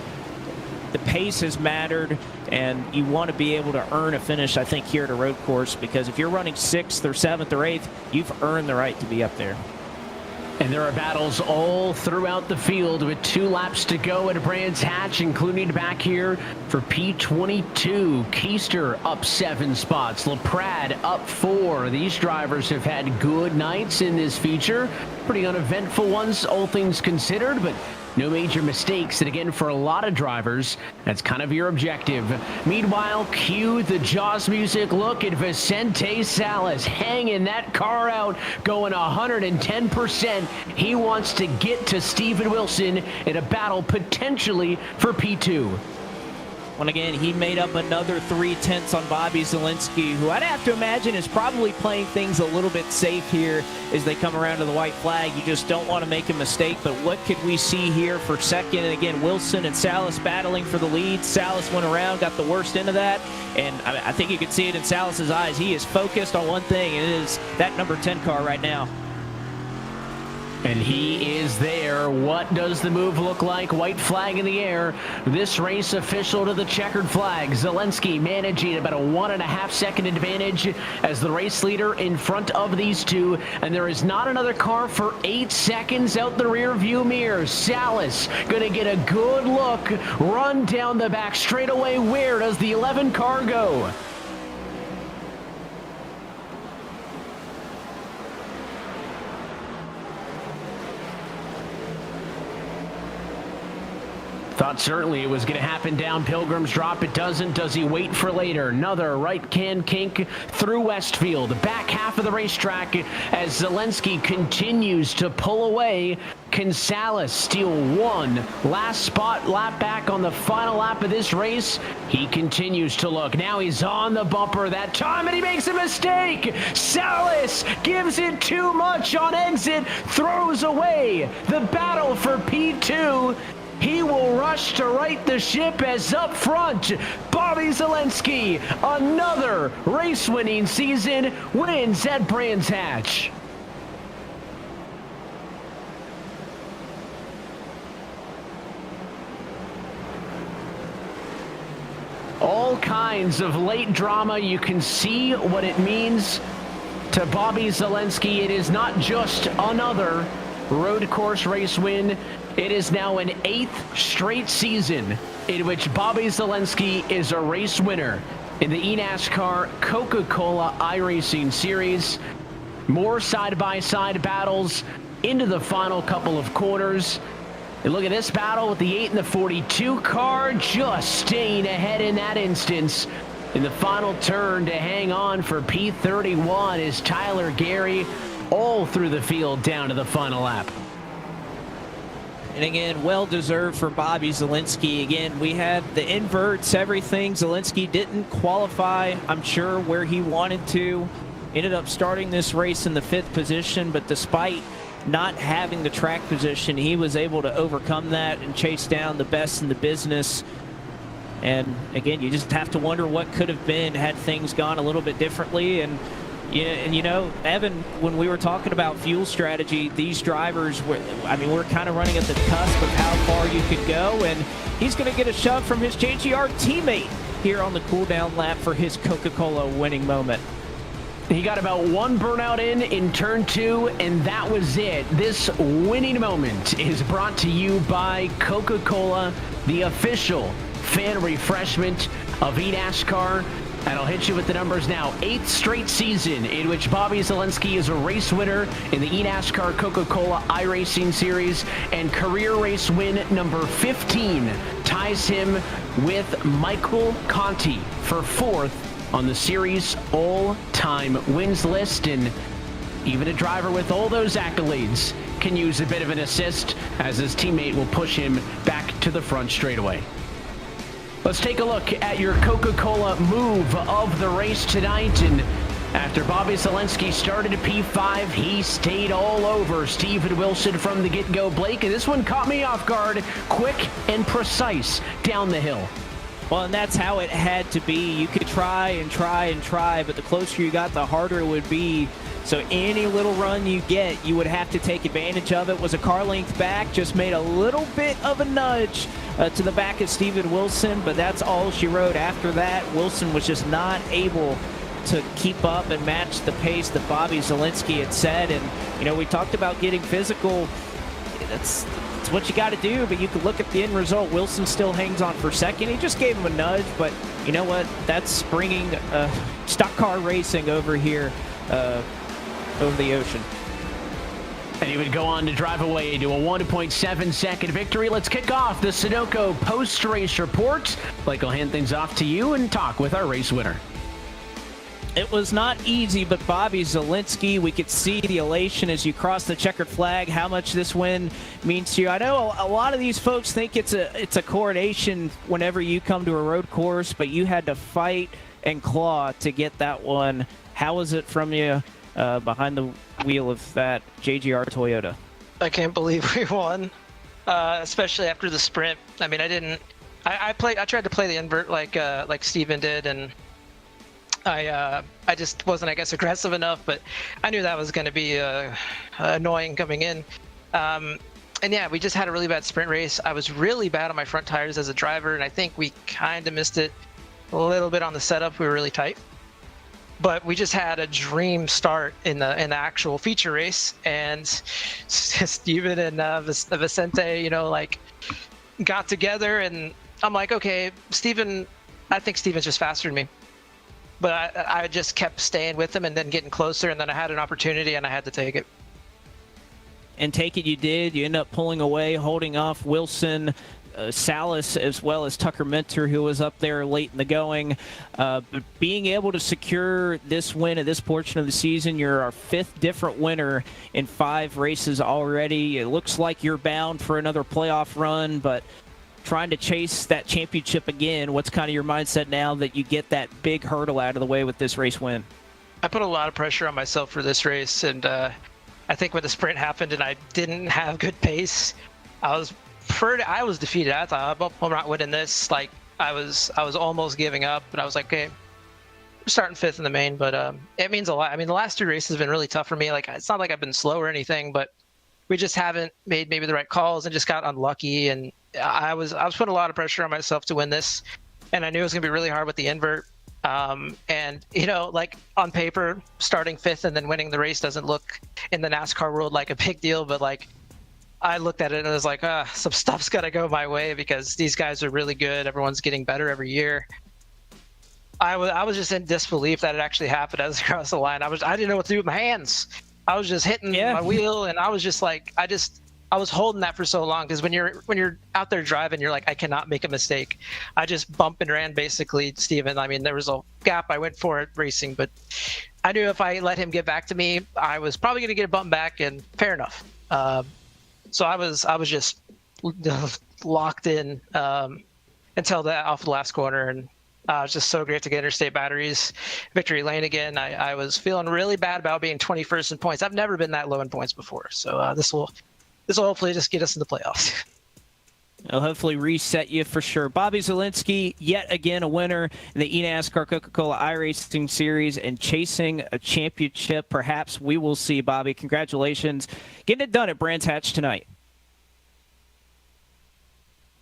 The pace has mattered, and you want to be able to earn a finish, I think, here at a road course, because if you're running 6th or 7th or 8th, you've earned the right to be up there. And there are battles all throughout the field with 2 laps to go at Brands Hatch, including back here for P22. Keister up 7 spots. LaPrade up 4. These drivers have had good nights in this feature. Pretty uneventful ones, all things considered, but no major mistakes, and again, for a lot of drivers, that's kind of your objective. Meanwhile, cue the Jaws music. Look at Vicente Salas hanging that car out, going 110%. He wants to get to Steven Wilson in a battle potentially for P2. And again, he made up another 0.3 on Bobby Zelensky, who I'd have to imagine is probably playing things a little bit safe here as they come around to the white flag. You just don't want to make a mistake, but what could we see here for second? And again, Wilson and Salas battling for the lead. Salas went around, got the worst end of that, and I think you can see it in Salas's eyes. He is focused on one thing, and it is that number 10 car right now. And he is there. What does the move look like? White flag in the air. This race official to the checkered flag. Zelensky managing about a 1.5 second advantage as the race leader in front of these two. And there is not another car for 8 seconds out the rear view mirror. Salas gonna get a good look. Run down the back straightaway. Where does the 11 car go? Thought certainly it was going to happen down Pilgrim's Drop. It doesn't. Does he wait for later? Another right can kink through Westfield. Back half of the racetrack as Zelensky continues to pull away. Can Salas steal one last spot lap back on the final lap of this race? He continues to look. Now he's on the bumper that time, and he makes a mistake. Salas gives it too much on exit, throws away the battle for P2. He will rush to right the ship as up front, Bobby Zelensky, another race-winning season, wins at Brands Hatch. All kinds of late drama. You can see what it means to Bobby Zelensky. It is not just another road course race win. It is now an 8th straight season in which Bobby Zelensky is a race winner. in the eNASCAR Coca-Cola iRacing Series. More side-by-side battles into the final couple of quarters. And look at this battle with the 8 and the 42 car just staying ahead in that instance. In the final turn to hang on for P31 is Tyler Gary all through the field down to the final lap. And again, well-deserved for Bobby Zalenski. Again, we had the inverts, everything. Zalenski didn't qualify, I'm sure, where he wanted to. Ended up starting this race in the 5th position, but despite not having the track position, he was able to overcome that and chase down the best in the business. And again, you just have to wonder what could have been had things gone a little bit differently. And you know, Evan, when we were talking about fuel strategy, these drivers were, I mean, we're kind of running at the cusp of how far you could go, and he's going to get a shove from his JGR teammate here on the cool down lap for his Coca-Cola winning moment. He got about one burnout in turn 2, and that was it. This winning moment is brought to you by Coca-Cola, the official fan refreshment of eNASCAR. And I'll hit you with the numbers now. 8th straight season in which Bobby Zalenski is a race winner in the eNASCAR Coca-Cola iRacing Series, and career race win number 15 ties him with Michael Conti for 4th on the series all-time wins list. And even a driver with all those accolades can use a bit of an assist, as his teammate will push him back to the front straightaway. Let's take a look at your Coca-Cola move of the race tonight. And after Bobby Zalenski started at P5, he stayed all over Steven Wilson from the get-go. Blake, and this one caught me off guard. Quick and precise down the hill. Well, and that's how it had to be. You could try and try and try, but the closer you got, the harder it would be. So any little run you get, you would have to take advantage of it. Was a car length back, just made a little bit of a nudge to the back of Steven Wilson, but that's all she wrote. After that, Wilson was just not able to keep up and match the pace that Bobby Zalenski had said. And, you know, we talked about getting physical. That's what you got to do, but you can look at the end result. Wilson still hangs on for second. He just gave him a nudge, but you know what? That's bringing stock car racing over here over the ocean. And he would go on to drive away to a 1.7-second victory. Let's kick off the Sunoco post-race report. Blake, I'll hand things off to you and talk with our race winner. It was not easy, but Bobby Zalenski, we could see the elation as you cross the checkered flag, how much this win means to you. I know a lot of these folks think it's a coronation whenever you come to a road course, but you had to fight and claw to get that one. How was it from you behind the wheel of that JGR Toyota? I can't believe we won, especially after the sprint. I mean, I tried to play the invert like Steven did, and I just wasn't, I guess, aggressive enough, but I knew that was going to be annoying coming in. And yeah, we just had a really bad sprint race. I was really bad on my front tires as a driver, and I think we kind of missed it a little bit on the setup. We were really tight. But we just had a dream start in the actual feature race, and Steven and Vicente, you know, like got together, and I'm like, okay, Steven, I think Steven's just faster than me. But I just kept staying with him and then getting closer, and then I had an opportunity and I had to take it. And take it you did. You end up pulling away, holding off Wilson, Salas, as well as Tucker Minter, who was up there late in the going. But being able to secure this win at this portion of the season, you're our 5th different winner in 5 races already. It looks like you're bound for another playoff run, but trying to chase that championship again, what's kind of your mindset now that you get that big hurdle out of the way with this race win? I put a lot of pressure on myself for this race, and I think when the sprint happened and I didn't have good pace, I was defeated. I thought, well, I'm not winning this. Like, I was almost giving up, but I was like, okay, we're starting 5th in the main, but it means a lot. I mean, the last 2 races have been really tough for me. Like, it's not like I've been slow or anything, but we just haven't made maybe the right calls and just got unlucky. And I was putting a lot of pressure on myself to win this, and I knew it was gonna be really hard with the invert. And you know, like on paper, starting 5th and then winning the race doesn't look in the NASCAR world like a big deal, but like I looked at it and I was like, some stuff's gotta go my way because these guys are really good. Everyone's getting better every year. I was just in disbelief that it actually happened as I crossed the line. I didn't know what to do with my hands. I was just hitting my wheel, and I was just like, I was holding that for so long, because when you're out there driving, you're like, I cannot make a mistake. I just bump and ran basically, Steven. I mean, there was a gap I went for at racing, but I knew if I let him get back to me, I was probably going to get a bump back, and fair enough. So I was just locked in until off the last corner, and it was just so great to get interstate batteries, victory lane again. I was feeling really bad about being 21st in points. I've never been that low in points before, so this will hopefully just get us in the playoffs. It'll hopefully reset you for sure. Bobby Zalenski, yet again a winner in the eNASCAR Coca-Cola iRacing Series and chasing a championship. Perhaps we will see, Bobby. Congratulations. Getting it done at Brands Hatch tonight.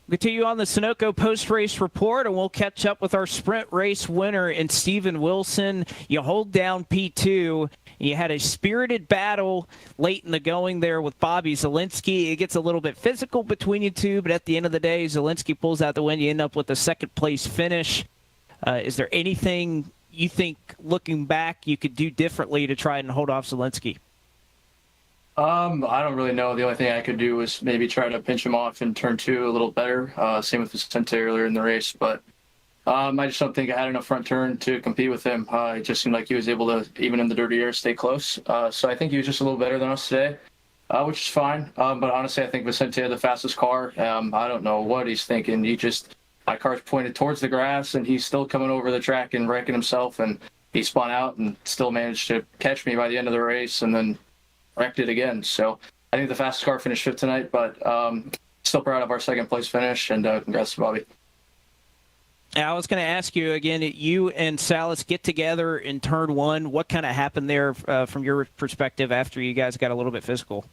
Continue on the Sunoco post-race report, and we'll catch up with our sprint race winner in Steven Wilson. You hold down P2. You had a spirited battle late in the going there with Bobby Zalenski. It gets a little bit physical between you two, but at the end of the day, Zalenski pulls out the win. You end up with a second-place finish. Is there anything you think, looking back, you could do differently to try and hold off Zalenski? I don't really know. The only thing I could do was maybe try to pinch him off in turn 2 a little better. Same with Vicente earlier in the race, but I just don't think I had enough front turn to compete with him. It just seemed like he was able to, even in the dirty air, stay close. So I think he was just a little better than us today, which is fine. But honestly, I think Vicente had the fastest car. I don't know what he's thinking. My car's pointed towards the grass, and he's still coming over the track and wrecking himself, and he spun out and still managed to catch me by the end of the race, and then wrecked it again. So I think the fastest car finished 5th tonight, but still proud of our second place finish, and congrats to Bobby. I was going to ask you again, you and Salas get together in turn 1. What kind of happened there from your perspective after you guys got a little bit physical?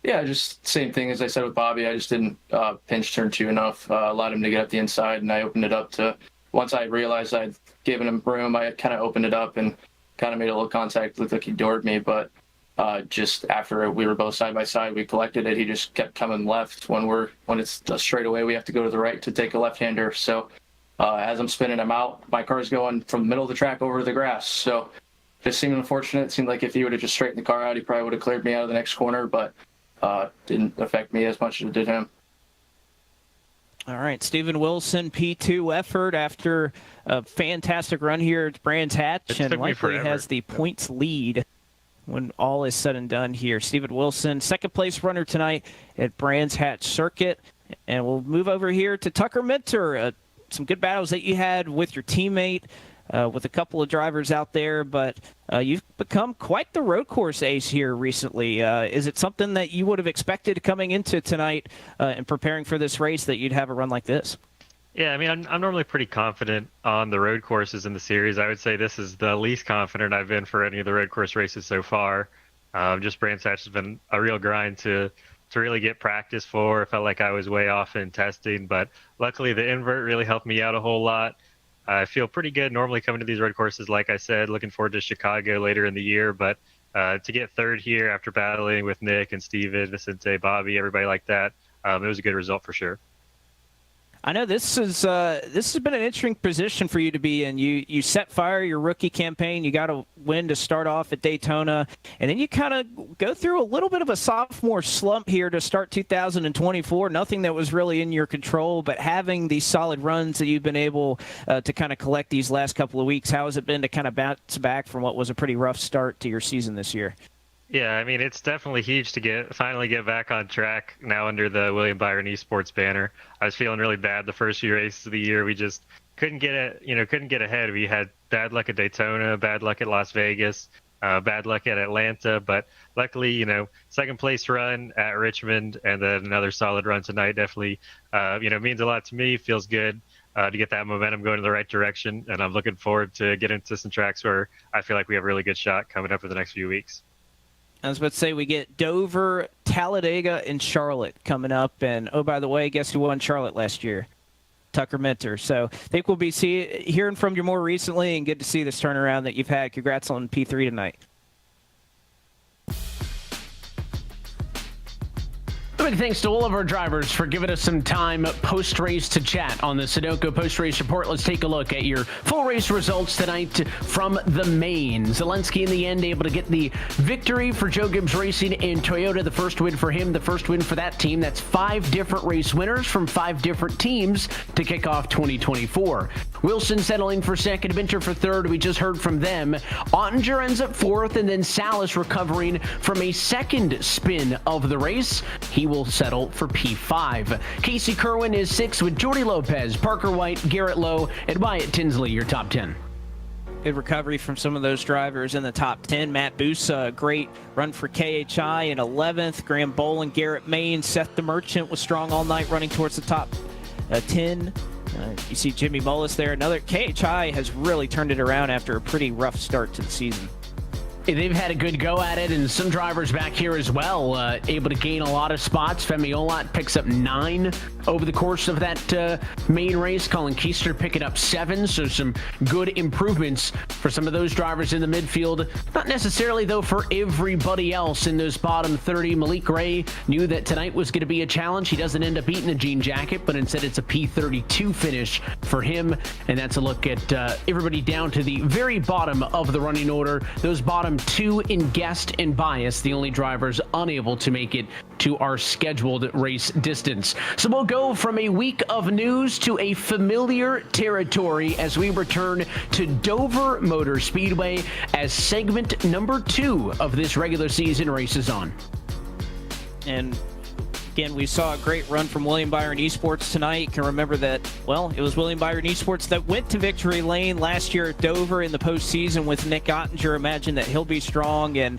Yeah, just same thing as I said with Bobby. I just didn't pinch turn 2 enough, allowed him to get up the inside, and I opened it up to, once I realized I'd given him room, I kind of opened it up and kind of made a little contact, looked like he doored me, but just after we were both side by side, we collected it. He just kept coming left. When it's a straightaway, we have to go to the right to take a left-hander. So as I'm spinning him out, my car's going from the middle of the track over to the grass. So just seemed unfortunate. It seemed like if he would have just straightened the car out, he probably would have cleared me out of the next corner, but didn't affect me as much as it did him. All right, Steven Wilson, P2 effort after a fantastic run here at Brands Hatch, and likely has the points lead when all is said and done here. Steven Wilson, second place runner tonight at Brands Hatch Circuit. And we'll move over here to Tucker Minter. Some good battles that you had with your teammate, with a couple of drivers out there, but you've become quite the road course ace here recently. Is it something that you would have expected coming into tonight and preparing for this race that you'd have a run like this? Yeah, I mean, I'm normally pretty confident on the road courses in the series. I would say this is the least confident I've been for any of the road course races so far. Just Brands Hatch has been a real grind to really get practice for. I felt like I was way off in testing, but luckily the invert really helped me out a whole lot. I feel pretty good normally coming to these road courses, like I said, looking forward to Chicago later in the year, but to get third here after battling with Nick and Steven, Vicente, Bobby, everybody like that, it was a good result for sure. I know this has been an interesting position for you to be in. You set fire your rookie campaign. You got a win to start off at Daytona, and then you kind of go through a little bit of a sophomore slump here to start 2024. Nothing that was really in your control, but having these solid runs that you've been able to kind of collect these last couple of weeks. How has it been to kind of bounce back from what was a pretty rough start to your season this year? Yeah, I mean, it's definitely huge to finally get back on track now under the William Byron Esports banner. I was feeling really bad the first few races of the year. We just couldn't get ahead. We had bad luck at Daytona, bad luck at Las Vegas, bad luck at Atlanta, but luckily, second place run at Richmond and then another solid run tonight definitely, means a lot to me. Feels good to get that momentum going in the right direction, and I'm looking forward to getting to some tracks where I feel like we have a really good shot coming up for the next few weeks. I was about to say we get Dover, Talladega, and Charlotte coming up. And, oh, by the way, guess who won Charlotte last year? Tucker Minter. So I think we'll be hearing from you more recently, and good to see this turnaround that you've had. Congrats on P3 tonight. Big thanks to all of our drivers for giving us some time post-race to chat on the Sunoco post-race report. Let's take a look at your full race results tonight from the main. Zelensky in the end able to get the victory for Joe Gibbs Racing and Toyota. The first win for him, the first win for that team. That's 5 different race winners from 5 different teams to kick off 2024. Wilson settling for second, Minter for third. We just heard from them. Ottinger ends up fourth, and then Salas recovering from a second spin of the race. He will settle for P5. Casey Kerwin is 6th with Jordy Lopez, Parker White, Garrett Lowe, and Wyatt Tinsley, your top 10. Good recovery from some of those drivers in the top 10. Matt Busa, great run for KHI in 11th. Graham Bolin, Garrett Main, Seth the Merchant was strong all night running towards the top 10. You see Jimmy Mullis there. Another KHI has really turned it around after a pretty rough start to the season. They've had a good go at it, and some drivers back here as well, able to gain a lot of spots. Femi Olat picks up 9 over the course of that main race. Colin Keister picking up 7, so some good improvements for some of those drivers in the midfield. Not necessarily, though, for everybody else in those bottom 30. Malik Ray knew that tonight was going to be a challenge. He doesn't end up beating the jean jacket, but instead it's a P32 finish for him, and that's a look at everybody down to the very bottom of the running order. Those bottom 2 in guest and bias, the only drivers unable to make it to our scheduled race distance. So we'll go from a week of news to a familiar territory as we return to Dover Motor Speedway as segment number 2 of this regular season races on. And again, we saw a great run from William Byron Esports tonight. You can remember that, well, it was William Byron Esports that went to victory lane last year at Dover in the postseason with Nick Ottinger. Imagine that he'll be strong. And,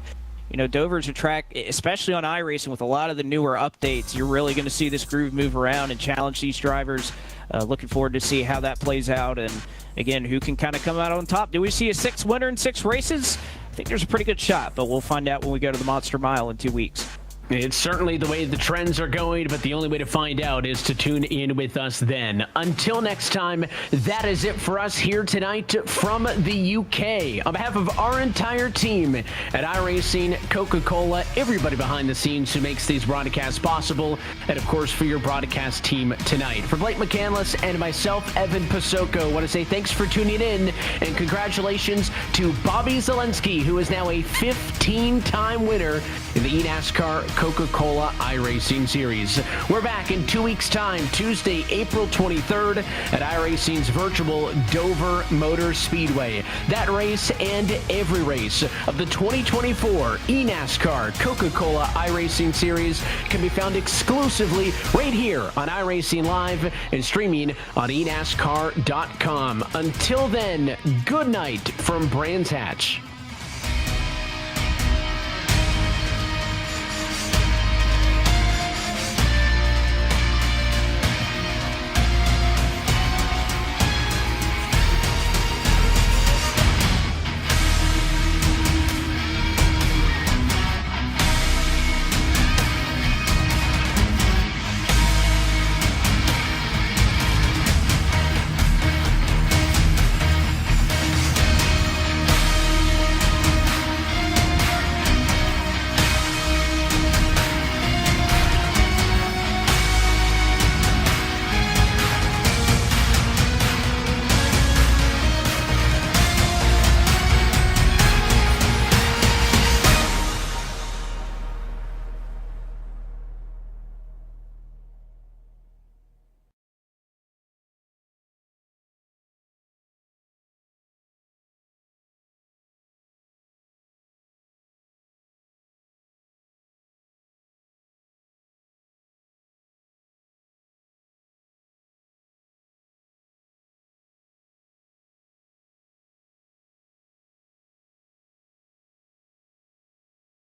you know, Dover's a track, especially on iRacing, with a lot of the newer updates. You're really going to see this groove move around and challenge these drivers. Looking forward to see how that plays out. And, again, who can kind of come out on top. Do we see a 6th winner in 6 races? I think there's a pretty good shot, but we'll find out when we go to the Monster Mile in 2 weeks. It's certainly the way the trends are going, but the only way to find out is to tune in with us then. Until next time, that is it for us here tonight from the UK. On behalf of our entire team at iRacing, Coca-Cola, everybody behind the scenes who makes these broadcasts possible, and of course for your broadcast team tonight. For Blake McCandless and myself, Evan Pasoko, I want to say thanks for tuning in, and congratulations to Bobby Zelensky, who is now a 15-time winner in the eNASCAR Coca-Cola iRacing Series. We're back in 2 weeks' time, Tuesday, April 23rd at iRacing's virtual Dover Motor Speedway. That race and every race of the 2024 eNASCAR Coca-Cola iRacing Series can be found exclusively right here on iRacing Live and streaming on eNASCAR.com. Until then, good night from Brands Hatch.